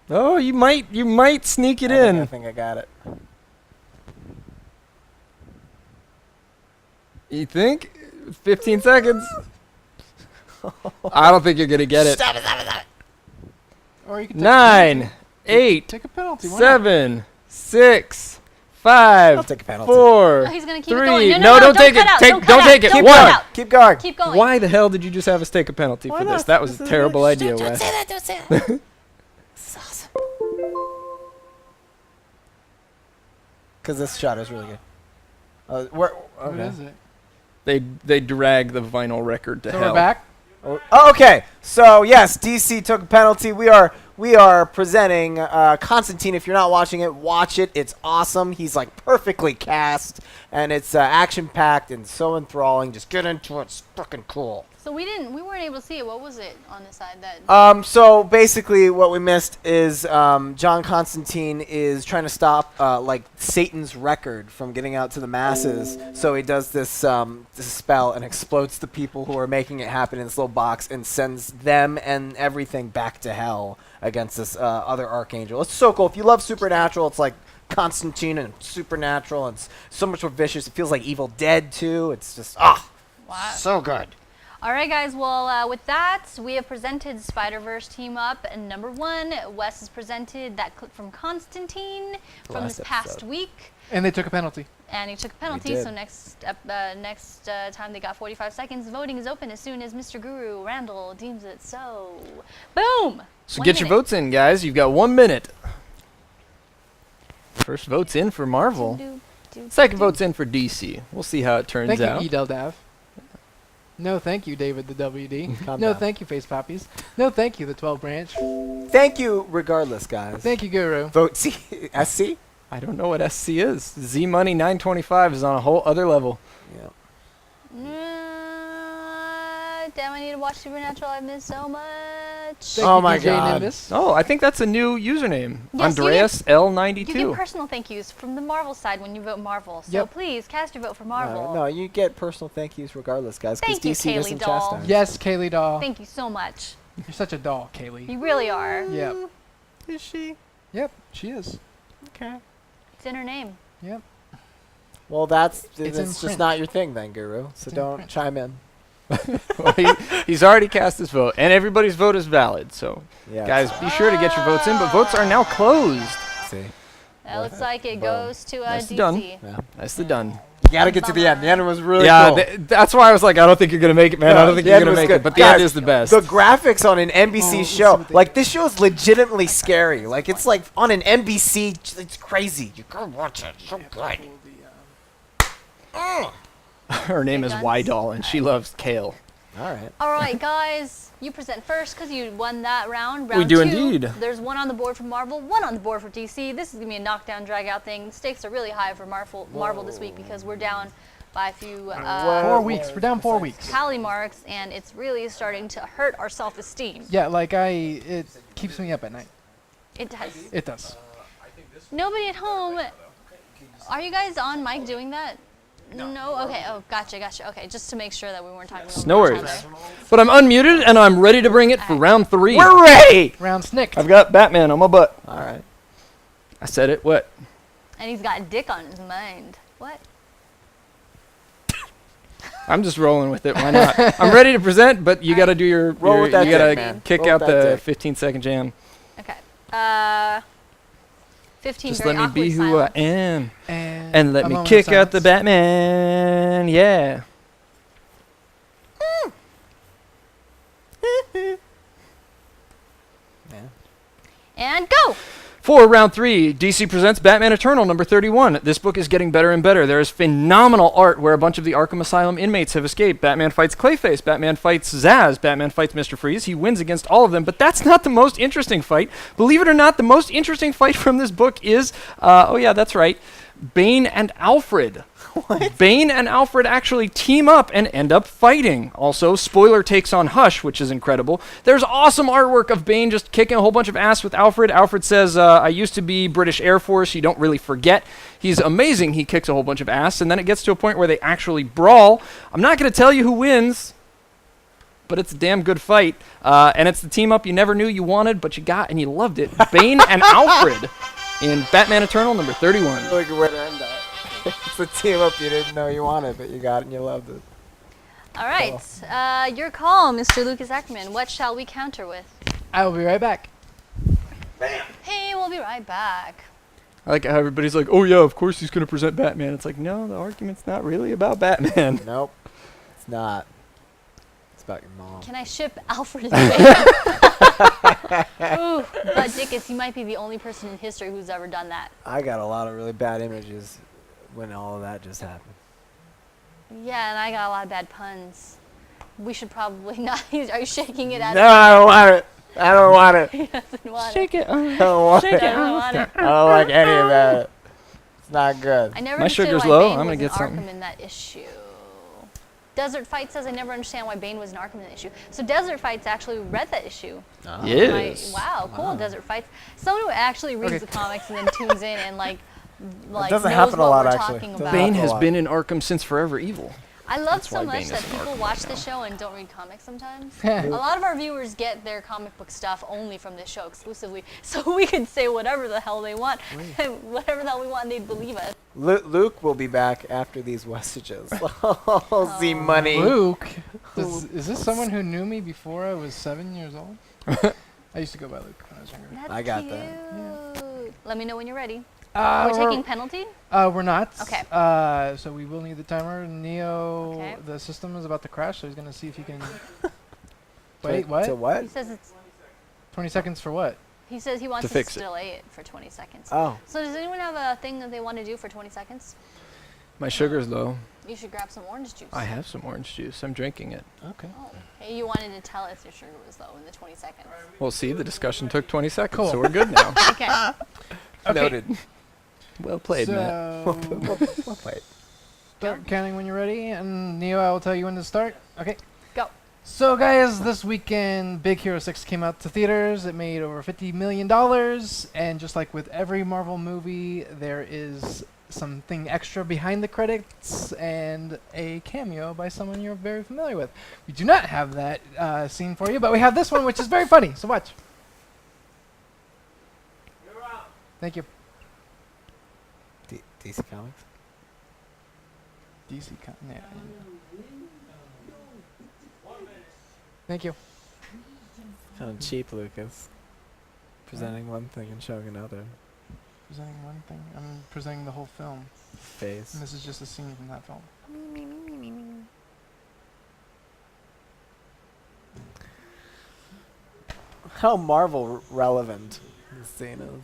Oh, you might sneak it I in. think I got it. You think? 15 seconds. I don't think you're gonna get it. Stop it. or you can take 9, 8, take a penalty. Why not? 7, 6, 5, I'll take a penalty. 4, Oh, he's gonna keep it 3. going. No, don't take cut it. out, Don't cut take out, it. don't One. cut out. Keep going. Keep going. Why the hell did you just have us take a penalty Why for this? not? That was a This is terrible good. idea, Don't Wes. say that. Don't say that. This is awesome. Because this shot is really good. What Okay. is it? They drag the vinyl record to So hell. we're back. Oh, okay. So yes, DC took a penalty. We are presenting Constantine. If you're not watching it, watch it. It's awesome. He's like perfectly cast, and it's action packed and so enthralling. Just get into it. It's fucking cool. So we weren't able to see it. What was it on the side that? So basically, what we missed is John Constantine is trying to stop like Satan's record from getting out to the masses. So he does this this spell and explodes the people who are making it happen in this little box and sends them and everything back to hell against this other archangel. It's so cool. If you love Supernatural, it's like Constantine and Supernatural, and it's so much more vicious. It feels like Evil Dead too. It's just Wow. so good. All right, guys. Well, with that, we have presented Spider-Verse Team Up, and number 1, Wes has presented that clip from Constantine from Last this past episode. week, And they took a penalty. and he took a penalty. did. So next time they got 45 seconds. Voting is open as soon as Mr. Guru Randall deems it so. Boom. So 1 get your minute. votes in, guys. You've got 1 minute. First vote's in for Marvel. Second vote's in for DC. We'll see how it turns Thank out. you, Edeldav. No, thank you, David the WD. Calm No, down. thank you, Face Poppies. No, thank you, the 12 branch. Thank you, regardless, guys. Thank you, Guru. Vote SC. I don't know what SC is. Z Money 925 is on a whole other level. Yeah. Damn, I need to watch Supernatural. I've missed so much. Thank Oh you, my DJ God. Nimbus. Oh, I think that's a new username. Yes, you Andreas You L92. get personal thank yous from the Marvel side when you vote Marvel. So Yep. please cast your vote for Marvel. No, you get personal thank yous regardless, guys. Because Thank you, DC Kaylee doesn't doll. chastise. Yes, Kaylee doll. Thank you so much. You're such a doll, Kaylee. You really are. Yep. Is she? Yep, she is. Okay. It's in her name. Yep. Well, that's It's in just print. not your thing, then, Guru. So in don't print. chime in. Well, he's already cast his vote, and everybody's vote is valid. So, Yeah. guys, be sure to get your votes in. But votes are now closed. See. That looks like it Boom. goes to Nicely DC. done. Yeah. Nicely done. You gotta get to the end. The end was really Yeah, cool. that's why I was like, I don't think you're gonna make it, man. No, I don't think the you're end gonna was make good. it. But the Guys, end is the best. The graphics on an NBC let's see show, what they like this show is legitimately scary. Like it's like on an NBC, it's crazy. You gotta watch it. It's so good. Her name is Guns. Y Doll, and she loves kale. All right. All right, guys, you present first because you won that round. We Round do 2, indeed. There's one on the board for Marvel, one on the board for DC. This is going to be a knockdown, drag-out thing. The stakes are really high for Marvel this week because we're down by a few 4 weeks. We're down 4 weeks. tally marks, and it's really starting to hurt our self-esteem. Yeah, like it keeps me up at night. It does. It does. Nobody at home. Are you guys on mic doing that? No? Okay. Oh, gotcha. Okay, just to make sure that we weren't talking over No each worries. other. But I'm unmuted and I'm ready to bring it for round 3. We're ready. Round snicked. I've got Batman on my butt. All right. I said it. What? And he's got dick on his mind. What? I'm just rolling with it. Why not? I'm ready to present, but you got to do your. Roll with that you got dick, to man. kick Roll out with that the dick. 15-second jam. Okay. 15 Just very let me be awkward who I silence. am, And and let a me moment of kick out the silence. Batman. Yeah. And go! For round 3, DC presents Batman Eternal number 31. This book is getting better and better. There is phenomenal art where a bunch of the Arkham Asylum inmates have escaped. Batman fights Clayface. Batman fights Zsasz. Batman fights Mr. Freeze. He wins against all of them, but that's not the most interesting fight. Believe it or not, the most interesting fight from this book is, oh yeah, that's right, Bane and Alfred. What? Bane and Alfred actually team up and end up fighting. Also, Spoiler takes on Hush, which is incredible. There's awesome artwork of Bane just kicking a whole bunch of ass with Alfred. Alfred says, I used to be British Air Force. You don't really forget. He's amazing. He kicks a whole bunch of ass. And then it gets to a point where they actually brawl. I'm not going to tell you who wins, but it's a damn good fight. And it's the team up you never knew you wanted, but you got and you loved it. Bane and Alfred in Batman Eternal number 31. Look at where to end up. It's the team up you didn't know you wanted, but you got it and you loved it. All right. Your call, Mr. Lucas Ackerman. What shall we counter with? I will be right back. Hey, we'll be right back. I like how everybody's like, oh yeah, of course he's going to present Batman. It's like, no, the argument's not really about Batman. Nope. It's not. It's about your mom. Can I ship Alfred as Bane? Ooh, but Dickus, you might be the only person in history who's ever done that. I got a lot of really bad images when all of that just happened. Yeah, and I got a lot of bad puns. We should probably not. Are you shaking it at No, I don't want it. I don't want it. He doesn't want Shake it. I don't want it. it. I don't want it. I don't like any of that. It's not good. I never My understood sugar's why low. Bane I'm was gonna get in something. Arkham in that issue. Desert Fight says I never understand why Bane was in Arkham in that issue. So Desert Fight's actually read that issue. Yes. Wow, cool. Desert Fights. Someone who actually reads the comics and then tunes in and like doesn't knows happen a what lot, we're actually. talking Doesn't about. Bane a has lot. been in Arkham since Forever Evil. I love That's so why much Bane that is in people Arkham watch now. the show and don't read comics sometimes. A lot of our viewers get their comic book stuff only from this show exclusively, so we can say whatever the hell they want, whatever the hell we want, and they'd believe us. Luke will be back after these messages. Oh, Z money. Luke? Is this someone who knew me before I was 7 years old? I used to go by Luke when I was younger. That's I got cute. that. Let me know when you're ready. We're We're taking penalty? We're not. Okay. So we will need the timer. Neo, Okay. the system is about to crash, so he's going to see if he can... To- Wait, what? To what? He says it's. 20 seconds for what? He says he wants To us fix to it. delay it for 20 seconds. Oh. So does anyone have a thing that they want to do for 20 seconds? My sugar's low. You should grab some orange juice. I have some orange juice. I'm drinking it. Okay. Oh, hey, you wanted to tell us your sugar was low in the 20 seconds. Well, see, the discussion took 20 seconds, Cool. so we're good now. Okay. Noted. Well played, Matt. So, Wait. start counting when you're ready, and Neo, I will tell you when to start. Okay. Go. So, guys, this weekend, Big Hero 6 came out to theaters. It made over $50 million, and just like with every Marvel movie, there is something extra behind the credits and a cameo by someone you're very familiar with. We do not have that scene for you, but we have this one, which is very funny. So watch. Thank you. DC Comics. DC yeah. Thank you. Kind of cheap, Lucas. Presenting one thing and showing another. Presenting one thing. I'm presenting the whole film. Face. And this is just a scene from that film. How Marvel relevant this scene is.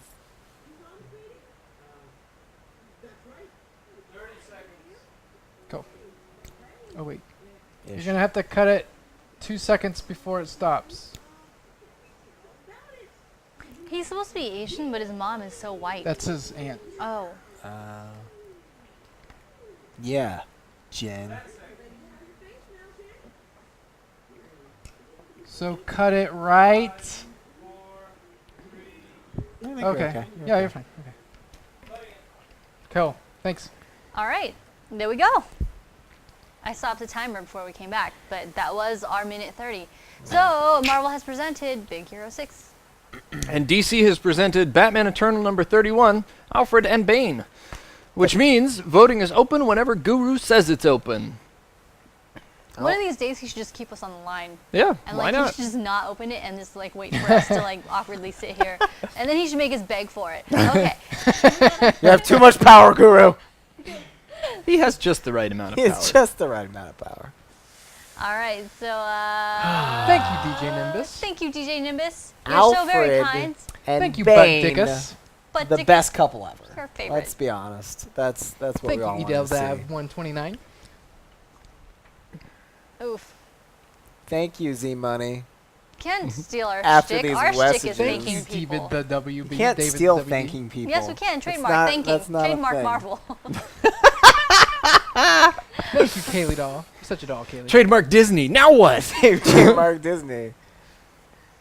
Go. Oh wait. Ish. You're gonna have to cut it 2 seconds before it stops. He's supposed to be Asian, but his mom is so white. That's his aunt. Oh. Yeah, Jen. So cut it right. I think you're Okay. Yeah, you're fine. Okay. Cool. Thanks. All right. There we go. I stopped the timer before we came back, but that was our minute 30. So Marvel has presented Big Hero 6. And DC has presented Batman Eternal number 31, Alfred and Bane. Which means voting is open whenever Guru says it's open. One of these days he should just keep us on the line. Yeah, And why like not? he should just not open it and just like wait for us to like awkwardly sit here. And then he should make us beg for it. Okay. You have too much power, Guru. He has just the right amount of He power. has just the right amount of power. All right. So Thank you, DJ Nimbus. thank you, DJ Nimbus. You're so very Alfred kind. and Thank you, Bane, Butt Dickus. But the Dick- best couple ever. Her favorite. Let's be honest. That's what Thank we all you, want to Edel see. Dav 129. Oof. Thank you, Z Money. Can't steal our After shtick. these Our shtick is messages. thanking Thank you, people. David the WB. You can't David steal the WB. thanking people. Yes, we can. It's Trademark not- thanking. that's not a Trademark thing. Marvel. Thank you, Kaylee doll. You're such a doll, Kaylee. Trademark Disney. Now what? Trademark Disney.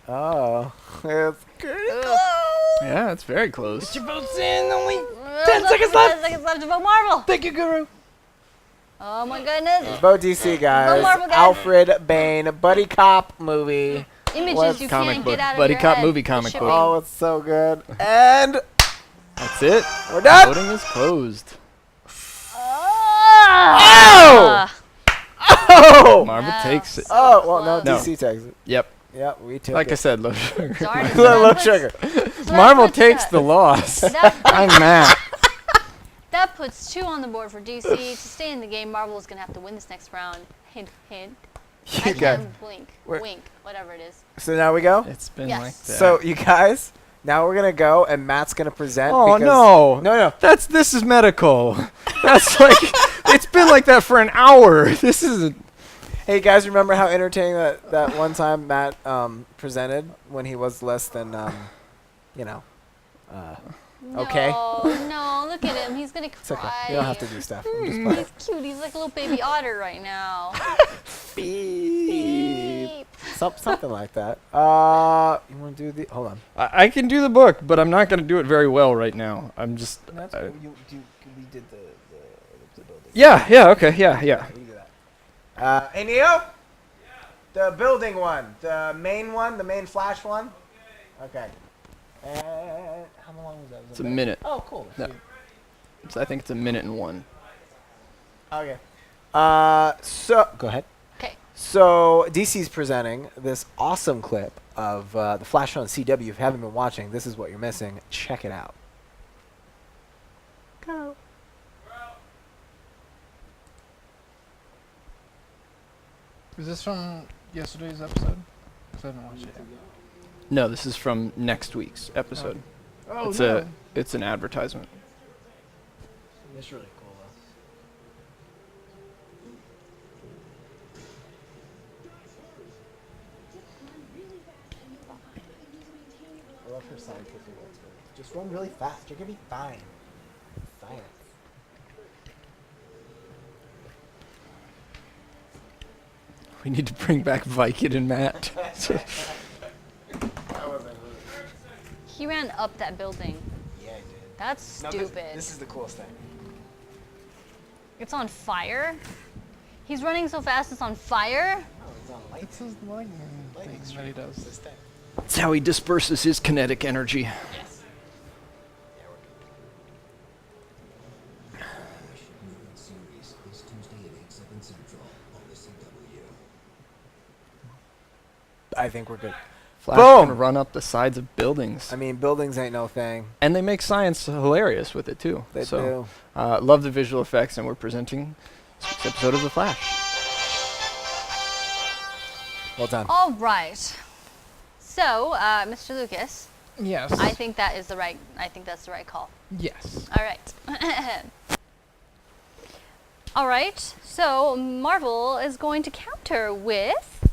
Oh, it's good. Yeah, it's very close. Your vote's in. Only 10 seconds left. 10 seconds left to vote Marvel. Thank you, Guru. Oh my goodness. Vote DC, guys. Marvel, guys. Alfred Bane, buddy cop movie. Images you Comic can't book. get out of Buddy your cop head. movie The comic book. shipping. Oh, it's so good. And That's it. we're done. Voting is closed. Ah. Oh! Marvel Wow. takes it. Oh, well, no, No. DC takes it. Yep. Yeah, we took Like I it. said, low sugar. Darn it. Low sugar. Marvel takes the loss. I'm mad. That puts 2 on the board for DC. To stay in the game, Marvel is going to have to win this next round. Hint, hint. I You guys. can't blink, We're- wink, whatever it is. So now we go? It's been Yes. like that. So, you guys, now we're going to go, and Matt's going to present. Oh because no! No. This is medical. That's like it's been like that for an hour. This isn't. Hey, guys, remember how entertaining that one time Matt presented when he was less than, you know, okay? No, look at him. He's going to It's okay. cry. You don't have to do stuff. I'm just playing. He's cute. He's like a little baby otter right now. Beep. Something like that. You want to do the? Hold on. I can do the book, but I'm not going to do it very well right now. I'm just. We did the building. Yeah. Okay. Yeah. We can do that. Hey, Neo? The building one. The main one? The main Flash one? Okay. And how long was that? Was It's a minute. Oh, cool. No. I think it's a minute and 1. Okay. So, go ahead. Okay. So, DC's presenting this awesome clip of the Flash on CW. If you haven't been watching, this is what you're missing. Check it out. Go. Is this from yesterday's episode? 'Cause I haven't watched it yet. No, this is from next week's episode. Oh, it's no. it's an advertisement. It's really cool, though. I love her sidekick. Just run really fast. You're gonna be fine. Science. We need to bring back Vicod and Matt. He ran up that building. Yeah, I did. That's No, stupid. this is the coolest thing. It's on fire? He's running so fast it's on fire? Oh, it's on light. It's his lightning thing that he does. This thing. That's how he disperses his kinetic energy. Yes. I think we're good. Flash Boom! can run up the sides of buildings. I mean, buildings ain't no thing. And they make science hilarious with it too. They so, do. love the visual effects, and we're presenting this episode of The Flash. Well done. All right. So, Mr. Lucas, Yes. I think that's the right call. Yes. All right. All right. So, Marvel is going to counter with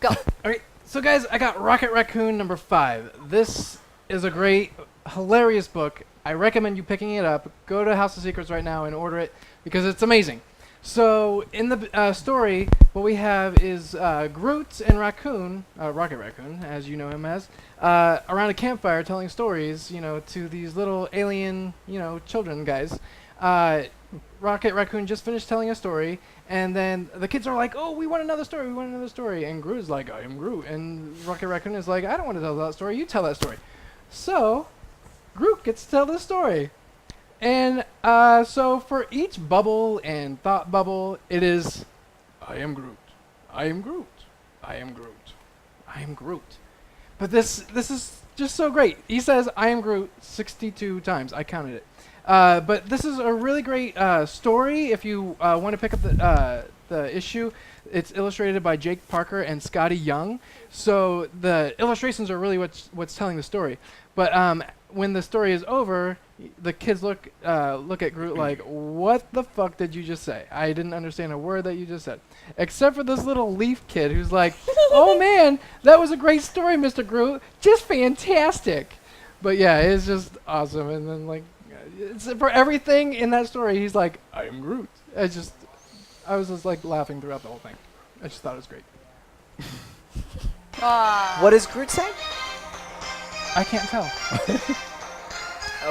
Go. All right, so guys, I got Rocket Raccoon number 5. This is a great, hilarious book. I recommend you picking it up. Go to House of Secrets right now and order it because it's amazing. So in the story, what we have is Groot and Raccoon, Rocket Raccoon, as you know him as, around a campfire telling stories, to these little alien, children guys. Rocket Raccoon just finished telling a story, and then the kids are like, "Oh, we want another story, we want another story." And Groot's like, "I am Groot." And Rocket Raccoon is like, "I don't want to tell that story, you tell that story." So, Groot gets to tell the story. And so for each bubble and thought bubble, it is, "I am Groot, I am Groot, I am Groot, I am Groot." But this is just so great. He says, "I am Groot" 62 times. I counted it. But this is a really great story. If you want to pick up the issue, it's illustrated by Jake Parker and Scotty Young. So the illustrations are really what's telling the story. But when the story is over, the kids look at Groot like, "What the fuck did you just say? I didn't understand a word that you just said." Except for this little leaf kid who's like, "Oh man, that was a great story, Mr. Groot. Just fantastic." But yeah, it's just awesome. And then it's for everything in that story, he's like, "I am Groot." I was just like laughing throughout the whole thing. I just thought it was great. What does Groot say? I can't tell.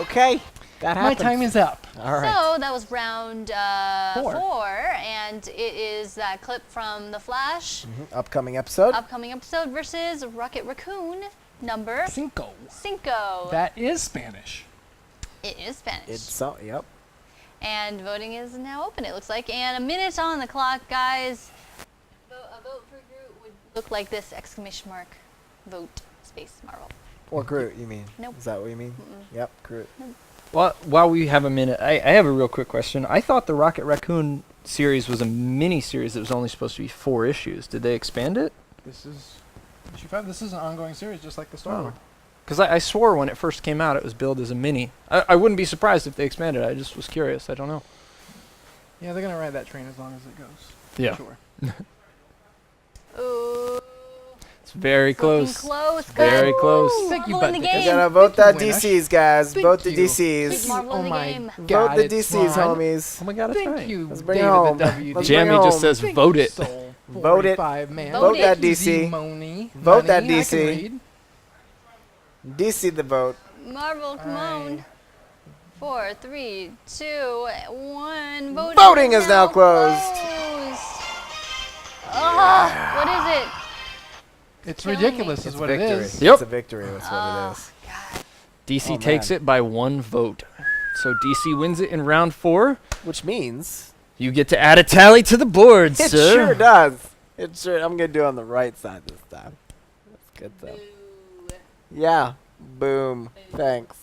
Okay. That My happens. time is up. All right. So that was round 4. 4, and it is that clip from The Flash, Upcoming episode. upcoming episode versus Rocket Raccoon number Cinco. 5. That is Spanish. It is Spanish. Yep. And voting is now open, it looks like. And a minute on the clock, guys. A vote for Groot would look like this, ! Vote, space, Marvel. Or Groot, you mean? Nope. Is that what you mean? Yep, Groot. Well, while we have a minute, I have a real quick question. I thought the Rocket Raccoon series was a mini series that was only supposed to be 4 issues. Did they expand it? This is issue 5. This is an ongoing series, just like the Star Wars. Because I swore when it first came out it was billed as a mini. I wouldn't be surprised if they expanded it. I just was curious. I don't know. Yeah, they're gonna ride that train as long as it goes. Yeah. Sure. Ooh. It's very close. Close, Very close. Thank you, Marvel in the Bud. game. You gotta vote that Thank you, DCs, guys. Thank Vote the you. DCs. Marvel in the game. Vote God, the it's DCs, Ron. homies. Oh my god, that's Thank right. you, Let's bring it David home. the WD. Let's bring it Jamie just home. says Thank vote you, it. Soul Vote it. 45 man. Vote Vote that it. DC. Moni. Vote that Money, I DC. can read. DC the vote. Marvel, come on. 4, 3, 2, 1. Voting is now closed. Oh, what is it? It's Killing ridiculous, me. is what it victory. is. Yep. It's a victory. That's what it is. God. DC Oh, takes man. it by 1 vote. So DC wins it in round 4. Which means You get to add a tally to the board, it sir. sure does. It sure. I'm gonna do it on the right side this time. That's good though. Boo. Yeah. Boom. Thanks.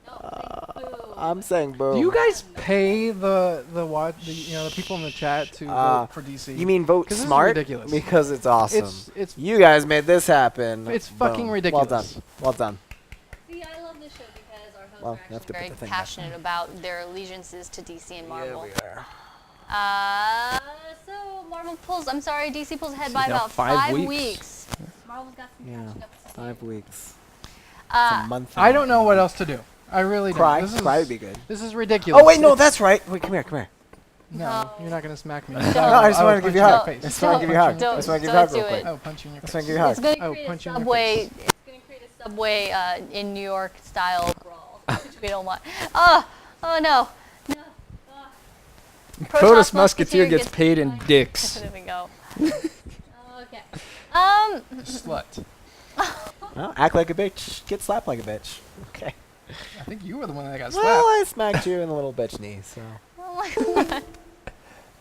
No, boo. I'm saying boom. Do you guys pay the people in the chat to vote for DC? You mean vote 'Cause this is smart? ridiculous. Because it's awesome. It's You guys made this happen. It's fucking Boom. ridiculous. Well done. Well done. See, I love this show because our hosts Well, are you have actually to put very the thing back. passionate about their allegiances to DC and Marvel. are. So Marvel pulls. I'm sorry, DC pulls ahead by now about 5 5 weeks. Marvel's got some Yeah. catching up to do. 5 weeks. It's Uh, a month. I don't know what else to do. I really Cry. don't. This Cry is, would be good. This is ridiculous. Oh wait, no, It's- that's right. Wait, come here, come here. No, you're not gonna smack me. No, I just wanted to give you a hug. Face. I just wanted to give you a hug. Don't- I just want to give you a hug don't real do quick. it. Oh, punch you in your I just face. want to give you a It's hug. going to Oh, create punch a you in your subway. face. It's going to create a subway in New York style brawl, which we don't want. Oh no. No. Protoss Musketeer gets paid in fined. dicks. There we go. Okay. Slut. Well, act like a bitch. Get slapped like a bitch. Okay. I think you were the one that got slapped. Well, I smacked you in the little bitch knee, so Oh my God.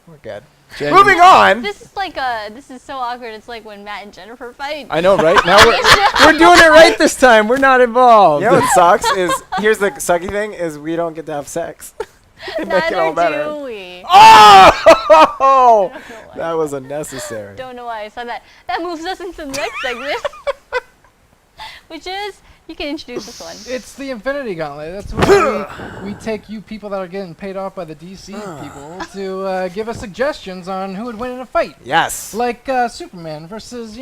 we're good. Jamie- Moving on. This is like this is so awkward. It's like when Matt and Jennifer fight. I know, right? Now we're doing it right this time. We're not involved. You know what sucks is here's the sucky thing is we don't get to have sex. They make it all Neither better. do we. Oh! I don't know why. That was unnecessary. Don't know why I said that. That moves us into the next segment, which is You can introduce this one. It's the Infinity Gauntlet. That's where we take you people that are getting paid off by the DC people to give us suggestions on who would win in a fight. Yes. Like Superman versus,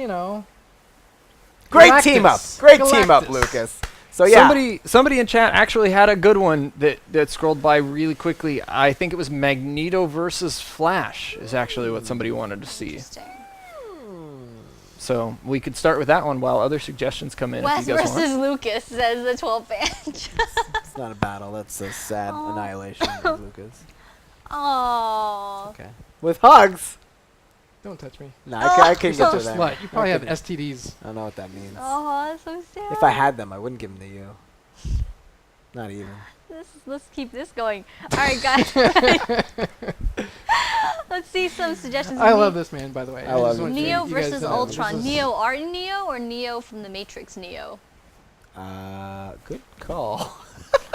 Great team up. Galactus. Great team up, Galactus. Lucas. So yeah. Somebody in chat actually had a good one that scrolled by really quickly. I think it was Magneto versus Flash is actually what somebody wanted to see. Interesting. So we could start with that one while other suggestions come in. Wes if you guys versus want. Lucas says the 12th bench. It's not a battle. That's a sad annihilation of Lucas. Oh. Okay. With hugs. Don't touch me. No, I can You're get such a to that. slut. You probably I have couldn't- STDs. I don't know what that means. Oh, that's so sad. If I had them, I wouldn't give them to you. Not even. Let's keep this going. All right, guys. Let's see some suggestions. I love this man, by the way. I love just him. want Neo you guys versus to know this Ultron. is- Neo art Neo or Neo from the Matrix Neo? Good call.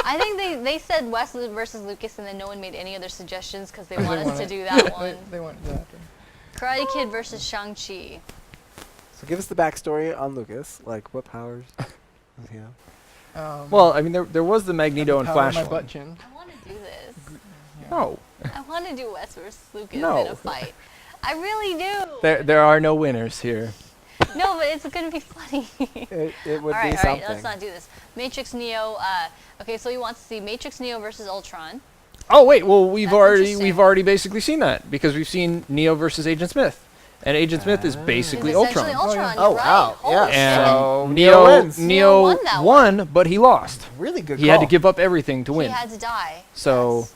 I think they said Wes versus Lucas, and then no one made any other suggestions because they They want us want to it. do that one. They want that. Karate Kid versus Shang-Chi. So give us the backstory on Lucas. Like, what powers does he have? Well, I mean, there was the Magneto and Power Flash my one. butt chin. I want to do this. No, I want to do Wes versus Lucas No. in a fight. I really do. there are no winners here. No, but it's going to be funny. It would all be right, something. let's not do this. Matrix Neo. Okay, so you want to see Matrix Neo versus Ultron. Oh wait, well we've That's already interesting. basically seen that because we've seen Neo versus Agent Smith, and Agent Smith is basically It's essentially Ultron. Ultron. Oh, you're right. wow, Holy yeah. shit. And So Neo wins. Neo won that won, but he lost. Really good He call. had to give up everything to He win. had to die. So, Yes.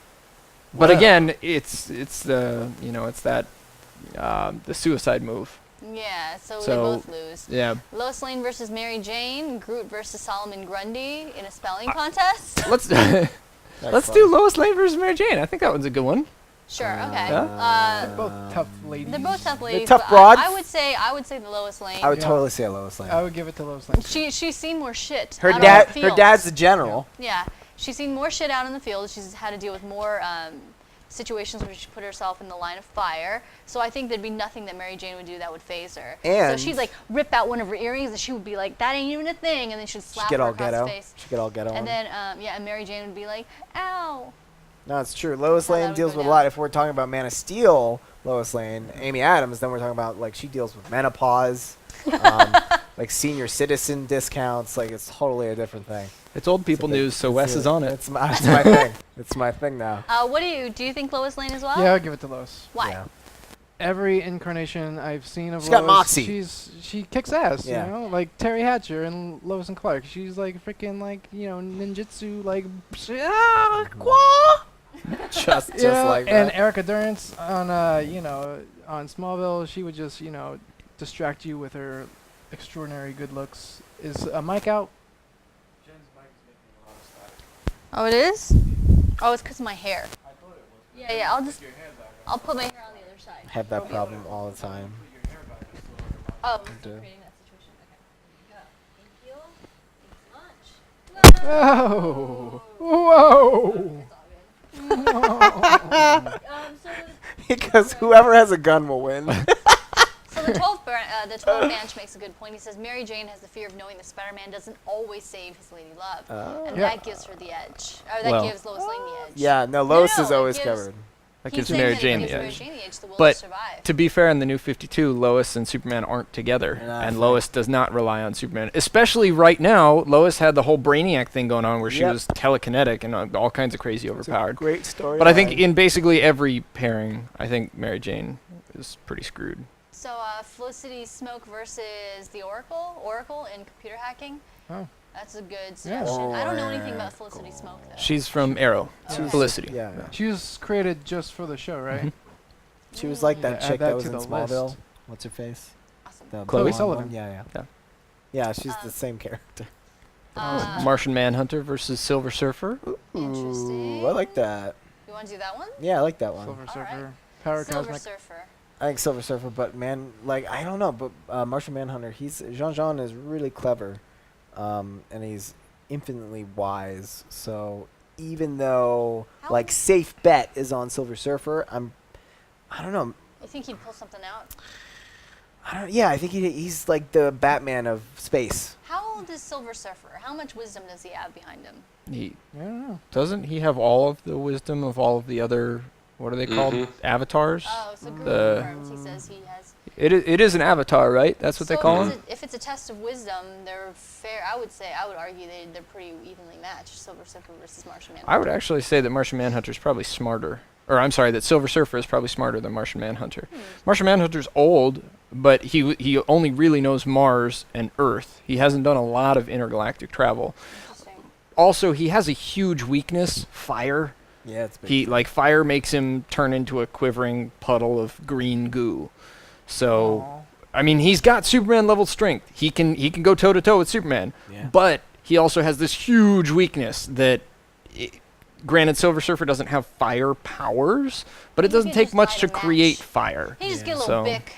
but Wow. again, it's the it's that the suicide move. Yeah, so we So- both lose. Yeah. Lois Lane versus Mary Jane, Groot versus Solomon Grundy in a spelling contest. Let's let's do Lois Lane versus Mary Jane. I think that one's a good one. Sure, okay. They're both tough ladies. They're both tough ladies. tough but broads. I would say the Lois Lane. I would Yeah. totally say Lois Lane. I would give it to Lois Lane. She's seen more shit. Her out on dad. the Her field. dad's the general. Yeah, she's seen more shit out in the field. She's had to deal with more situations where she put herself in the line of fire. So I think there'd be nothing that Mary Jane would do that would phase her. And- so she'd like rip out one of her earrings, and she would be like, "That ain't even a thing," and then she'd slap She'd get her all across ghetto. the face. She'd get all ghetto. And on then and Mary Jane would be like, "Ow." No, it's true. Lois How that Lane would deals go with a down. lot. If we're talking about Man of Steel, Lois Lane, Amy Adams, then we're talking about like she deals with menopause, like senior citizen discounts. Like it's totally a different thing. It's old people It's a big- news, so it's Wes a- is on it. It's my thing. It's my thing now. What do you think Lois Lane as well? Yeah, I'll give it to Lois. Why? Yeah. Every inconation I've seen of She's Lois, got moxie. she kicks ass. Yeah. You know, like Terry Hatcher and Lois and Clark. She's like freaking like ninjutsu like. Just You know, like and that. Erica Durance on on Smallville, she would just distract you with her extraordinary good looks. Is a mic out? Oh, it is? Oh, it's because of my hair. Yeah, I'll put my hair on the other side. Have that problem all the time. Oh, do. creating that situation. Okay. Thank you. Thank you so much. Whoa! So Because whoever has a gun will win. So the 12th bench makes a good point. He says Mary Jane has the fear of knowing that Spider-Man doesn't always save his lady love, and Yeah. that gives her the edge, or that Well. gives Lois Lane the edge. Yeah, no, Lois no, is it always gives- covered. That He's gives saying Mary that it Jane gives the Mary edge. Jane the edge, the will But to survive. to be fair, in the New 52, Lois and Superman aren't together, Nah, and fine. Lois does not rely on Superman. Especially right now, Lois had the whole Brainiac thing going on where she Yep. was telekinetic and all kinds of crazy It's a overpowered. great story. But I think in basically every pairing, I think Mary Jane is pretty screwed. So Felicity Smoke versus the Oracle in computer hacking. Oh. That's a good suggestion. I don't know anything about Felicity Smoke though. She's from Arrow, Felicity. Yeah, She was created just for the show, right? she was like that Yeah, chick add that that was to in the Smallville. list. What's her face? Awesome. The Chloe blonde Sullivan. one? Yeah. Yeah. Yeah, she's the same character. Martian Manhunter versus Silver Surfer. Interesting. Ooh, I like that. You want to do that one? Yeah, I like that one. Silver All right. Surfer, Power Silver Cosmic. Surfer. I think Silver Surfer, but man, like I don't know, but Martian Manhunter, Jean is really clever, and he's infinitely wise. So even though How- like safe bet is on Silver Surfer, I don't know. You think he'd pull something out? Yeah, I think he's like the Batman of space. How How old is Silver Surfer? How much wisdom does he have behind him? Doesn't he have all of the wisdom of all of the other, what are they called, avatars? Oh, so Guru confirms. He says he has. It is an avatar, right? That's what they call him? If it's a test of wisdom, they're fair. I would argue they're pretty evenly matched, Silver Surfer versus Martian Manhunter. I would actually say that Martian Manhunter is probably smarter. Or I'm sorry, that Silver Surfer is probably smarter than Martian Manhunter. Martian Manhunter's old, but he only really knows Mars and Earth. He hasn't done a lot of intergalactic travel. Interesting. Also, he has a huge weakness, fire. Yeah, it's big. Fire makes him turn into a quivering puddle of green goo. So, I mean, he's got Superman level strength. He can go toe to toe with Superman. Yeah. But he also has this huge weakness that, granted, Silver Surfer doesn't have fire powers, but it He doesn't could take just much light to a match. create fire. He just get a So- little Bic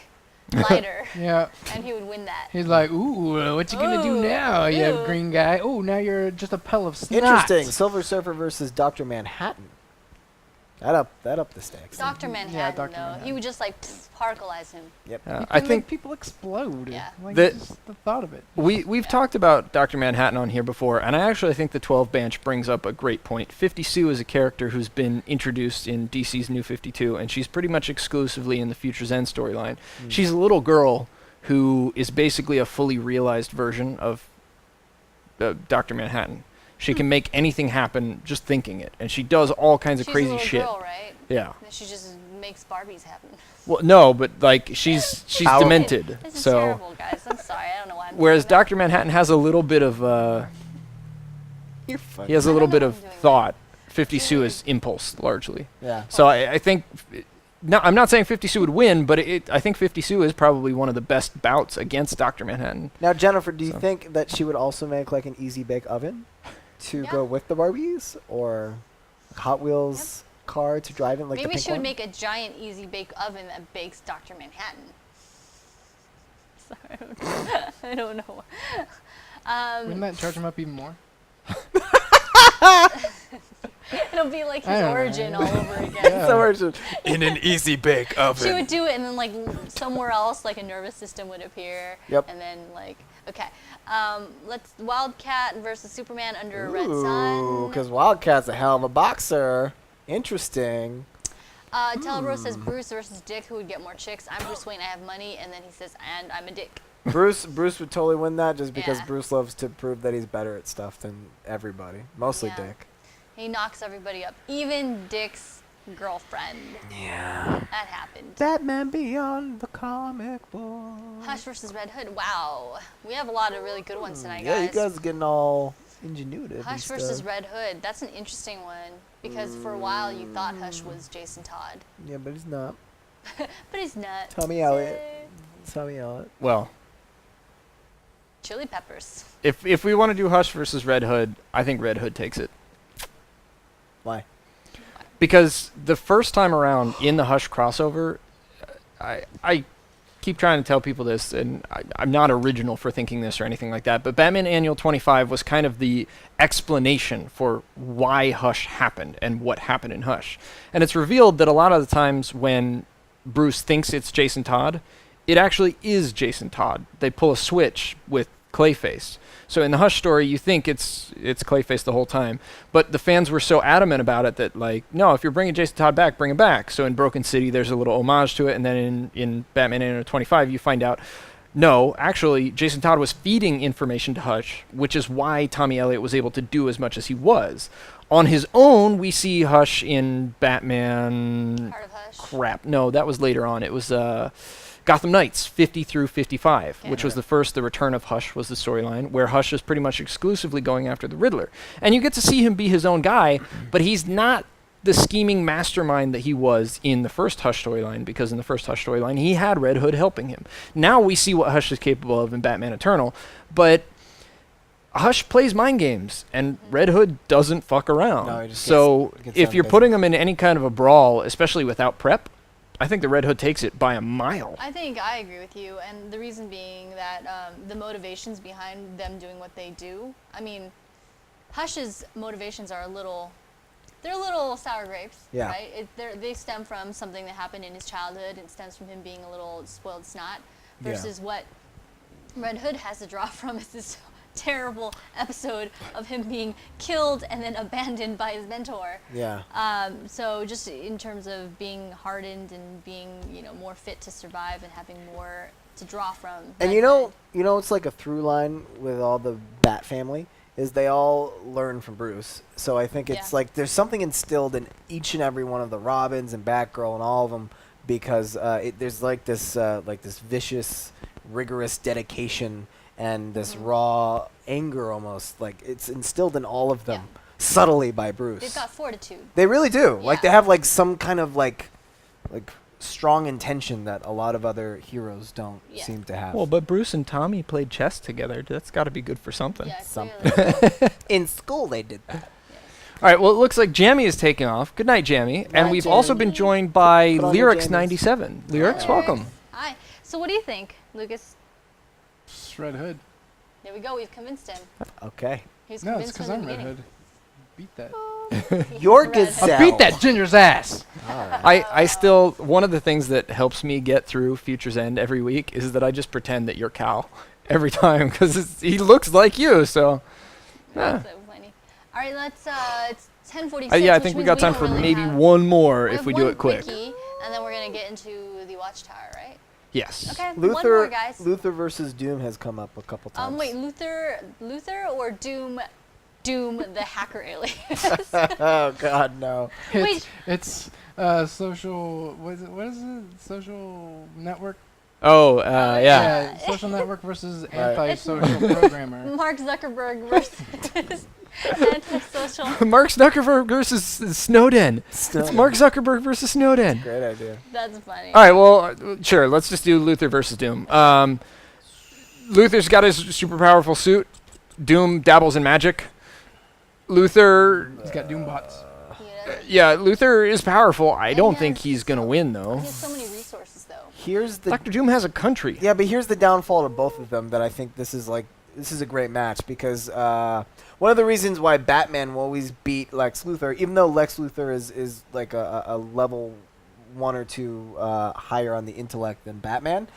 lighter, Yeah. and he would win that. He's like, ooh, what you gonna do Ooh, now, you ew. green guy? Oh, now you're just a pile of snot. Interesting. Silver Surfer versus Dr. Manhattan. That up the stakes. Dr. Manhattan, Dr. though, Manhattan. he would just like parkalize him. Yep. You I can think make people explode. Yeah. Like That- just the thought of it. we've talked about Dr. Manhattan on here before, and I actually think the 12 Bench brings up a great point. 50 Sue is a character who's been introduced in DC's New 52, and she's pretty much exclusively in the Future's End storyline. She's a little girl who is basically a fully realized version of Dr. Manhattan. She can make anything happen just thinking it, and she does all kinds of She's crazy a little shit. girl, right? Yeah. And she just makes Barbies happen. Well, no, but like she's Powerful. demented. This is So terrible, guys. I'm sorry. I don't know why I'm whereas doing that. Dr. Manhattan has a little bit of You're funny. he has a I little don't bit know of if I'm doing thought. 50 Sue is impulse largely. Yeah. So I think no, I'm not saying 50 Sue would win, but I think 50 Sue is probably one of the best bouts against Dr. Manhattan. Now, Jennifer, do you So. think that she would also make like an easy bake oven to Yeah. go with the Barbies, or Hot Wheels car to drive in, like the Maybe pink she would one? make a giant easy bake oven that bakes Dr. Manhattan. Sorry, I don't know. Wouldn't that charge him up even more? It'll be like I his don't know. origin all over again. Yeah. So we're just in an easy bake oven. She would do it, and then like somewhere else, like a nervous system would appear. Yep. And then like, okay, let's Wildcat versus Superman under a red Ooh, sun. because Wildcat's a hell of a boxer. Interesting. Telebro says Bruce versus Dick, who would get more chicks? I'm Bruce Wayne, I have money, and then he says, and I'm a dick. Bruce would totally win that just because Yeah. Bruce loves to prove that he's better at stuff than everybody. Mostly Yeah. Dick. He knocks everybody up, even Dick's girlfriend. Yeah. That happened. Batman Beyond the comic book. Hush versus Red Hood. Wow, we have a lot of really good ones tonight, Yeah, guys. you guys are getting all ingenuitive. and Hush versus stuff. Red Hood. That's an interesting one because for a while you thought Hush was Jason Todd, Yeah, but he's not. but he's not. Tommy Elliott. Tommy Elliott. Well, Chili Peppers. if we want to do Hush versus Red Hood, I think Red Hood takes it. Why? Because the first time around in the Hush crossover, I keep trying to tell people this, and I'm not original for thinking this or anything like that, but Batman Annual 25 was kind of the explanation for why Hush happened and what happened in Hush. And it's revealed that a lot of the times when Bruce thinks it's Jason Todd, it actually is Jason Todd. They pull a switch with Clayface. So in the Hush story, you think it's Clayface the whole time, but the fans were so adamant about it that, like, no, if you're bringing Jason Todd back, bring him back. So in Broken City, there's a little homage to it, and then in Batman Annual 25, you find out, no, actually, Jason Todd was feeding information to Hush, which is why Tommy Elliott was able to do as much as he was. On his own, we see Hush in Batman... Heart of Hush. Crap. No, that was later on. It was Gotham Knights 50 through 55, Okay. which was the return of Hush was the storyline, where Hush is pretty much exclusively going after the Riddler. And you get to see him be his own guy, but he's not the scheming mastermind that he was in the first Hush storyline, because in the first Hush storyline, he had Red Hood helping him. Now we see what Hush is capable of in Batman Eternal, but Hush plays mind games, and Red Hood doesn't fuck around. No, he just So gets if down you're to putting him in any kind of a brawl, especially without prep, I think the Red Hood takes it by a mile. I think I agree with you, and the reason being that the motivations behind them doing what they do. I mean, Hush's motivations are they're a little sour grapes, Yeah. right? They stem from something that happened in his childhood. It stems from him being a little spoiled snot, Yeah. versus what Red Hood has to draw from is this terrible episode of him being killed and then abandoned by his mentor. Yeah. So just in terms of being hardened and being, more fit to survive and having more to draw from. And it's like a through line with all the Bat family is they all learn from Bruce. So I think it's like there's something instilled in each and every one of the Robins and Batgirl and all of them because there's like this vicious, rigorous dedication and this raw anger almost. Like it's instilled in all of them subtly by Bruce. They've got fortitude. They really do. Yeah. Like they have like some kind of like strong intention that a lot of other heroes don't seem to have. Well, but Bruce and Tommy played chess together. That's got to be good for something. Yeah, Something. In school they did that. All right, well, it looks like Jammy is taking off. Good night, Jammy. And we've also been joined by Put on your Lyrics97. Lyrics, welcome. Hi. So what do you think, Lucas? Just Red Hood. There we go. We've convinced him. Okay. He was No, it's convinced because from I'm the Red beginning. Hood. Beat that. Your Red gazelle. Hood. Beat that ginger's ass. I still, one of the things that helps me get through Future's End every week is that I just pretend that you're Cal every time because he looks like you, so. That's so funny. All right, let's, it's 10:46. Yeah, I which think we means got time don't for really maybe have- one more we if have we do one it quick. quickie, and then we're going to get into the Watchtower, right? Yes. Okay, one more, Luther guys. Luther versus Doom has come up a couple times. Wait, Luther or Doom the hacker alien? Oh God, no. Wait. It's social. What is it? Social network. Oh, yeah. Social network versus anti-social programmer. Mark Zuckerberg versus antisocial. Mark Zuckerberg versus Snowden. It's Mark Zuckerberg versus Snowden. Great idea. That's funny. All right, well, sure. Let's just do Luther versus Doom. Luther's got his super powerful suit. Doom dabbles in magic. Luther, He's got Doom bots. yeah, Luther is powerful. I And don't he think has he's going to win, though. He has so many resources, though. Here's the Dr. Doom has a country. Yeah, but here's the downfall to both of them that I think this is a great match because one of the reasons why Batman will always beat Lex Luthor, even though Lex Luthor is like a level 1 or 2 higher on the intellect than Batman,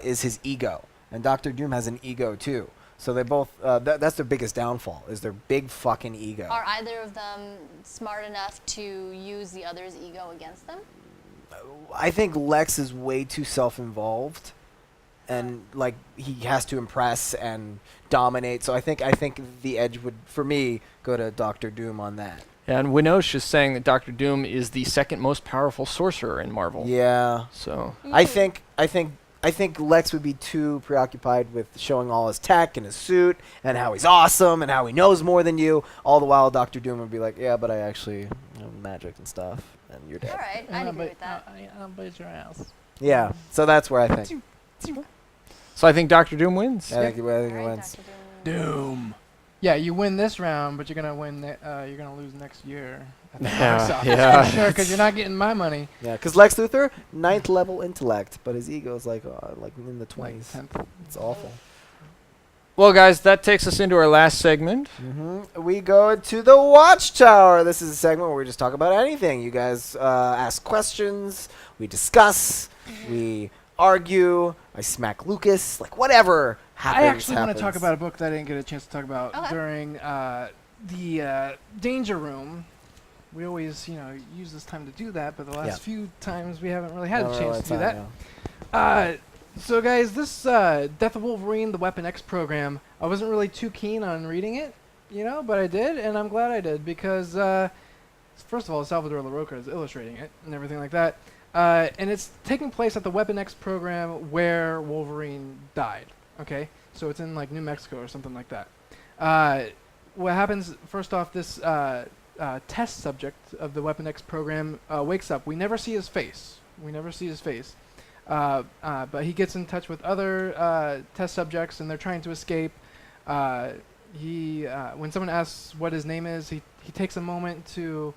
is his ego. And Dr. Doom has an ego too. So they both, that's their biggest downfall, is their big fucking ego. Are either of them smart enough to use the other's ego against them? I think Lex is way too self-involved, and like he has to impress and dominate. So I think the edge would, for me, go to Dr. Doom on that. And Winosh is saying that Dr. Doom is the second most powerful sorcerer in Marvel. Yeah. So I think Lex would be too preoccupied with showing all his tech and his suit and how he's awesome and how he knows more than you. All the while, Dr. Doom would be like, "Yeah, but I actually know magic and stuff, and you're dead." All right, I'd agree with that. I'll bite your ass. Yeah. So that's where I think. I think Dr. Doom wins. I think it All right, wins. Dr. Doom. Doom. Yeah, you win this round, but you're gonna win. You're gonna lose next year. at the Yeah, box office. yeah. Sure, because you're not getting my money. Yeah, because Lex Luthor, 9th level intellect, but his ego is like in the 20s. 10th. It's awful. Well, guys, that takes us into our last segment. We go to the Watchtower. This is a segment where we just talk about anything. You guys ask questions, we discuss, we argue, I smack Lucas, like whatever happens. I actually want to talk about a book that I didn't get a chance to talk about Okay. during the Danger Room. We always, use this time to do that, but the last few times we haven't really had a chance to do that. So, guys, this Death of Wolverine, the Weapon X program, I wasn't really too keen on reading it, but I did, and I'm glad I did because, first of all, Salvador LaRocca is illustrating it and everything like that. And it's taking place at the Weapon X program where Wolverine died. Okay, so it's in like New Mexico or something like that. What happens? First off, this test subject of the Weapon X program wakes up. We never see his face. But he gets in touch with other test subjects, and they're trying to escape. When someone asks what his name is, he takes a moment to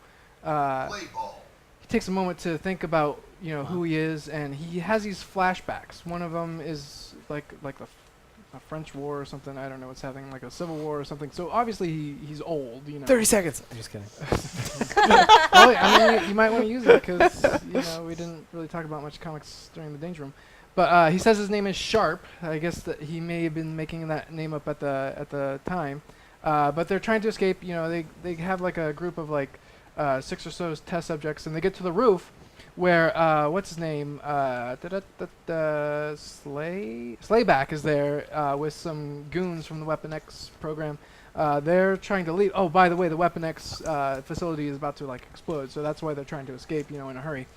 think about who he is, and he has these flashbacks. One of them is like a French war or something. I don't know. It's having like a civil war or something. So obviously he's old. 30 seconds. I'm just kidding. Well, I mean, you might want to use it because we didn't really talk about much comics during the Danger Room. But he says his name is Sharp. I guess that he may have been making that name up at the time. But they're trying to escape. You know, they have like a group of like 6 or so test subjects, and they get to the roof where what's his name? Slayback is there with some goons from the Weapon X program. They're trying to leave. Oh, by the way, the Weapon X facility is about to like explode, so that's why they're trying to escape. You know, in a hurry.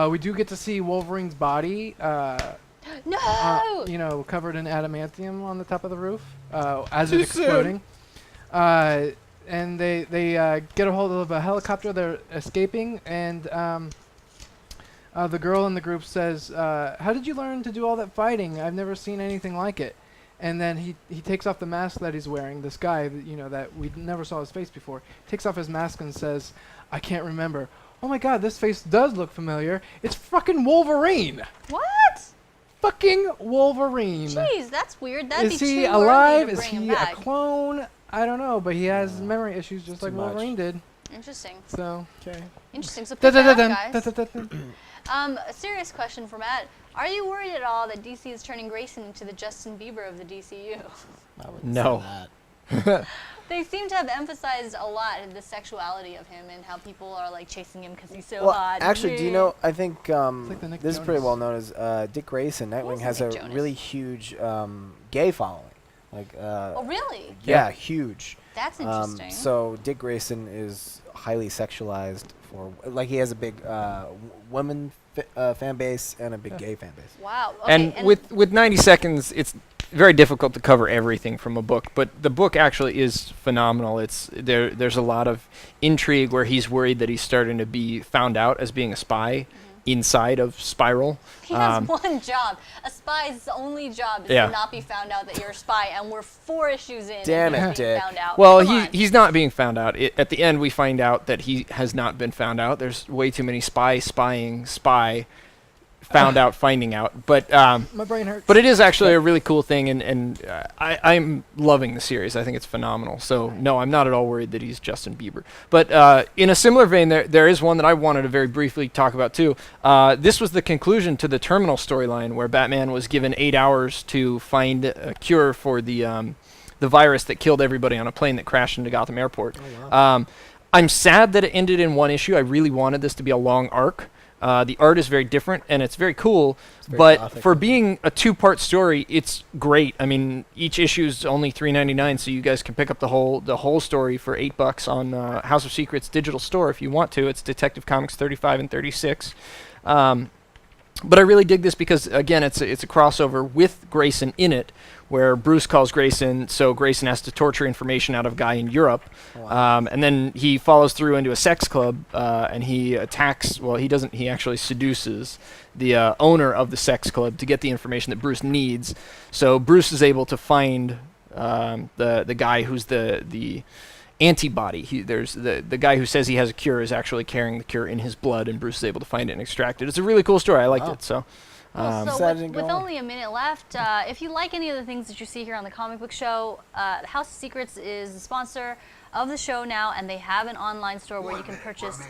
We do get to see Wolverine's body. No! You know, covered in adamantium on the top of the roof as it's exploding. And they get a hold of a helicopter. They're escaping, and the girl in the group says, "How did you learn to do all that fighting? I've never seen anything like it." And then he takes off the mask that he's wearing. This guy, that we never saw his face before, takes off his mask and says, "I can't remember." Oh my God, this face does look familiar. It's fucking Wolverine. What? Fucking Wolverine. Jeez, that's weird. That'd Is be he too alive? early to Is bring him he a back. clone? I don't know, but he has memory issues just like too much. Wolverine did. Interesting. So, okay. Interesting. So pick that up, guys. A serious question for Matt. Are you worried at all that DC is turning Grayson into the Justin Bieber of the DCU? I wouldn't No. say that. They seem to have emphasized a lot the sexuality of him and how people are like chasing him because he's so Well, hot. actually, do you know? I think like the Nick this is pretty Jonas. well known as Dick Grayson. Nightwing is has Nick a Jonas? really huge gay following. Like, Oh, really? yeah, huge. That's interesting. So Dick Grayson is highly sexualized for like he has a big women fan base and a big gay fan base. Wow. Okay, And with 90 seconds, it's very difficult to cover everything from a book, but the book actually is phenomenal. There's a lot of intrigue where he's worried that he's starting to be found out as being a spy inside of Spiral. he has one job. A spy's only job is Yeah. to not be found out that you're a spy, and we're 4 issues in. Damn and it, he's being Dick. found out. Well, Come on. he's not being found out. At the end, we find out that he has not been found out. There's way too many spy found out, finding out. But My brain hurts. but it is actually a really cool thing, and I'm loving the series. I think it's phenomenal. So no, I'm not at all worried that he's Justin Bieber. But in a similar vein, there is one that I wanted to very briefly talk about too. This was the conclusion to the Terminal storyline, where Batman was given 8 hours to find a cure for the virus that killed everybody on a plane that crashed into Gotham Airport. Oh, wow. I'm sad that it ended in one issue. I really wanted this to be a long arc. The art is very different, and it's very cool, very but gothic. for being a 2-part story, it's great. I mean, each issue is only $3.99, so you guys can pick up the whole story for $8 on House of Secrets digital store if you want to. It's Detective Comics 35 and 36. But I really dig this because, again, it's a crossover with Grayson in it, where Bruce calls Grayson, so Grayson has to torture information out of a guy in Europe. Wow. And then he follows through into a sex club, and he attacks, well, he doesn't, he actually seduces the owner of the sex club to get the information that Bruce needs. So Bruce is able to find the guy who's the antibody. There's the guy who says he has a cure is actually carrying the cure in his blood, and Bruce is able to find it and extract it. It's a really cool story. I liked Wow. it. So. Well, so Sad it with, didn't with go on. only a minute left, if you like any of the things that you see here on the Comic Book Show, House of Secrets is the sponsor of the show now, and they have an online store where you can purchase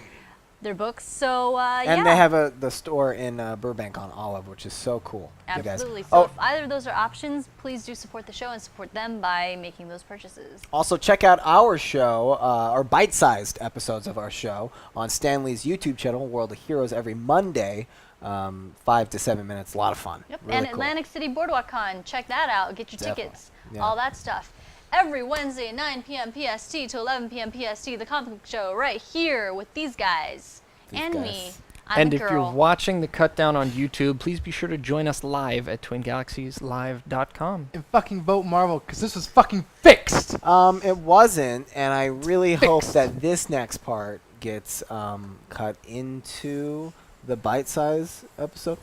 their books. So yeah. And they have the store in Burbank on Olive, which is so cool. You guys. Absolutely. So Oh, if either of those are options, please do support the show and support them by making those purchases. also, check out our show, our bite-sized episodes of our show on Stanley's YouTube channel, World of Heroes, every Monday, 5 to 7 minutes. A lot of fun. Yep. Really And cool. Atlantic City Boardwalk Con, check that out. Get your Definitely. tickets, Yeah. all that stuff. Every Wednesday at 9 p.m. PST to 11 p.m. PST, the Comic Book Show, right here with these guys and guys. me. I'm And the if girl. you're watching the cut down on YouTube, please be sure to join us live at twingalaxieslive.com. And fucking vote Marvel, because this was fucking fixed. It wasn't, and I really hope that this next part gets cut into the bite-size episode.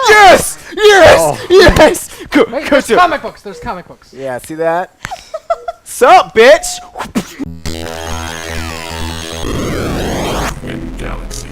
Yes! Yes! Yes! Go, Wait, go there's to it. comic books. There's comic books. Yeah, see that? Sup, bitch? Twin Galaxies.